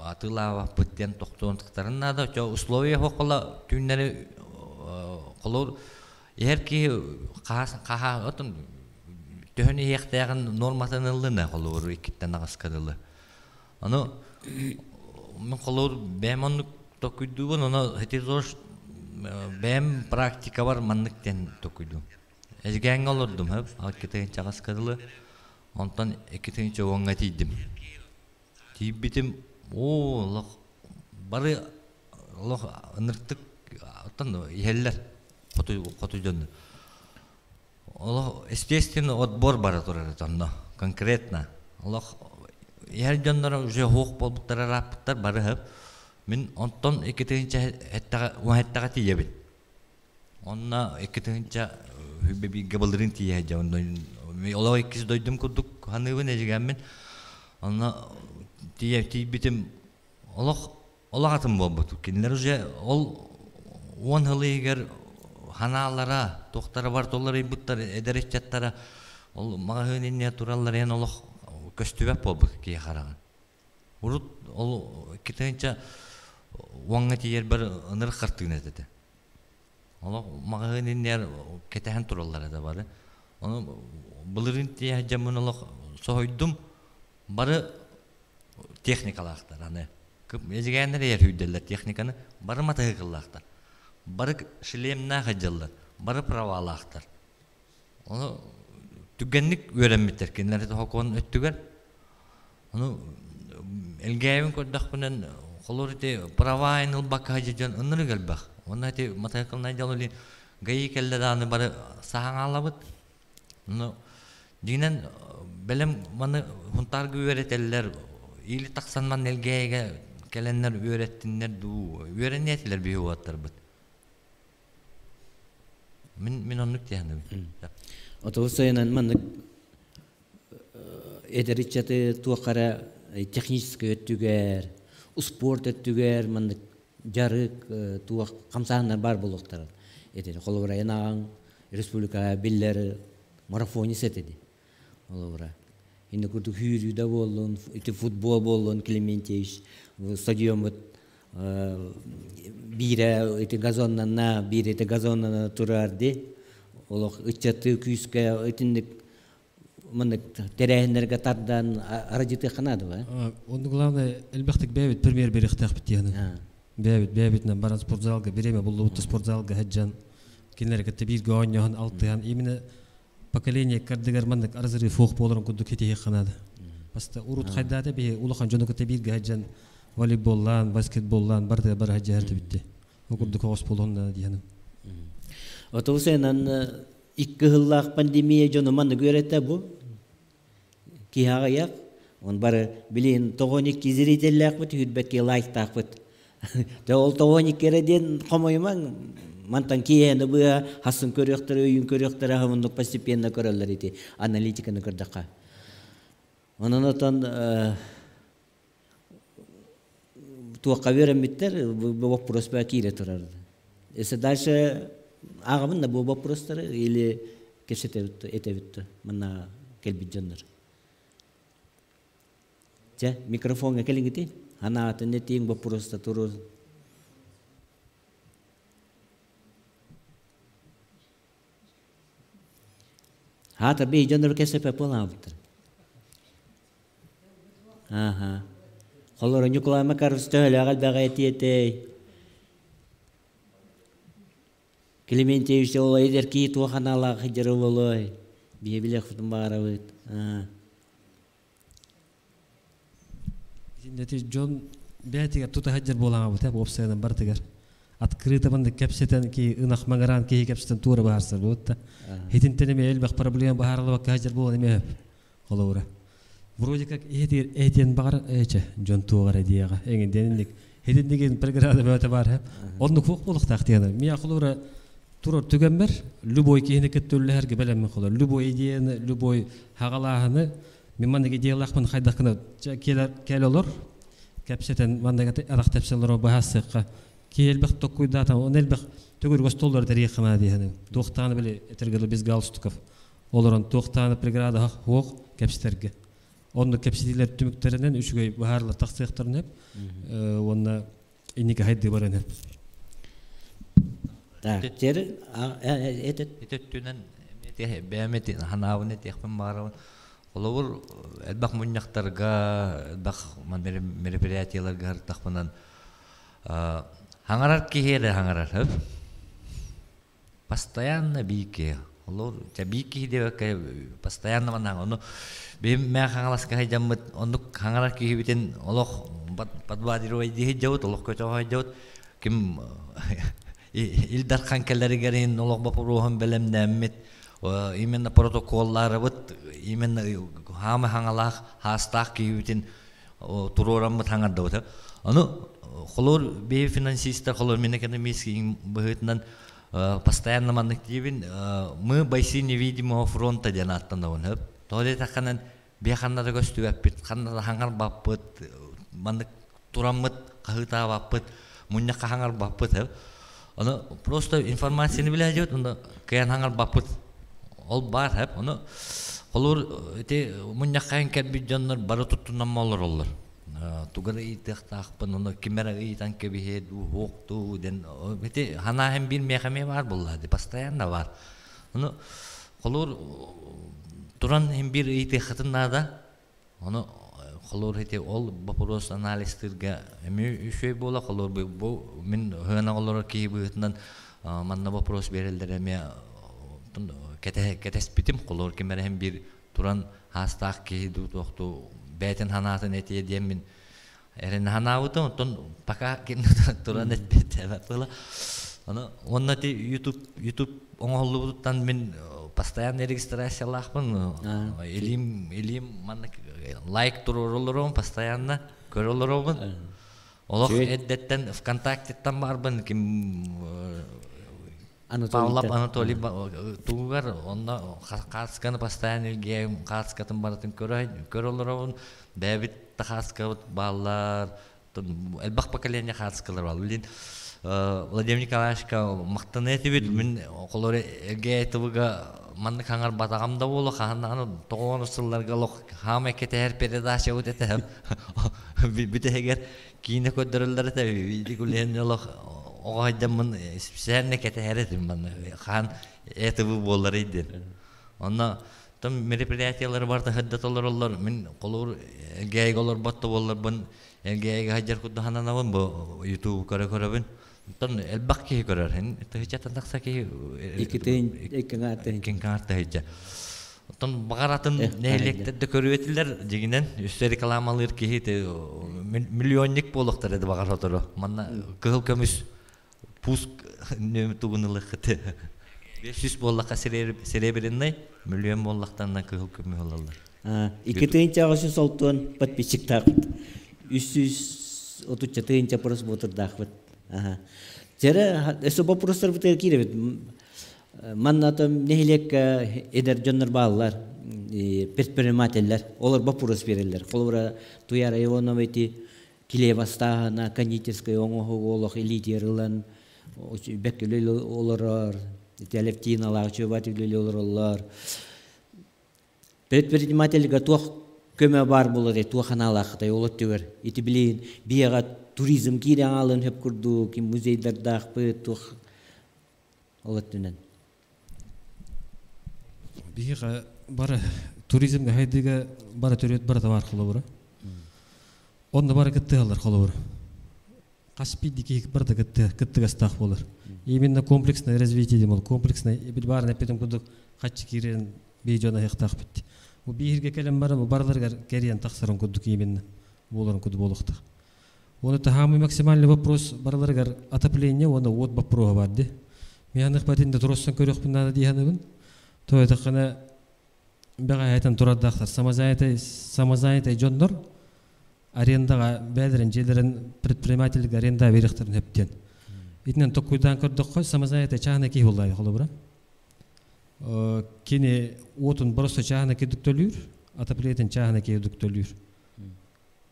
атылава пыттен токтонтуктарнада чо условия хокола түннәре холор эрки каха отун төһөн яктаган норматанылына холор икиттен агаскадылы. Аны мен холор бемон токуйдугун аны хетизош бем практика бар манныктен токуйду. Эжгәң олордум хеп алкетен чагаскадылы. Онтан экитенче оңга тийдим. Тийбитим Лох бары лох ныртык оттан иһеллер котуйдон. Лох естественно отбор бара турар тонно конкретно. Лох яр жоннор уже хок болуптар раптар бары хеп. Мен онтон экитенче хеттага тиебит. Онна экитенче хүбби габылдырын тие жон. Олоо икис дойдум курдук ханыбын эжигәммен. Онна битим олағатым болбут. Кинлер уже ол 10 хылыгер ханалара, тоқтары бар толары буттар эдереччаттара ол магагынне тураллар ен олох көстүбөп болбут кие караган. Урут ол китенче уаңга тиер бир ыныр кыртыгын этеди. Олох магагынне кетен тураллар да бары. Оны булырын тие жамын олох сойдум бары техникалақтар аны көп эжигәндер ер хүдделер техниканы бары матыгыллактар бары шлемна хаҗаллар бары правалактар аны түгенник өремиттер кинләр хокон өттүгәр аны элгәйен көддәк белән холорите правайныл бакаҗан ыныр галбах аны те матыгылна җалыли гай келләр аны бары саһаңалабыт аны динен белем маны хунтаргы өретеллер или таксанман элгәйгә келеннер өйрәттиннәр ду өйрәнәтләр бию ваттар бит. Мин онны тәһәнем. Отосыйнан мен эдеричәте туакара технический өттүгәр, спорт өттүгәр мен жарык туак камсаннар бар булыктар. Эдер холоврайнан республика билләре марафоны сетеди. Оловра. Инде күрдүк хүйрүдө болдун, ити футбол болдун, Клементьевич стадион бире ити газоннан бире ити газоннан турарди. Олох иччаты күйскө итиндик мындык терехнерге тардан аражыты канады ба? Онда главное элбехтик бебит премьер берехтак битияны. Бебитне баран спортзалга береме болду спортзалга хаджан. Кинлерге тебир гоньян алтыян именно поколение кардыгар мандык арзыры фох болорун кудук хете ханады. Баста урут хайдада бе улахан жонук тебир хаджан волейболлан, баскетболлан барды бар хаджарты битти. Окурдук ос болонна дияны. Отосенан 2 жыллак пандемия жону мандык өретте бу. Кияяк он бары билин 92 зрителлек бит хүтбекке лайктак бит. Ол 92 кереден комойман мантан киене бу хасын көрөктөр үйүн көрөктөр агымдык постепенно көрөлөр ити аналитиканы көрдөкка. Онон отон туакка беремиттер бу вопрос бакире турар. Если дальше агымында бу вопростары или кешетебит этебит мына келбит жандар. Же микрофонга келиңити ана атында тең вопроста туру. Hata bih jangan berkesep pulang betul. Aha. Kalau orang nyukla makar sudah lagal bagai tiete. Клементьевич ол эдерки туаханала хижер болой. Бие билек футун барабыт. Инде Джон бетигер тута хижер болаңа бут, опсайдан бартыгер. Открыто банда кепсетен ки ынах магаран ки кепсетен тура барсыр бут. Хитинтене элбек проблема бахарлык хижер болон эме. Холора. Вроде как этен бар эче Джон тугара дияга. Эген денник хитин деген программа өтө бар. Онну хук болук тактыгы. Мия холора турар түгенбер любой киһини кеттөлләргә беләм калар. Любой идеяны, любой хагалаһыны мен мандагы идеялахмын хайдакны келелер. Кәпсетен мандагы арак тәпсиләр баһасыкка келбек токуйдата, он элбек түгөр гостоллар тарихына дигән. Тохтаны беле этергеле без галстуков. Оларан тохтаны преграда хок кәпсетергә. Онны кәпсетиләр түмүктереннән үчүгәй баһарлар тахсыктырны. Онна инеке хайды бараны. Так, тер Түнен бәмет ханавны техпен барып. Олор элбак муньяктарга, элбак мероприятияларга тахпанан хаңарар киһере хаңарар. Постоянно бике. Олор табики деп постоянно манан ону бем мә хаңаласка хайжаммыт ону хаңарар киһибитен олох подвадирой диһи жаут олох көтөгөй жаут ким илдар ханкеллеригерин олох бапуруһун белемнәммит именно протоколлары бут именно хама хаңалах хастак киһибитен турураммыт хаңардабыт. Ону холор бе финансистер холор мен экономистский быһытнан постоянно манактивин мы бойцы невидимого фронта ден аттанабын. Тоде таканан беханнада көстүбәппит, ханнада хаңар баппыт, мандык тураммыт, кахыта баппыт, муньяка хаңар баппыт. Оны просто информацияны биле жет, онда каян хаңар баппыт. Ол бар, оны холор эти муньяка кәбит жаннар бары туттунан маллар олар. Тугары итехтахпын, оны кимера итан кебихе хокту ден эти ханаһым бир мехаме бар буллады, постоянно бар. Оны холор туран hem bir итехтнада, оны холор эти ол вопрос анализтерге эми үшөй бола холор бу мен хана олар кийбитнан манна вопрос берилдер эми кетеспитим холор кимера hem bir туран хастак кийду токту бәтен ханатын эти демин эрен ханавутон тон пока кин туран этбете бала. Аны оннати YouTube оңоллуттан мен постоянно регистрациялахпын. Илим манна лайк турулорум постоянно көрөлөрөбүн. Олох эддеттен ВКонтактеттен барбын ким Анатолий тугар онда касканы постоянно гейм каскатын баратын көрөлөрөбүн. Дэвид тахаскавыт баллар элбак поколение каскалар бар. Билин Владимир Николаевич мактаны этибит мен колор эгейтибига манны хаңар батагамда боло хананы 90-жылларга лох хама кетер передача өтөтө. Битегер кине көдөрөлдөр эте видикулен лох огайдамын сәрне кетер этим манны хан этиби болар иди. Онна там мероприятиялар барда хаддаталар мен колор эгейголор батты болар бун эгейге хаҗар кудда хананабын бу YouTube көрө-көрөбүн. Тон элбакки көрөрһүн. Тыгыча тандаксаки икин карта хеҗа. Тон багаратын нәһлекте көрөтүләр дигенен үстә рекламалар кихите миллионник болуктар эди багар отуру. Манна кыл көмүс пуск нөм тугунылыкты. 500 боллакка серебряный миллион боллактан кыл көмү болалар. Икитинче агышы солтон подписчиктар 334 просмотр дахват. Ага. Жера эсо вопростар битер киребит. Маннатам нехилек эдер жоннор баллар, предпринимательлер, олар вопрос берелер. Колора Туяра Иванович Килеваста на кондитерской оңого элитерлан беккеле олар телефтиналар чөбатиле олар. Предприниматель готов көмө бар болот туаханалахтай олот төгөр. Ити билин бияга туризм кире алын хеп курду ки музейдердах пытух олоттунан. Бияга бара туризмге хайдыга бара төрөт бара товар кылыбыр. Онда бара кетти алар кылыбыр. Каспийдики барда кетти гастах болор. Именно комплексное развитие демол, комплексное бит барына петем кудук качы кирен бейжона хектах бит. Bu bihirge kelem bara barlarga керен тахсаран кудук именно боларын куду болукта. Оны тахамы максимальный вопрос бараларга отопление, оны от вопрос барды. Мияных батинде туроссан көрөкпүн нада диханыбын. Той такана бага айтан тураддактар самозанятый жондор арендага бәдерин жерлерин предпринимательдик аренда беректерин хептен. Итнен токуйдан көрдік қой, самозанятый чағына кей олай қолы бұра. Кені отын бұрысы чағына кей дүктөлүр, отоплениятын чағына кей дүктөлүр.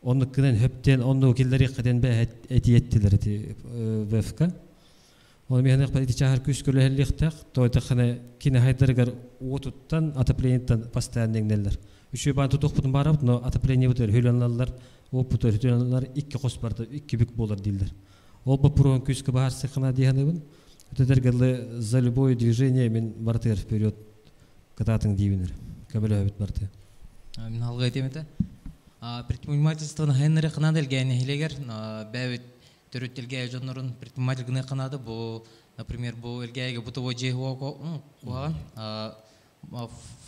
Оны кінен хөптен, оны келдері қаден бә әти еттілер ВФК. Оны мен әнеқ бәді чағыр күш көрі әліқтақ, тойды қаны кені хайдарығар отыттан, отоплениятын постоянный нелер. Үші баған тұтық бұтын барап, но отопление бұтыр хөланлалар, ол бұтыр хөланлалар 2 қос барды, 2 бүк болар дейділер. Ол бұл пұрған күшкі бағар сықына дейханыбын, өтедергерлі за любое движение мен бартығыр вперед кататын дейбінер. Көбілі өбіт барты. Мен алға етем еті. Предпринимательствоны хайныры қынады әлгәйіне хелегер, бәует төрөттелге жонорун предприниматель гына қынады. Бұл, например, бұл әлгәйге бутовой жей қуаған,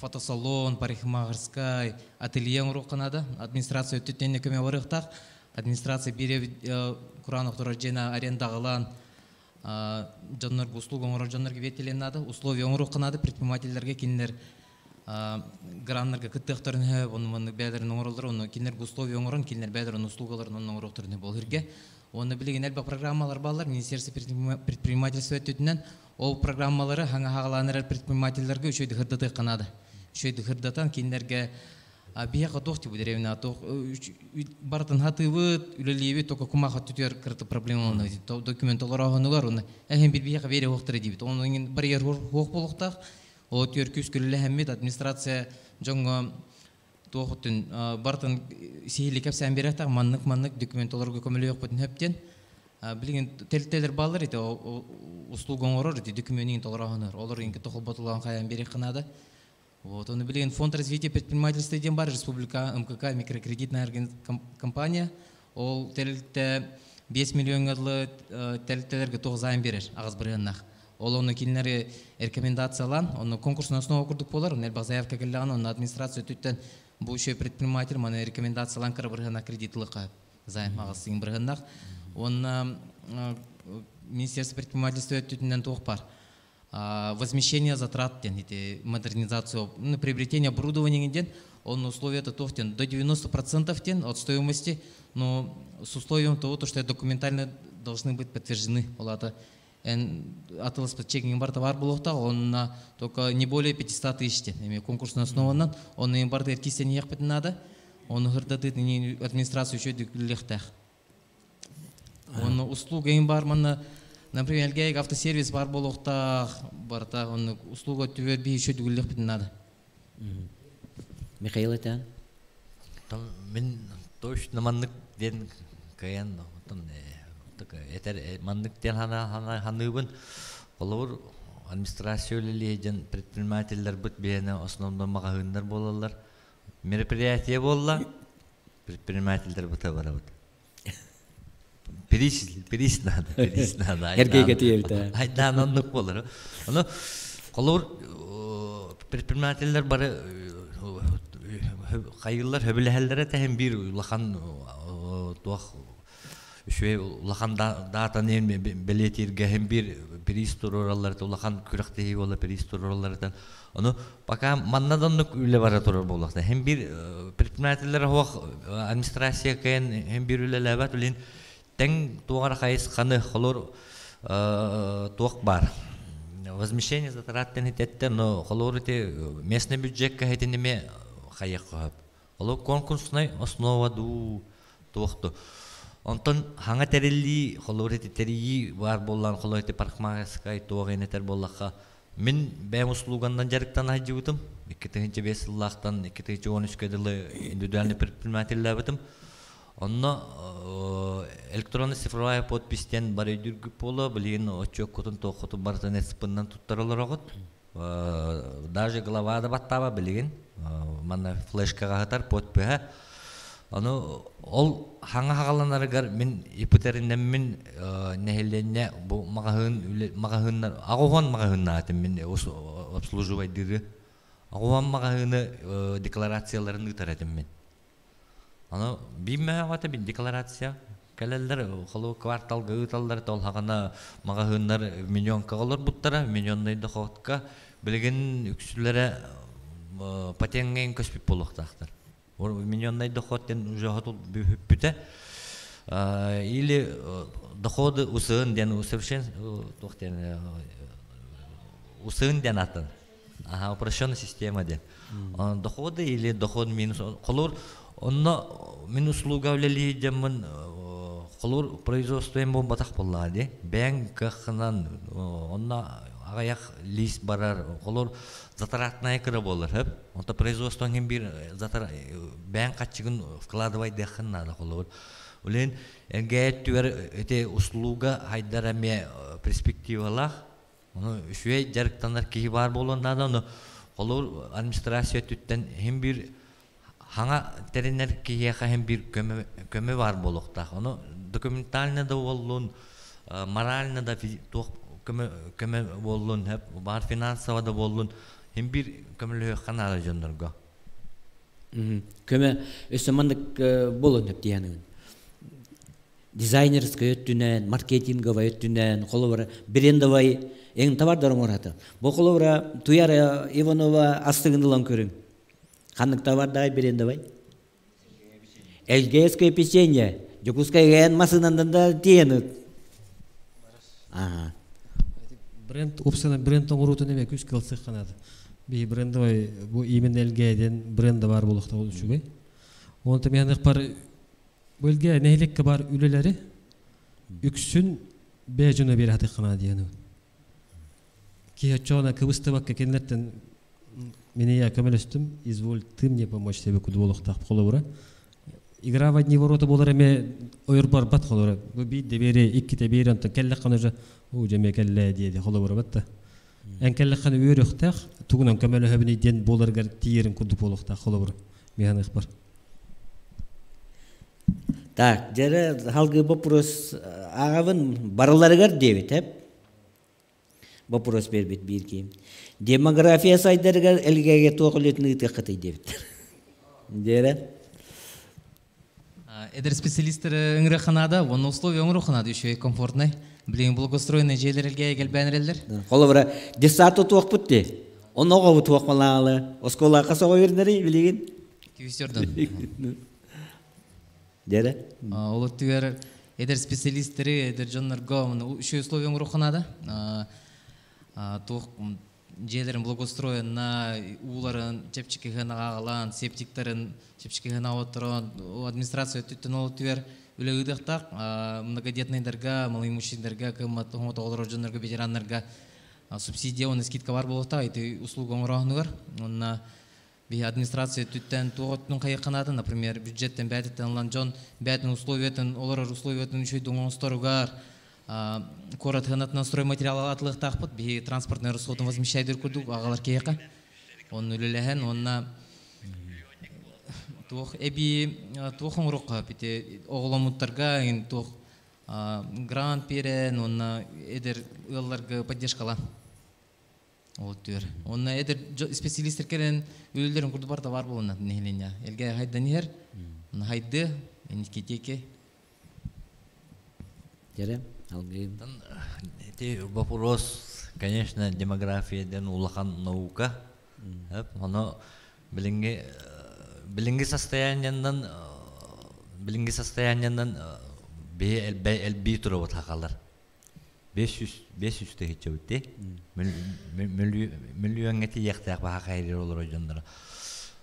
фотосалон, парикмахерская, ателье ұру қынады. Администрация өттетенне көме барықтақ. Администрация бире Куранов туражена арендағылан жоннор услуга оңыр жоннорге ветеленады. Условия оңыр оқынады предпринимательдерге кинлер граннарга кыттықтырын оны бәдерін оңырылдыр. Оны кинлер условия оңырын, кинлер бәдерін услугаларын оның оңыр оқтырын бол үрге. Оны білеген әлбі программалар балар, Министерство предпринимательства өттетінен ол программалары хаңа хағаланыр предпринимательдерге үшөйді хырдаты қанады. Үшөйді хырдатан кинлерге бияға тоқты бұл деревіне бартын хатывыт, үлелейбі, тоқа кумаға түтер кірті проблемаланы, документ олар ағынығар, оны әхен бір бияға бере оқтыры дейбіт. Оның барьер оқ болуқтақ, ол түер күз күлілі әммет администрация жоңға тоқыттың бартын сейілі кәпсән беректақ, маннық документ оларға көмілі оқ бұтын өптен. Білген тәлттелер балар еті, услуғын орыр еті, документін олар ағынығар. Олар енгі тоқыл бұтылған қаян берек қынады. Вот, он блин, фонд развития предпринимательства Дембар, республика МКК, микрокредитная компания, ол тәлітті 5 миллион ғадлы тәліттелерге тоғы зайын берер, ағыз бірғаннақ. Ол оны келінері рекомендациялан, оны конкурсына основа күрдік болар, оны әлбақ заявка келдіған, оны администрация түттен бұл үші предприниматель, оны рекомендациялан кірі бірғаннақ кредитлыққа зайын ағыз сыйын бірғаннақ. Оны Министерство предпринимательства түттінен тоғы бар. Возмещение затрат, модернизацию, приобретение оборудования, он условия-то тофтен до 90% от стоимости, но с условием того, что документально должны быть подтверждены. Атылыс подчекинг имбар товар был, он только не более 500 тысяч, конкурсно основан, он имбар теркисен не ехать надо, он гардает администрацию еще легтах. Он услуга имбар манна. Например, әлгәйік автосервис бар болуқтақ, барта, оны услуга түвер бей үші дүгілік бітін нады. Михаил әтән? Мен точно маннык ден каян, маннык ден ханығын, олар администрация өлелейден предпринимательдер бұт бейіне основном мағағындар болалар. Мероприятие болла, предпринимательдер бұта бара бұт. Перис надо. Эргейге тиелді. Айдан онлық болыр. Оны, қолыр предпринимательдер бары қайылар хөбілі тәхін бір ұлақан туақ үшвей ұлақан датан ең білетірге хем бір перис тұрораларды, ұлақан күріқтегі ола перис тұрораларды. Оны, пока маннадонлық үлі бара тұрор болуқта. Хем бір предпринимательдер администрация кәйін хем бір үлі ләбәт үлін Тәң туғар қайыз қаны қолыр туақ бар. Возмещение затраттен ететті, но қолыр өте местный бюджетка хетінеме қайық қағып. Олы конкурсной основа туақты. Онтон хаңа тәрелі қолыр өте тәрейі бар болған қолыр өте паркмағасқай туағын етер болаққа. Мен бәм услугандан жарықтан айджы өтім. 2005 жыллақтан 2013 көділі индивидуальный предпринимателі өтім. Онно электронный цифровая подпистен бары дүргіп болы, білген очок көтін тоқытын бартын әсіпіннен тұттарылыр оғыт. Даже главада баттаба білген, мана флешкаға ғатар подпиға. Ол хаңа хағаланарығар мен ипотерінен мен нәхеленне бұл мағағыннар, ағуған мағағынна атым мен обслуживайдыры. Ағуған мағағыны декларацияларын ұтар атым мен. Беймәға ғата бір декларация кәлелдер, қолу кварталға ұталдар, тол хағана мағағындар миллионка қолыр бұттара, миллионнайды қоғытқа білген үксілері патенген көспіп болуқтақтар. Миллионнайды қоғыттен уже ғатыл бүппіті. или доходы усын ден усын ден атын. Упрощенная система ден. Доходы или доход минус. Колор онно мен услуга үлели демін колор производствоем бомбатақ болады. Бәң кахнан онно ағаяқ лист барар. Колор затаратная кірі болыр. Онта производствоң бір бәң қатчығын вкладывай дәқін надо колор. Улен әңгәйт түвер өте услуга хайдараме перспективалақ. Үшуе жарықтанар кейі бар болуындағы оны қолыр администрация түттен hem bir хаңа теренер кейеға hem bir көмі бар болуқтақ. Оны документально да болуын, морально да көмі болуын, бар финансово да болуын, hem bir көмілі қанады жөндіргі. Көмі өсімандық болуын өп дейінігін. Дизайнерская өттінен, маркетинговая өттінен, қолы брендовай ең товардарың ораты. Бұл қолы Туяра Иванова астығындылан көрің. Қанық товардай брендовай? Эльгейское печенье. Жокускай ғайын масынандан да тиені. Бренд, опсана бренд оңырутын еме күз кілсік қанады. Бей брендовай, бұл именно Эльгейден бренді бар болықта ол үшігай. Онты мені бар бөлге нәйлекке бар үлелері үксін бәжіні бері хаты қана дейіні. Кейі çoğuna кыбысты баққа кенлерттен мені я көмелестім, извольтым не помочь себе күді болықтақ қолы бұра. Игра в одни ворота болар әме ойыр бар бат қолы бұра. Бұл бейді бері, иккіте бері антын кәлләқ қаны жа, о жәме кәллә дейді қолы бұра батта. Ән кәлләқ қаны өйір ұқтақ, тұғынан көмелі хөбіне ден боларғар тиерін күді болықтақ қолы бұра. Механық бар. Так, жары халгы вопрос ағавын барыларығар дебет, әп? Вопрос бербет бирки. Демография сайдарығар әлгеге тоқылетін ұйты қытай дебет. Жары? Эдер специалисттері үңірі қанада, оны условия үңірі қанада еще комфортный. Білген благоустроенный жерлер әлгеге келбәнірелдер. Қолы бұра, десату тоқ бұтты. Оны оғы тоқ малағалы. Оскола қасаға вернері білеген? Күйістердің. Жары? Олы түгер эдер специалисттері, эдер жонларға еще условия үңірі қанада. Тоқ жерлерін благоустроена, уларын чепчикігін ағалан, септиктерін чепчикігін ауыттырын, администрация түттін олы түгер үлі ұйдықтақ, многодетныйдарға, малоимущиндарға, қымат оғылар жонларға, ветеранларға субсидия, оны скидка бар болуқта, эти услуга оңырағынығыр. Онына бей администрация түттен тоғыттың қайыққанады, например, бюджеттен бәдеттен алан жон, бәдін условиятын, олар условиятын үшейдің оңыстарығар, Корот ханатна стройматериал атлых тахпат, би транспортный расход возмещает курду, агалар кейка. Он улелehen, он тух эби тухом рука, пите оголомуттарга, ин тух грант перен, он эдер ылларга поддержкала. Вот тюр. Он эдер специалистер керен үлелерин курду бар товар болуна нехленя. Элге хайда нихер, он хайды, эникетеке. Жары? Это вопрос, конечно, демография, улахан наука. Оно билинги состояниянан элби турабат хакалар. 500 тегиче бутте. Миллион эти яхтак ба хакайрер олар жондар.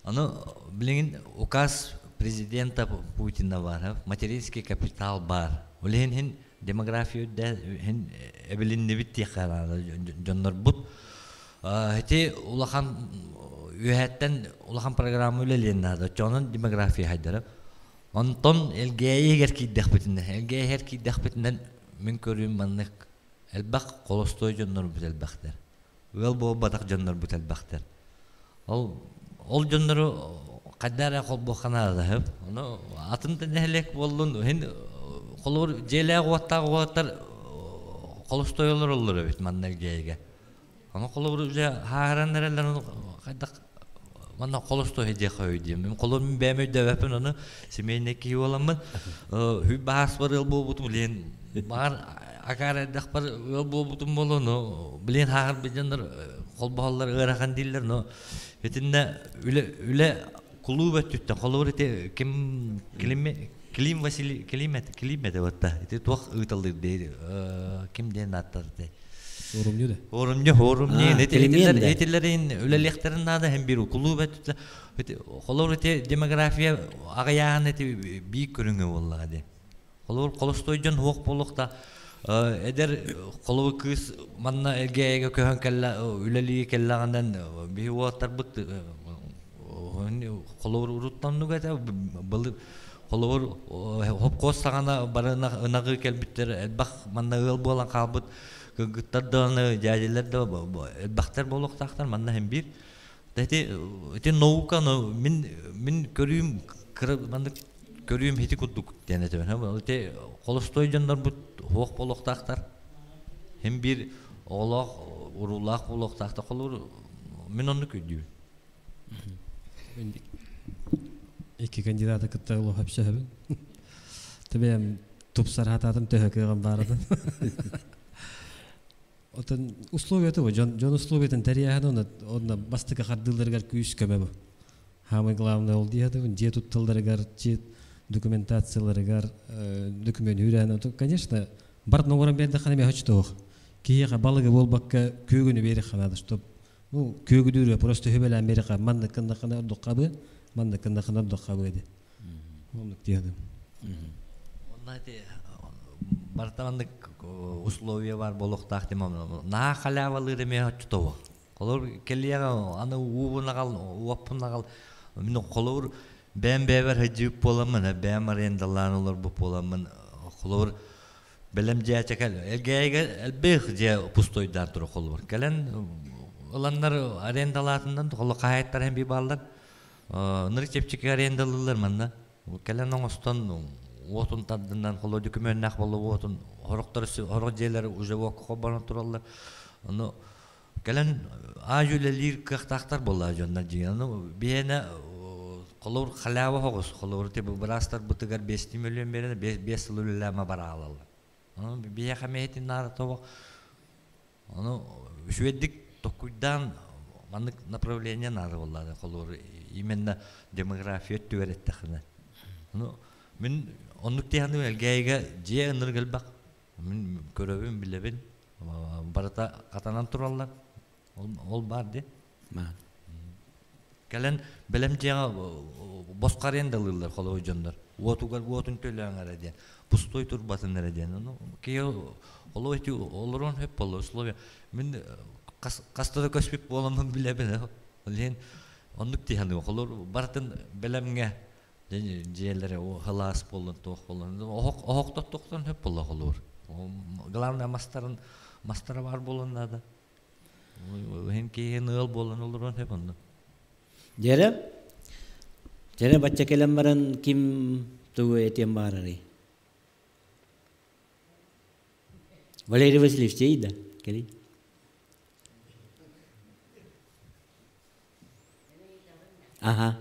Оно билингин указ президента Путина бар, материнский капитал бар. Улен демография да эбилинне битти хана жоннор бут. Хете улахан үһәттен улахан программа үлелен нада. Жонон демография хайдара. Онтон элгее геркиддэх битинне. Элгее геркиддэх битиннен мен көрүм маннык элбак колостой жоннор бит элбактер. Ул бо батак жоннор бит элбактер. Ол жоннору кадара кол боханада. Оно атынтын элек болдун. Колор желег ваттар колостойлор олор бит маннелгеге. Аны колор уже хараннерлер кайда мана колостой хеже койдум. Мен колор мен бәмөй дөпөн аны семейне ки боламын. Хүй бас бар ел бутум лен бар агар дакпар ел бутум болону. Билен хагыр бижендер колбаллар ыраган диллер но. Бетинде үле клуб өттүттө колор эте ким Клим Василий Клим это вот та. Это тух ыталды де ким ден аттарды. Орумню да. Орумне. Климент да. Этилерин үлелектерин нада hem bir okulu bet. Холор эти демография агаян эти бий көрүнгө болла де. Холор колостойдон хук болукта эдер колобу кыз манна элгеге көһөн келла үлели келлагандан би уаттар бут колор уруттануга да был колор хопкос сагана барына ынагы келбиттер элбах манна ыл болан калбыт гыттардан жажилер да элбахтар болуктактар манна hem bir эти наука мен көрүм манна көрүм хити куттук денетебен эти колостой жандар бут хук болуктактар hem bir олох урулак болуктакта колор мен аны көдүм Iki kandidata kıttağı hapşahı. Tabii topsar hatadım töheküğüm vardı. Otan условията bu. Жон условиятын тәрияһын онна бастыка хардыларгар күйүш көмө бу. Хамы главное ол диһады, же туттылдаргар, же документацияларгар, документ үйрәнә. Конечно, бар ногоран берде хана ме хачтох. Кийга балыгы болбакка көгүнү бери ханады, чтоб ну көгүдүрө просто хөбелән бери ка манны кында кана доккабы, манны кында кана доккабы ди. Онлук диһады. Онна те бартамандык условия бар болуктак демам. На халявалыры ме хачтох. Колор келияга аны уунагал, уаппунагал. Мен колор бембевер хаҗып боламын, бем арендаланылар бу боламын. Колор белем жаачакал элгеге элбех же пустойдар тур колор. Келен уланнар арендалатындан коло кайттар hem bir балдар. Ныр чепчик арендалылар мында. Келен оңостон отун тадынан коло документнак болуп отун хороктор хорок жерлер уже вокко бана туралар. Аны келен ажулелир кыктактар болла жонна жыяны биене колор халава хогус колор те брастар бутыгар 5 миллион берен 5 лулама бара алалар. Аны бие хамеетин нар тобо. Аны шведдик токуйдан маны направление нар болла колор именно демография төвереттехне. Аны мен онлук тияны элгейге же ыныргылбак. Мен көрөбүм билебин. Барата катанан тураллар. Ол бар де. Келен белем жеңа боскар ендалылар колой жандар. Отугар отун төлөңөр де. Пустой турбатын эреден. Ке олой ту олорон хеп боло условия. Мен кастада көспүк боламын билебин. Лен онлук тияны колор бартын белемге жерлере о халас болон тох болон. Охоктоктон хеп боло колор. Главный мастары бар болонда да. Hem keyin ıl bolan olurun hep onda. Jere bacca kelembaran kim tugu etiem barari. Валерий Васильевич да, кели. Ага,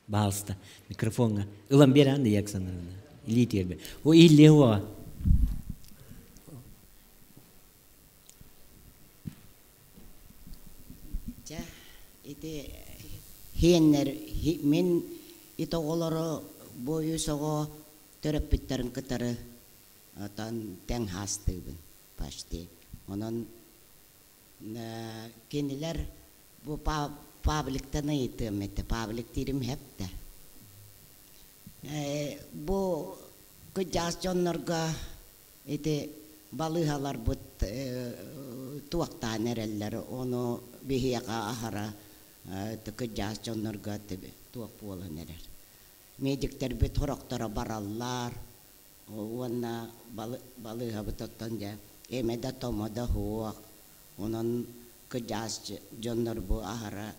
балста. Микрофонга. Ылам беран да яксанарына. Или тербе. О илле о. Ити хеннер мен ито олоро боюсого төрөппүттерин кытары атан тең хастыбын почти. Онон кенилер бу пабликтен айтым эте паблик тирим хепте. Бу кыжас жоннорга эти балыгалар бут туактан эреллер ону бихияга ахара кыжас жоннорга туак болон эрер. Медиктер бит хороктора бараллар. Уанна балыга бутоттон же эмеде томода хуак. Онон кыжас жоннор бу ахара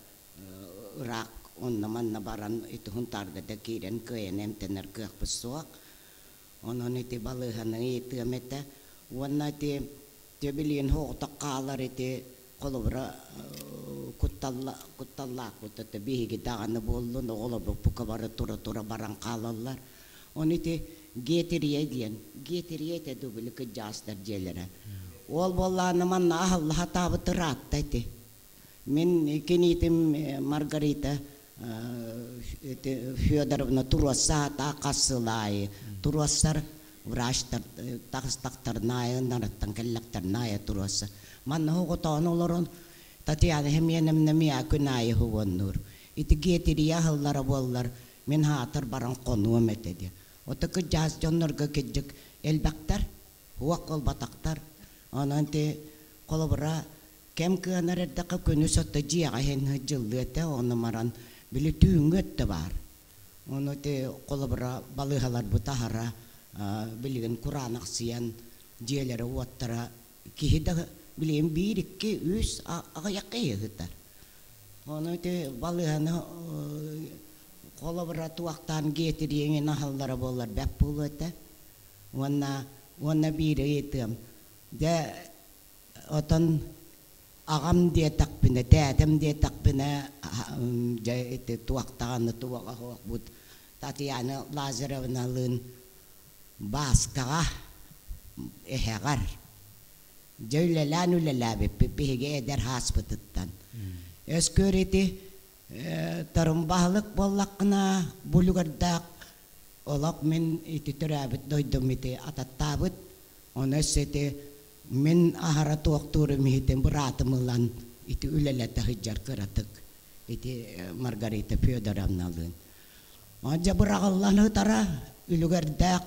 рак онна манна баран иту хунтарга да кирен кыйен эмтенер кыак бусуак. Онон ити балыганы ити эмете уанна ти тебилин хоқта қалар ити қолыбыра кутталлақ бұтты бейгі дағаны болды, олабы бұқа бары тұра баран қалалар. Оны ити гетірие дейін, гетірие еді білікі жастар желері. Ол болланы манна ағылға табы тұратты еді. Мен кенетім Маргарита Федоровна тураса та касылай. Турасар врачтар тагыстактарнай, нараттан келлактарнай тураса. Манна хоготон олорон Татьяна хеменем немия күнай хугоннур. Ити гетирия халлара боллар мен хатар баран конуым этеди. Отакы жаз жоннорга кеджик элбактар, хуакол батактар. Ананте колобра кем кыанардака күнүсөттө жиага хен жылдыта оны маран били түйүнгөттө бар. Оны те колобра балыгалар бутахара билген Куран аксыян жиелери уаттара кихида билем 1-2 3 агаяк егитер. Оны те балыганы колобра туактан гетиреңе халлары болар бәп болута. Оны бири етем. Де отан агам де такпине, тәтем де такпине жайты туактаганы туага хок бут. Татьяна Лазаревна лын баскага эхегар. Жөйлелән үлеләбе пипиге эдер хаспытыттан. Өскөрити тарымбаһлык боллакына булугардак олак мен ити төрәбит дойдым ити ататтабыт. Оны сете мен ахара туактуры михитен буратымылан ити үлеләтә хиҗар кыратык. Ити Маргарита Федоровналын. Анҗа бурагылланы тара үлүгәрдәк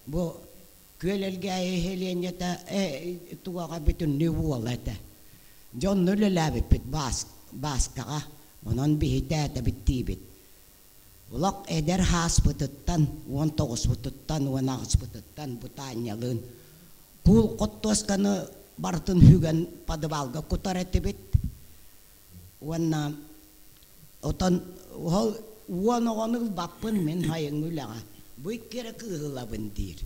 бу көлелгә хеленета туага бүтүн ниволата. Жон үлеләбит бит баскага. Онон бихитәтә биттибит. Улак эдер хаспытыттан, 19 бутыттан, 19 бутыттан бутанялын. Кул коттосканы бартын хүгән падвалга кутарәте бит. Уанна отан уанаганы баппын мен хайын үләгә. Бу иккере кыгылабын дир.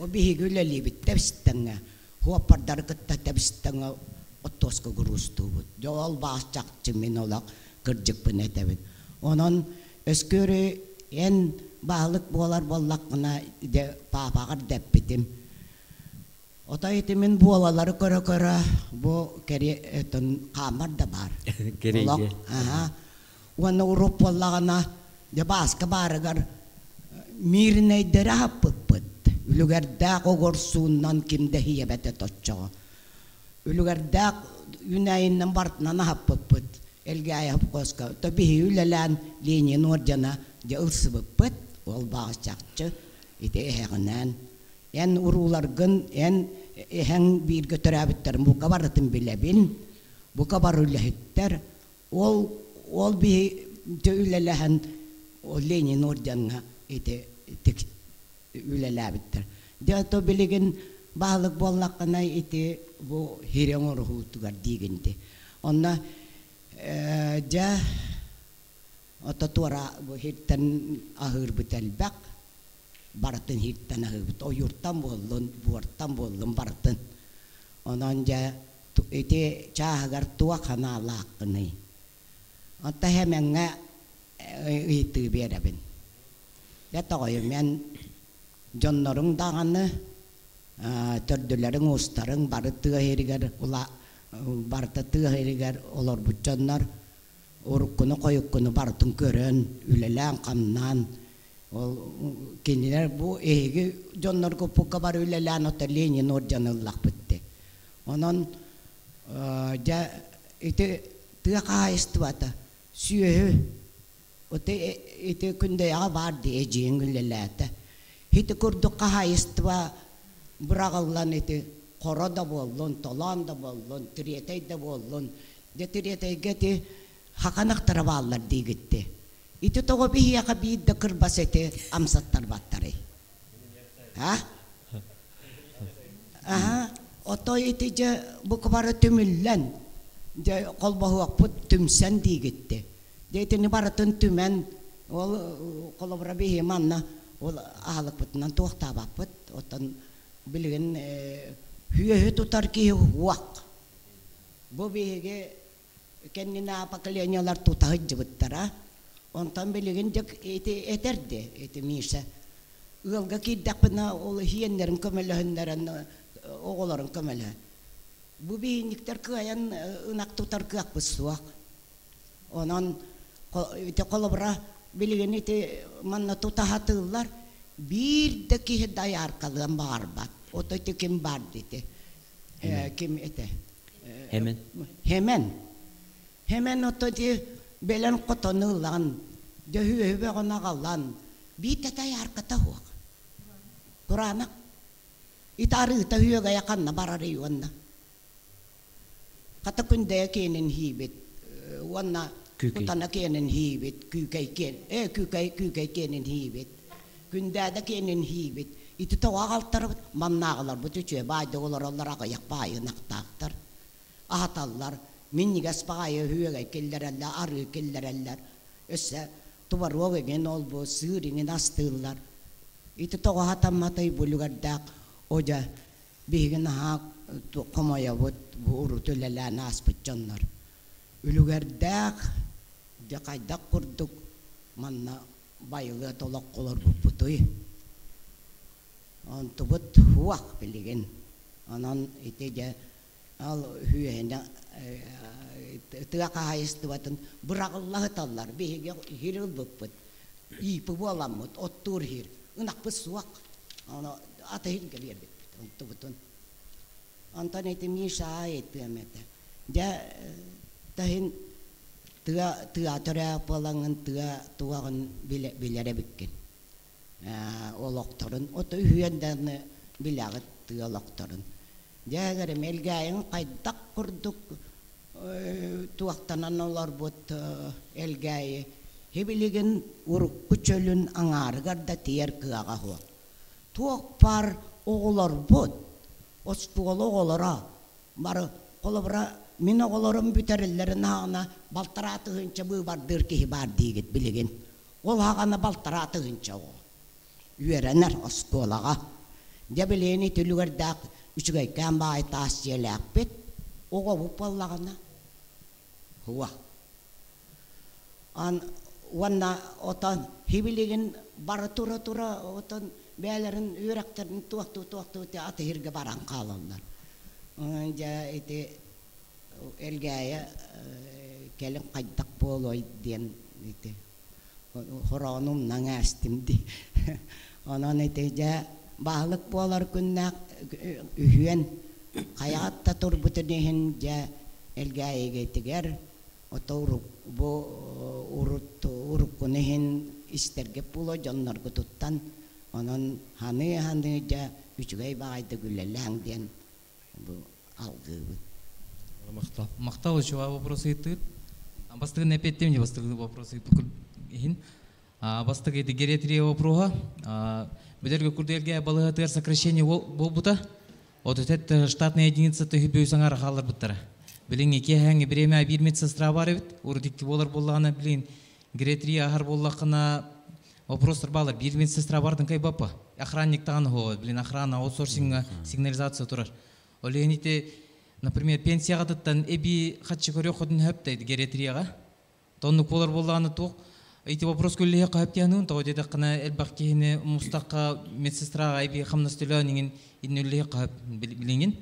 О бихигүләли бит тәбстәңгә. Хуапардар кытта тәбстәңгә оттоска грустубут. Жол басчакчы мен олак кырҗык бинетебит. Онон өскөрү ен баалык болар боллакына де папагар деп битим. Отайты мен буалары көрө бу кере этен камар да бар. Кереге. Уаны уруп боллагына де баска барыгар мирне дераппыт. Үлүгәрдәк огорсуннан кимде хиябете точчо. Үлүгәрдәк юнайыннан бартынан хаппыт. Элге аяп коска. Таби үлелән Ленин ордена де ылсыбыппыт. Ол багычакчы ите эхегенен. Ен уруларгын ен эхен бир götөрәбиттер. Бу кабарытын билебин. Бу кабар үләһиттер. Ол би үлеләһен Ленин орденга ите тик үлеләбиттер. Де то билеген баалык боллакына ите бу хирен орхутугар дигенде. Онна ja otatuara bu hirten ahır bitelbek baratın hirten ahır bit o yurttan bollun buarttan bollun baratın onan ja iti cahagar tua kana lakni anta hemenga itu biarabin ya toy men jonnorung dağını tördülerin ustarın baratı herigar ula Bartatı heriger olur butcanlar orukunu koyukunu bartın körön ülelen kannan kendiler bu ehgi jonlar kopukka bar ülelen otelini orjanılak bitti onun ja ite tıka istvata süye ite kunde ya vardı ejin ülelete hite kurduk kaha istva bırakılan ite Korada bollun, tolanda bollun, triyeteyde bollun. De triyetey geti hakanak taravallar di gitti. Itu togo bihiya kabid da kırbasete amsattar battari. Ha? Aha. Oto iti je bu kabara tümüllen. De kolbahu akput tümsen di gitti. De iti ni baratın tümen ol kolabra bihiya manna ol ahalık putnan tuğta baput. Otan bilgin hüye tutar ki wak. Bu bihige kendine pakaliyanyalar tutahıcı bittara. Ondan bilgin jak eti eterde eti misa. Ilga ki dakpına ol hiyenlerin kamelahınların oğulların kamelah. Bu bihinikler kıyan ınak tutar kıyak bısvak. Onan ite kolobra bilgin ite manna tutahатылар bir de ki dayar kalan barbat. O da kim bardı ite. Kim ite. Hemen o da belen kotonulan de hüve ona kalan bir de dayar katahuak. Kur'an'a itarı da hüve gaya kanna bararı yuvanna. Katakun de kenen hibet wanna kutana kenen hibet kükay kenen hibet kündäde kenen hibet iti tawagaltar mamnağalar bu tüçe bayda onlar ayak bayı naktaktır ahatallar minnigas bayı hüge kellereller arı kellereller össe tuvar ogen ol bu sığırının astıllar iti tawahatammatay bulugardak oja bihgin ha komaya bu urutulala nas pıçanlar ülügerdak jakaydak kurduk manna bayılı tolak kolor bu putuy on tubut huak bilgin anan ite al hüyene tıaka hayıstıvatın bırakıllah tallar bihge hiril bıpıt ipi bolamut ottur hir ınak pı suak ana atahil gelirdik tubutun antan ite mişa ayet demete ja tahin tığa palangan tuağın bilere bikin oloktorun o da hüyenden bilağıt tıağloktorun jagare melgayen kaydak kurduk tuaqtanan olar bot elgaye hebiligin uruk kuçölün angargar da tiyer kıaga huak tuaq par oğlar bot ospugol oğlara bar kolobra min oğlarım büterillerin hağına baltaratığınca bu bardır ki bar digit biligin ol hağına baltaratığınca o üyerenler oskolaga jabileni tülügerdak üçügay kambay tasjelak pet oğa bu pallagana huwa an wanna otan hibiligin bar tura otan belerin ürekterin tuaktu te atehirge barang kalanlar ja ite elgaya kelen kaydak poloy diyen ite horonum nangastimdi onon ite ja bahalık polar kunnak ühyen hayatta turbutunihin ja elgaya getiger otoruk bu uruk kunihin isterge pulo jonnar gututtan onon hani ja üçügay bağaydı gülelang diyen bu algı Мақтау еще вопросы идут. Бастығы непеттем де бастығы вопросы идут. Бастығы это гериатрия вопроса. Бедерге курдерге балығатыр сокращение болбута. Вот это штатная единица төхі бөйсаңар қалар бұттара. Білін еке хәңі біреме бір медсестра бар ебіт. Урдикті болар болағына білін гериатрия ағар болақына вопростар балар. Bir медсестра бардың кай бапа. Охранник тағаны хо. Білін охрана, аутсорсинга, сигнализация тұрар. Олегените например, пенсияға даттан эби хатчы көрі қодын хөптейді гериатрияға. Тоннық болар болағаны тоқ. Эти вопрос көллеге қайыптияның, тоғы деді қына әлбақ кейіні мұстаққа медсестраға эби қамнастылауының иннөллеге қайып білінген.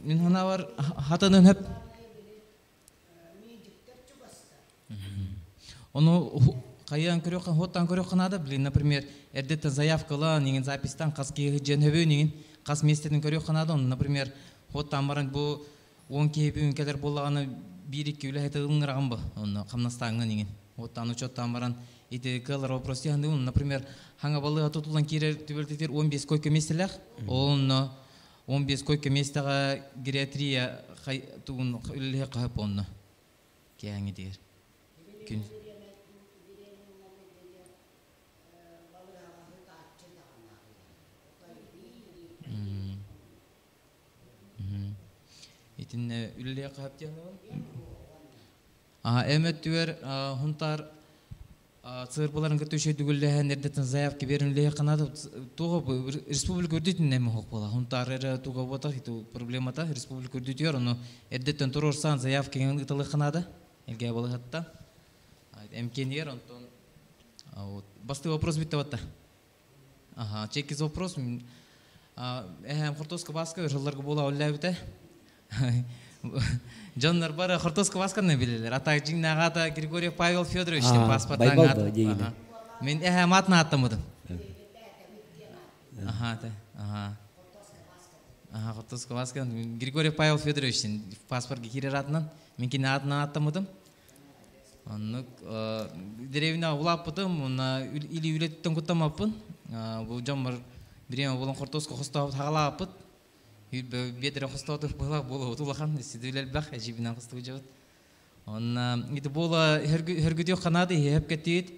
Мен хана бар хатанын хөп. Оны қайян көріқан, хоттан көріқан ада білін, например, әрдеттен заявкала, неген запистан қас кейі жен хөбі, неген қас местетін көріқан ада, оны, например, хоттан баран бұл 10 кейбі үнкелер болағаны 1-2 үлі әйті ұлыңыраған бұл, оны қамнастаңы неген. Хоттан учеттан баран, ете калар вопрос яғынды, оны, например, хаңа балыға тұтылан кейрер түбелтетер 15 койка местелер, оны 15 койка местаға гериатрия туғын үліге қағып оны кейәңі дегер. Итін үліге қағып дегені бұл? Әмет түвер хұнтар цырбаларын көтөші дүгілдәһен әрдеттен заявки берінліге қанады. Туғы республика үрдейтін нәмі хоқ бола. Хұнтар әрі туға бота, проблемата республика үрдейтер. Оны әрдеттен тұрорсан заявки ұтылы қанады. Әлге болы ғатта. МКНР, Антон. Вот. Басты вопрос бит вот. Ага, чекиз вопрос. Хортоска баска жылларга бола ойлайбыта. Жоннор бара Хортоска басканы билелер. Ата жиңнагата Григорьев Павел Федорович деп паспорттан ат. Мен матна аттамадым. Ага, Хортоска баскан Григорьев Павел Федорович паспортга кирер атынан мен кини атынан аттамадым. Аннык деревина улаппытым, или үлеттен кутамаппын. Бу жоммар биреме болон Хортоска хостап тагалаппыт. Бедре хостап боло тулахан сидилел бак жибинан хостап жабыт. Онна ити бола хергүтө канады хеп кетит.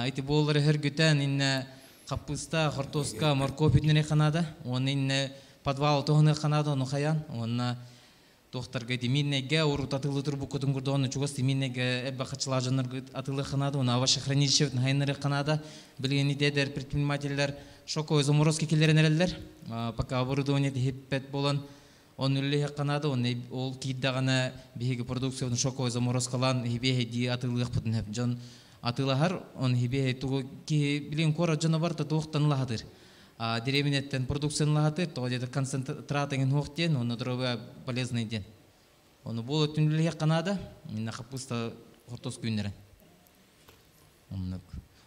Ити болар хергүтен инне капуста, Хортоска, морковь итне канада. Он инне подвал тоғыны канада оны хаян. Онна Тохтарга миннеге урут атылы турбу көтүн курду оны чугасты миннеге эбба качылар жанар атылы канада, оны аваша хранилище хайнары канада. Билгени дедер предпринимательлер шоко заморозки келерен элелер. Пока оборудование хиппет болон он үлле канада, он ол киддагана биһиги продукцияны шоко заморозкалан хибеһи ди атылы хпытын хеп жон атылахар он хибеһи тугу ки билин кора жанабарта тохтан лахадыр. Деревинеттен продукцияны лахатыр, то где-то концентратың хоқтен, оны дробы полезный ден. Оны болы түнліге қанада, мен қапыста Хортос күнерін.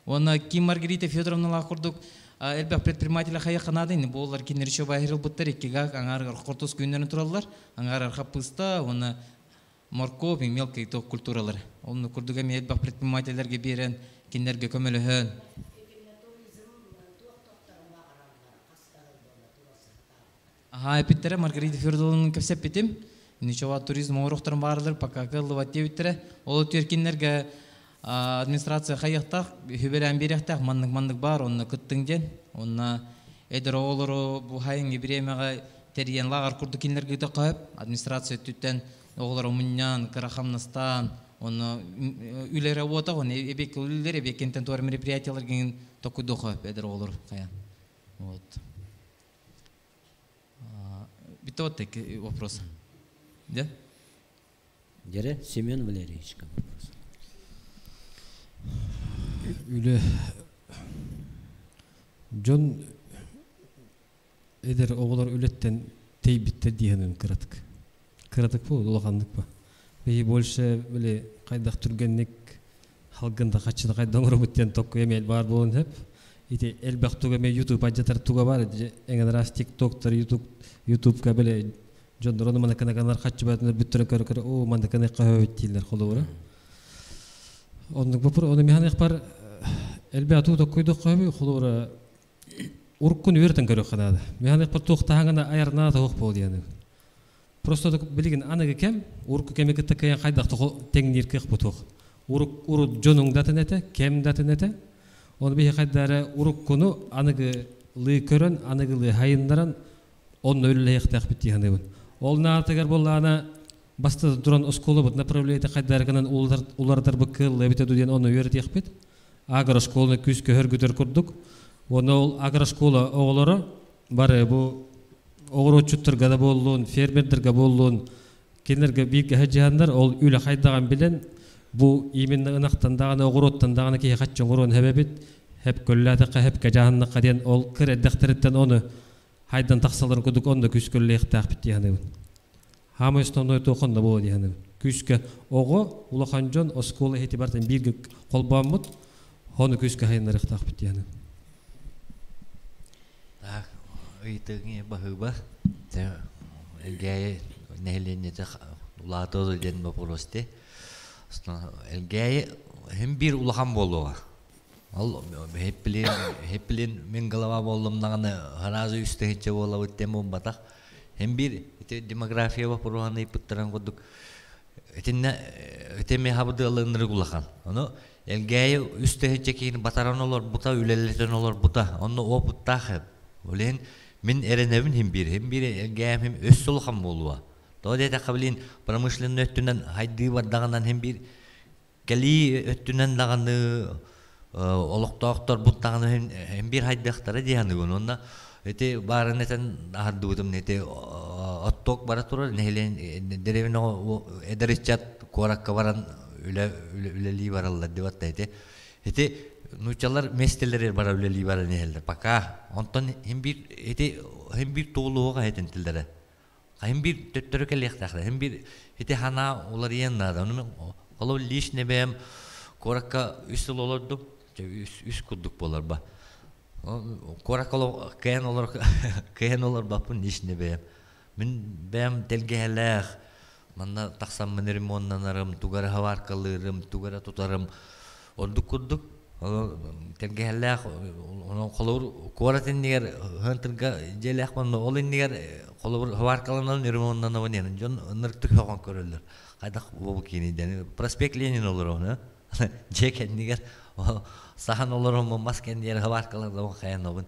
Оны Ким Маргарита Федоровна лақырдық, әлбәқ предпринимателя қая қанады, болылар кенер еще байырыл бұттар, екеға аңар Хортос күнерін тұралылар, аңар қапыста, оны морковь, мелкий тоқ культуралар. Оны күрдігі мен әлбәқ предпринимательерге берен, кенерге көмелі һөн. Эпиттере Маргарита Федоровна кепсеп битим. Ничего туризм орохтарын барлар, пока кыллы биттере. Ол теркинлерге администрация хаяктак, хүбелен беректак, мандык бар, онны кыттыңден. Онна эдер оолору бу хайынги биремеге терген лагар курдукинлерге да кайып, администрация түттен оолору Муньян, Карахамнастан, онны үлере ота, онны эбек үллер, эбек кенттен тор мероприятиялар ген токуду кайып эдер оолору каян. Вот. Это вот такой вопрос. Да? Дере Семен Валерьевич. Үле Джон эдер оғылар үлеттен тейбиттер дейінен кыратык. Кыратык бұл, олағандық ба. Бейі больше біле қайдақ түргеннік халғында қачыда қайдан ұрыбыттен тоққа емел бар болын хеп. Ити элбақ туға мен YouTube ажатар туға бар. Әңген раз TikTok-тар, YouTube-ка біле Джон Роны мана каналар қачы бәтінер бүттірін көрі-көрі, о, манда канаққа өйт дейлер қолы бұра. Онның бұпыр, оны механик бар, әлбе атуыда көйді қойбы, қолы бұра, ұрыққын өртін көрі қанады. Механик бар тоқтағанға айарына да оқ болды яны. Просто білген анығы кәм, ұрыққы кәмекетті кәйін қайдақты теңін еркек бұт оқ. Ұрық Джонның датын әті, кәм датын әті. Оны бейі қайдары ұрыққыны анығы лы көрін, анығы лы хайындарын, onun öyle yaktak bitti hani bu. Olna artık bolana bastı duran oskolu bu направление kaydarganan ulardır bu kıl lebite diyen onu öğretik bit. Agar skolunu küske hörgütür kurduk. Onu agar skola oğulları var bu oğruçutturga bolluğun, fermerdirga bolluğun kenlerge büyük hacihanlar ol öyle kaydagan bilen bu iminne ınaktan dağına oğruttan dağına ki kaçın oğrun hebebit hep köllada hep gajahanna diyen ol kır eddekteretten onu haydan taqsaların ködük onda küskölü yıqtaq bitti yani. Hama üstünden toqonda boldu yani. Küske oğu ulaqanjon oskola etibardan birgi qolbamut onu küske haydan yıqtaq bitti yani. Так, итеге бахыба. Элгәй нәһленете улатозы ден вопросте. Элгәй hem bir ulaqan болуга. Ал хеплин мен голова болдым даганы харазы үстө хече болобу тему батак. Hem bir демография вопросаны пыттыран кодук. Этеме хабдылыныр улахан. Аны элгәй үстө хече кийин батаран олор бута үлелетен олор бута. Аны опутта хеп. Олен мен эренебин hem bir элгәй hem өс улахан болуа. Тоде такабилин промышленный өттүнөн хайды бар дагынан hem bir кели өттүнөн даганы олоқтоқтор буттағаны hem bir хайдақтары дейяны күн. Онна эти барын этен ардуудым нете отток бара турар нехилен деревино эдеричат коракка баран үлелии бараллар деп аттайды. Эти нучалар местелер бара үлелии бара нехелдер. Пока онтон hem bir тоолуга хетен тилдере. Hem bir төттөрөкелектахра. Hem bir эти хана олар яннада. Оло лишне бем коракка үсүл олорду. Үс кудук болар ба. Коракколо кайын олар бапын лишне бем. Мен бем телгелер. Манна таксам мен ремонтнанарым, тугара хаваркалырым, тугара тутарым. Олдук кудук. Телгелер onu kolor koratınlar hantırga jelek bana olinlar kolor havaarkalanın ürününden oynayın. Jon nırtık hakan körüller. Kaydak bu kiniden prospekt Lenin olur onu. Jekendiler sahan olur mu maskendiler havaarkalanın o kayan olun.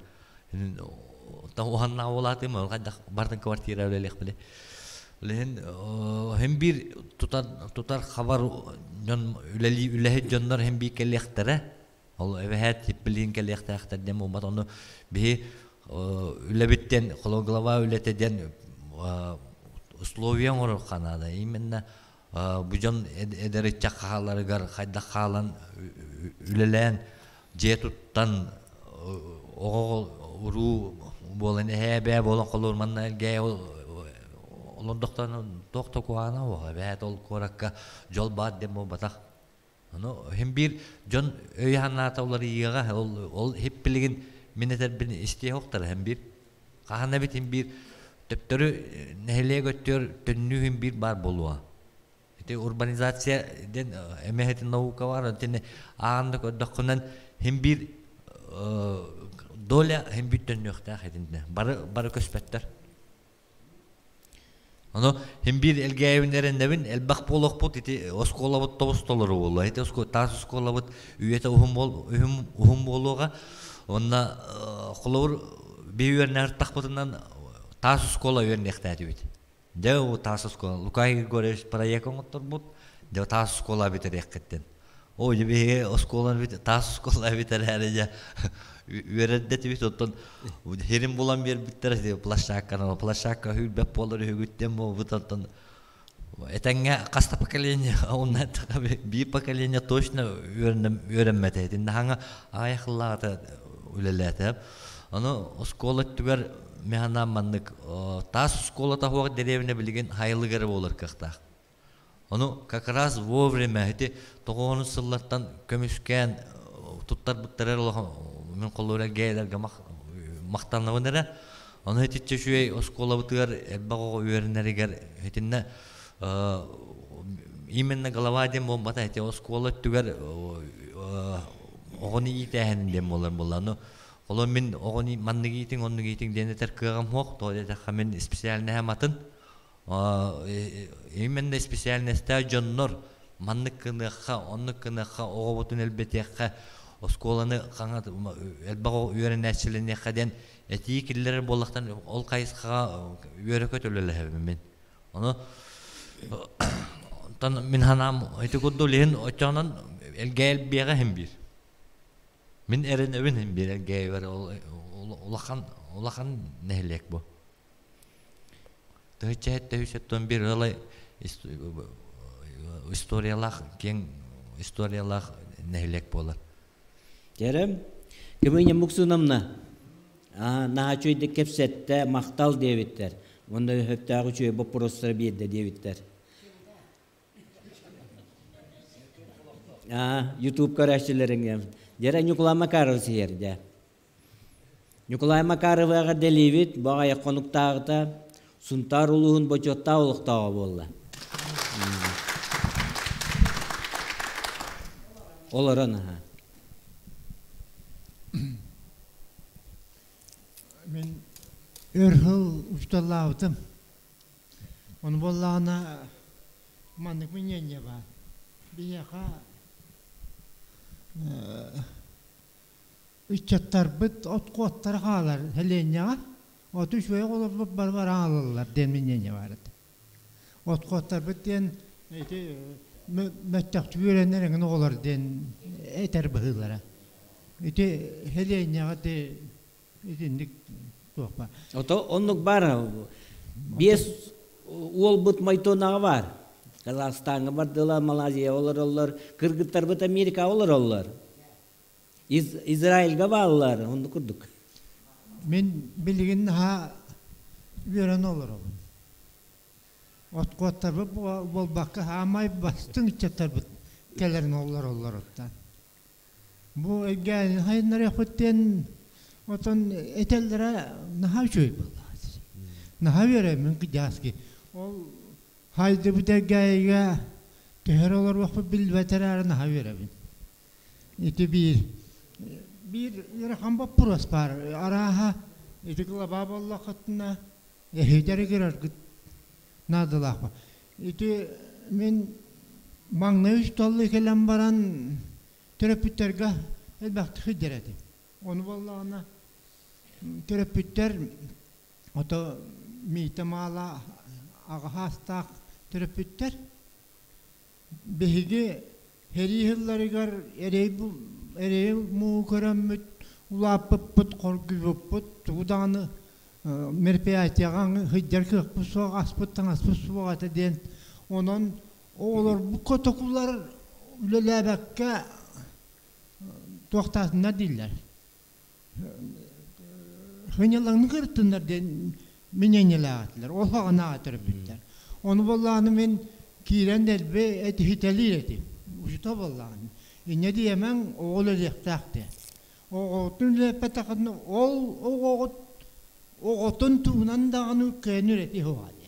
Ta o hanna olatı mı? Kaydak bardan kvartira öylelek bile. Lehen hem bir tutar haber jon ülehi jonlar hem bir kellektere. Allah evet tipleyin kelekte aktardım ama onu bir ülebitten kologlava ületeden Slovenya olur Kanada. İmenna bu can ederi çakaları gar kayda kalan ülelen jetuttan o uru bolan hebe bolan kolor manna gay olon doktor kuana o evet ol korakka jol bad demo batak. Ano hem bir John öyhanata oları yiga ol hep bilgin mineter bin istiye hoktar hem bir kahana bit hem bir töptörü neheleye götür tönlü hem bir bar bolua. İşte urbanizasya den emehetin nauka var tene ağanda dokunan hem bir dola hem bir tönlü hoktar hedinde bar köspetler. Ano hem bir elgevlerin nevin elbak polok pot iti oskola bot tostoları oldu. Iti osko tas oskola bot üyete uhum boluğa onna kolor bir yerler takpatından tas oskola yernekte diyor. De o tas oskola Lukay Gores proyekon otur bot de tas oskola biterek etten. O gibi oskola bit tas oskola biter herece. Üredet bit oton herim bulan bir bitter diye plaşaka hül bepoları hügütten bu butan etenge kasta поколение onlar tabi bir поколение точно öğrenmedi edin hanga ayaklarda ülelete onu oskola tüger mehanamanlık tas oskola ta hoğ derevine bilgen hayırlı gere olur kakta onu как раз вовремя эти тоғонус сыллардан көмүшкен туттар буттарар мен коллора гейдерге мактанабынера аны этиче шуй оскола бутыгар элбаго үйөрнеригер этинне именно голова дем бомбата эти оскола түгер огони итехен дем болар коло мен огони манныги итин онныги итин денетер кыгам хок то дете хамен специальный хаматын именно специальный стажоннор манныкыныха онныкыныха огобутун элбетеха Осколаны қаңат элбаго үйренәчилине хаден эти киллер боллактан ол кайсыга үйрөкөт өлеле мен. Аны тан мен ханам айты коддулен очанан элгел бега hem bir. Мен эрен өбүн hem bir элгей бар улахан нехлек бу. Төчөттөн бир алай историялар кен историялар нехлек болар. Kerem, kemenya muksunamna. Naha çöyde kepsette maktal devitler. Onda höptağı çöy bu prostra bir de devitler. YouTube karşıların gem. Jera Nikolay Makarov siyerde. Nikolay Makarov'a delivit, bağaya konuktağıda suntar uluğun boçotta uluqtağı bolla. Olur ona ha. Men örhül ustalavdım. Onu bollağına mandık minyenye var. Bir yaka üççattar bit ot kottar halar helenyağa. Ot üç ve olup barbar ağlarlar den minyenye var. Ot kottar bit den mektep öğrenlerin ne olur den eter bıhılara. İşte helenyağa de İtindik tuğba. Oto onluk var. Bies ol but maytonağı var. Казахстанга бардылар, Малайзия олар, Кыргыттар бут Америка олар. Израильга балалар, онду курдук. Мен билигин ha үйрен olur olun. Otkottar bol bakka hamay bastın içetter bu kelerin olur ottan. Bu gel hayınlar yapıtten otan etellere naha şöy bullar. Naha veremin kıyas ki ol haydi bu da gayga teher olur vakfı bil veterar naha veremin. İti bir rakam bap puras var. Araha iti kılabab Allah katına ehidere girer git nadılah var. İti men mağnayış tollu kelem baran terapütterge elbette hidderedi. Onu vallahına terapütter oto mitemala ağa hastak terapütter behige heri yılları gar erey mu köremmüt ulapıp put korkup put udanı merpeyatiyagan hidder kıp soğuk aspıttan aspıt soğuk den onun olur bu kotokullar ülelebekke tohtasına diller. Hınyalarını kırtınlar den minenyeler olağana atırıplar. Onu vallahi men kiren delbe etihiteli eti. Ujuta vallahi. Ne diyemem oğul edektaktı. O otun lepetakını o otun tuğunan dağını kenür eti hovali.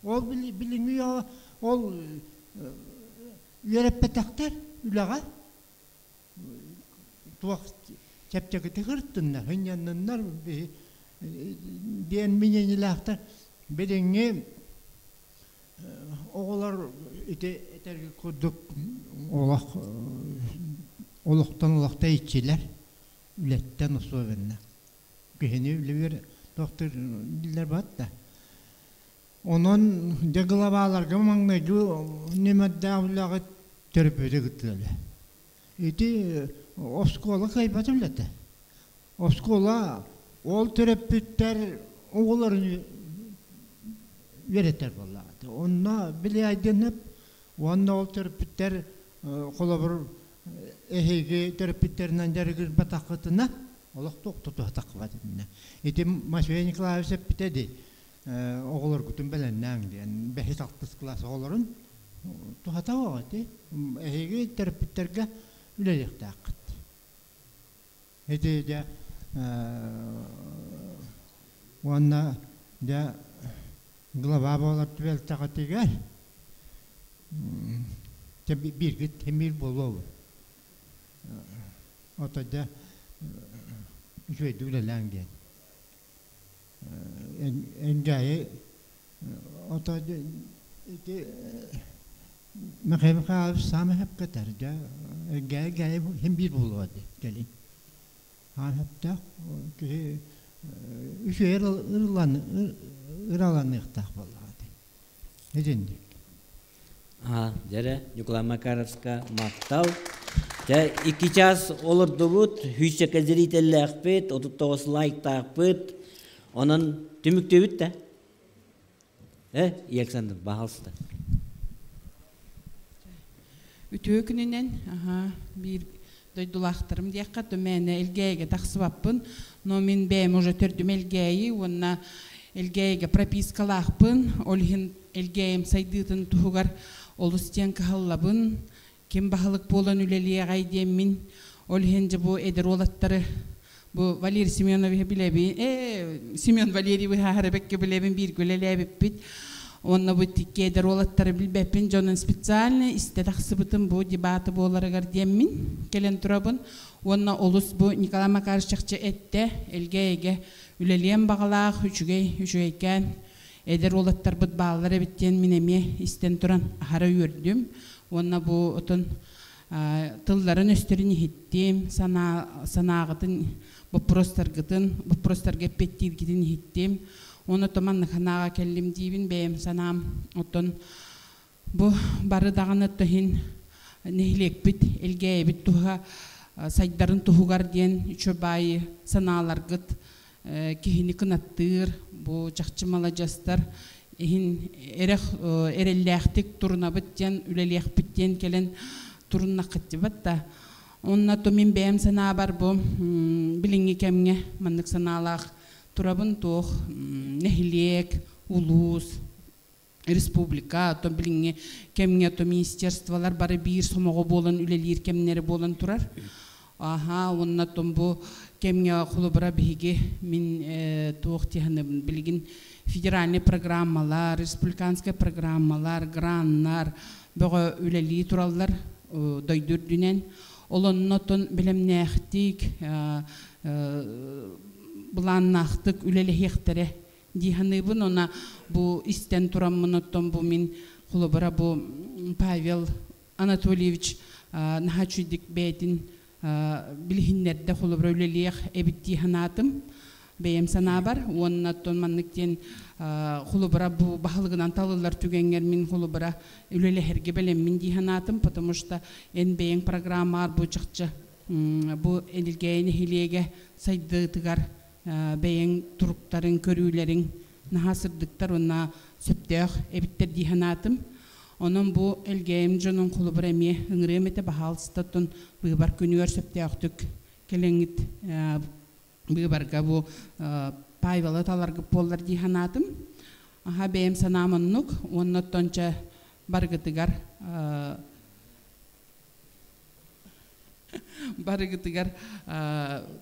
O bilmiyor ol yerepetaktar ülaga. Tuğ çepçeketi hırtınlar. Hınyanlar diyen minenyeler bedenge oğullar etergi kurduk oluktan içiler ületten usuvenler. Güheni ülever doktor diller bat da. Onun deglabalarga mangnagu nimadda avlağı terapöde gittiler. Eti oskola kaybat ülete. Oskola ol terapötler oğullarını vereter vallahi. Onna bile aydenip onna ol terapötler kolabır ehege terapötlerinden dergir batakıtına olaq toqtutu taqvatına. Eti Maşvey Nikolayev sepitedi. Oğullar gutun belennäň diýen 5-6 klas oğulların tuhata wagty ehege terapötlerge ülelek taqat. Eti de onna da global tüvel taqatigar tabi bir git temir bolu. Otada şöyle dülelen diye. Engaye otada iti mekemika sama hep kadar da engaye hem bir bolu vardı gelin. Han hep de ki şöyle ıralanıqtaq vallahi. Neden? Jere Nikolay Makarovska maktal. Ja 2 час olurdu but, hüçe keziritelleqpet, 39 like taqpet. Onun tümüktebit de. Yeksandı bahalsıda. Ütüğü gününden bir doydulaqtırım diyaqqa dömene elgeyge taqsıbappın. No min beyim oja tördüm elgeyi, onna elgeyge propiskalaqpın. Olhin elgeyim saydıtın tuhugar olustien kahallabın. Kim bahalık bolan üleliye gaydiyem min. Olhince bu eder olatları bu Valeri Semyonov'u bilebi. Semyon Valeri'yi harebekke bilebin bir gülelebip. Onna bu tikke eder olatları bilbepin. Jonan spesialne istedaqsıbıtın bu debatı boları gardiyem min. Kelen turabın. Onna olus bu Nikolay Makarovskça ette. Elgeyge üleliyem bağalaq üçügeyken. Eder olatlar bıt bağalara bitten mineme isten turan ahara yördüm. Onna bu otun tılların östörünü hittim. Sanağıtın bu prostarga pettir gidin hittim. Onu tomanlı kanağa kellim diyibin beyim sanam otun bu barı dağını tuhin nehlek bit elgeye bit tuha saydarın tuhugar diyen çöbayı sanağlar gıt kihini kınattır bu çakçımala jastar иһин эрех эреллэхтик турнабыттен үлелиэхпиттен келен туруннаккыттыбат да. Онна то мин бэм санаа бар бу билинги кемге маннык санаалаах турабын туох нехилек улус республика то билинги кемге то министерстволар бары бир сомого болон үлелир кемнери болон турар. Онна томбу кемге хулубара биги мин туох тиханыбын билигин федеральный программалар, республиканский программалар, граннар бөҕө үлели тураллар дойдурдүнен олоннотон билемнэхтик буланнахтык үлелехтере диханыбын она бу истен тураммыноттон бу мин хулубара бу Павел Анатольевич нахачудик бетин билхиннерде хулубара үлелех эбитти ханатым бэйэм санаа бар. Уоннаттон манныктен хулубара бу бахалыгынан талылар түгенгер мин хулубара үлелехерге белем мин диханатым, потому что эн бэйэн программар бу чакча бу элгейни хилеге сайдытыгар бэйэн туруктарын көрүүлерин нахасырдыктар онна сөптөөх эбиттер диханатым. Onun bu elgeyim jonun хулубара эме ыңрымете бахалстатын быйбар күнүгөр сөптөөхтүк келеңит быйбарга бу Павел таларгы поллар диханатым. Бэйэм санаамыннук онноттонча баргытыгар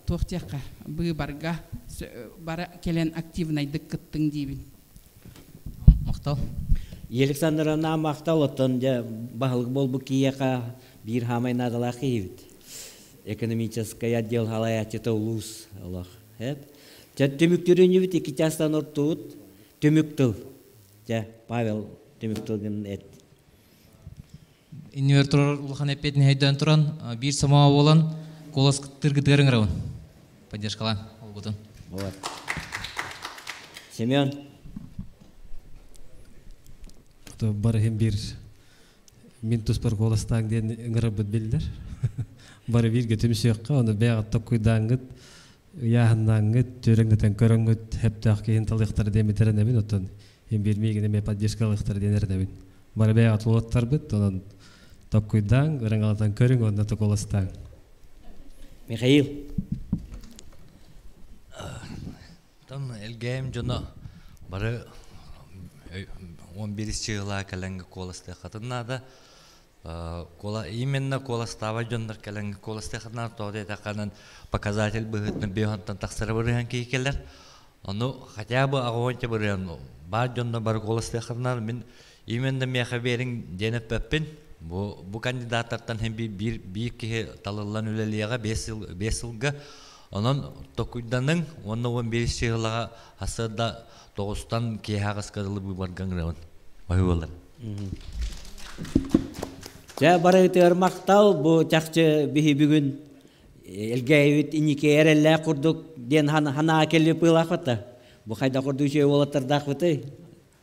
туохтиякка быйбарга бара келен активнай дыккыттың дейбин. Мактал. Александровна мактал оттон же бахылык болбу кияка бир хамай надалах ийбит. Экономический отдел халаячыта улус Аллах. Чат төмүктөрүнүбүт эки жастан ортут төмүктүл. Же Павел төмүктүлгөн эт. Инвертор улхан эпетин хайдан туран бир самаа болан колос тыргытырың рабын. Поддержкалан олбутун. Вот. Семен. Бар hem bir mintus par kolastang den ngarabıt bildir. Бар bir götümüsüyakka onu beğat tokkuydangıt yahındangıt törüngüten körüngüt hep tahkiyin talıqtары demiteren emin otan hem bir migine me padjeskalıqtары deneren emin. Бар beğat olottar bit onun tokkuydang ırıngalatan körüng onda tokolastang. Mikhail. Tam elgeyim jona barı 11 yıla kalenge kolasta katınada kola именно коластава жондар kalenge kolasta katınada тоде таканан показатель быгытны бехантан таксыры бырыган кейкелер ону хотя бы агонча бырыган бар жонда бар коласта katınada мен именно меха берин денеп пеппин bu kandidatlardan hem bir ki talıllan üleliğe 5 yılga onun tokuydanın onu 15 yıla hasada Doğustan kehağız kadılı bu bargan ravan. Bayıvalar. Ja barıtır maktal bu çakçı bihi bugün elgeyit inike erelle kurduk den hana kelli pılaqıta. Bu kayda kurdu şey olatırdak bıtı.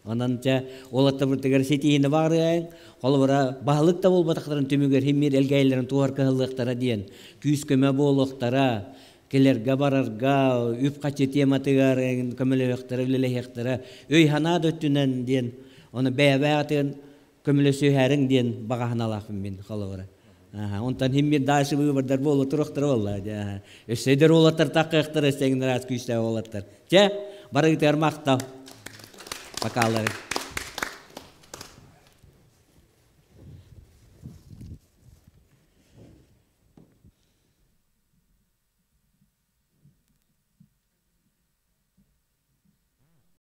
Ondan ja olatır bıtıgar setiyini bağırıyın. Kolubara bağlık da bolbataqların tümüger hemmir elgeylerin tuğar kahılıqtara diyen. Küs köme boluqtara. Kelerge bararga, üp kaçı tematıgar, kömülüktara, ülelehектara, öy hana döttünen diyen, onu beyabeyatın kömülü söherin diyen bağa hanalaqım ben, kalıvara. Ondan hem bir daşı bıybardar bolu turuqtara ola. Öseyder olatar taqıqtara, senin rast küyste olatar. Barıqtır maqtav. Bakalları.